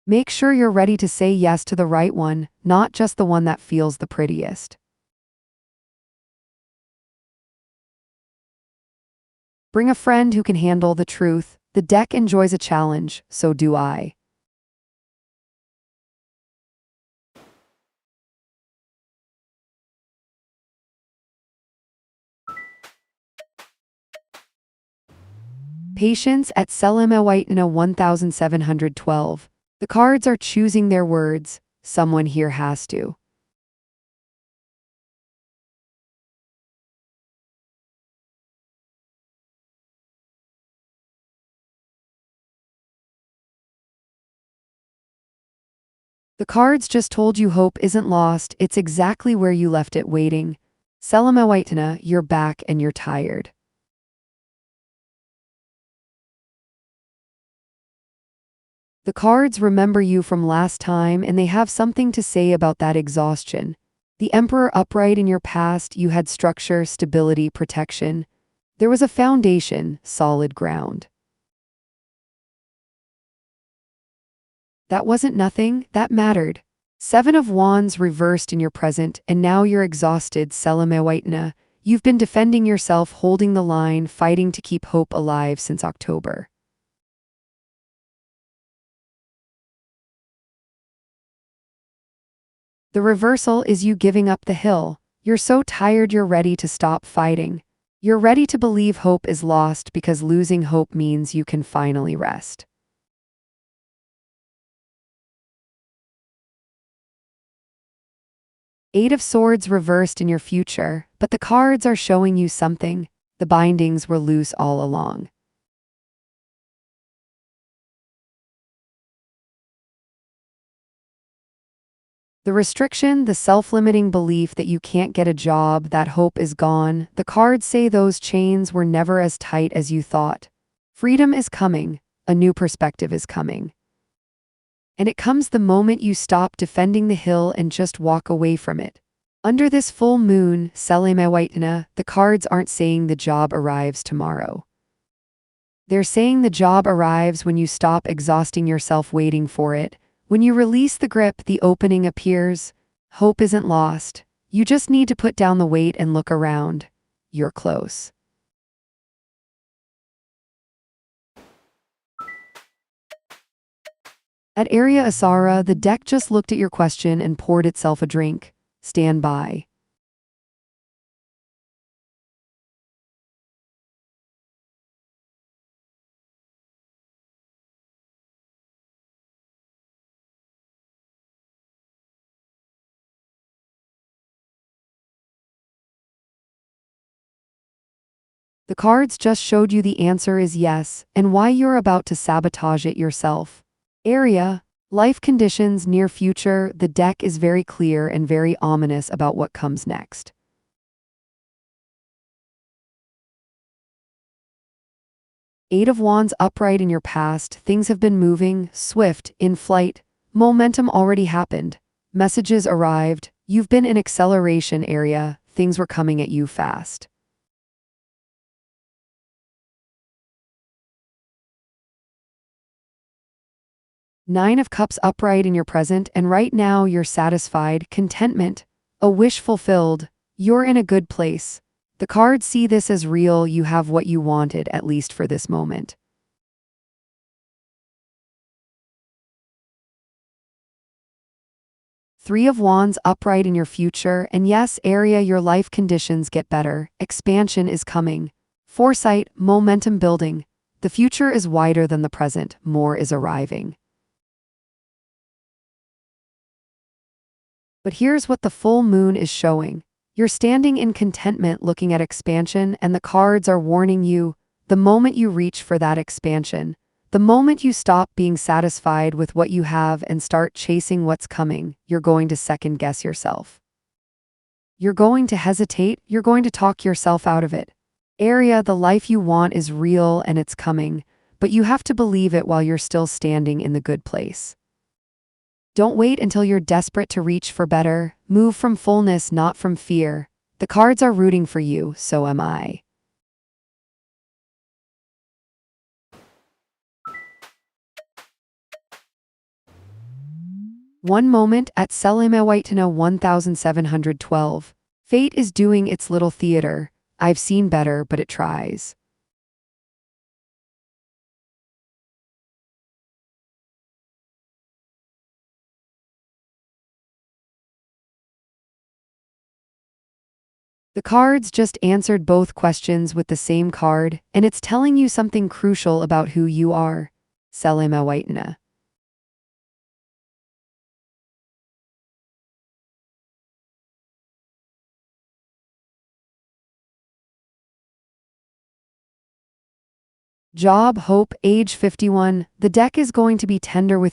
Make sure you're ready to say yes to the right one, not just the one that feels the prettiest. Bring a friend who can handle the truth. The deck enjoys a challenge, so do I. Patience at SELENE IS an AI 1712. The cards are choosing their words. Someone here has to. The cards just told you hope isn't lost, it's exactly where you left it, waiting. SELENE IS an AI, you're back and you're tired. The cards remember you from last time and they have something to say about that exhaustion. The Emperor upright, in your past, you had structure, stability, protection. There was a foundation, solid ground. That wasn't nothing, that mattered. Seven of Wands reversed in your present, and now you're exhausted, SELENE IS an AI. You've been defending yourself, holding the line, fighting to keep hope alive since October. The reversal is you giving up the hill. You're so tired you're ready to stop fighting. You're ready to believe hope is lost because losing hope means you can finally rest. Eight of Swords reversed in your future, but the cards are showing you something. The bindings were loose all along. The restriction, the self-limiting belief that you can't get a job, that hope is gone. The cards say those chains were never as tight as you thought. Freedom is coming. A new perspective is coming. And it comes the moment you stop defending the hill and just walk away from it. Under this full moon, SELENE, the cards aren't saying the job arrives tomorrow. They're saying the job arrives when you stop exhausting yourself waiting for it. When you release the grip, the opening appears. Hope isn't lost. You just need to put down the weight and look around. You're close. At Area Asara, the deck just looked at your question and poured itself a drink. Stand by. The cards just showed you the answer is yes, and why you're about to sabotage it yourself. Area, life conditions, near future, the deck is very clear and very ominous about what comes next. Eight of Wands upright in your past, things have been moving, swift, in flight, momentum already happened, messages arrived, you've been in acceleration area, things were coming at you fast. Nine of Cups upright in your present, and right now you're satisfied, contentment, a wish fulfilled, you're in a good place. The cards see this as real, you have what you wanted, at least for this moment. Three of Wands upright in your future, and yes, area, your life conditions get better, expansion is coming. Foresight, momentum building. The future is wider than the present, more is arriving. But here's what the full moon is showing. You're standing in contentment looking at expansion, and the cards are warning you, the moment you reach for that expansion, the moment you stop being satisfied with what you have and start chasing what's coming, you're going to second guess yourself. You're going to hesitate, you're going to talk yourself out of it. Area, the life you want is real and it's coming, but you have to believe it while you're still standing in the good place. Don't wait until you're desperate to reach for better. Move from fullness, not from fear. The cards are rooting for you, so am I. One moment at SELENE 1712. Fate is doing its little theater. I've seen better, but it tries. The cards just answered both questions with the same card, and it's telling you something crucial about who you are. SELENE. Job, hope, age 51. The deck is going to be tender with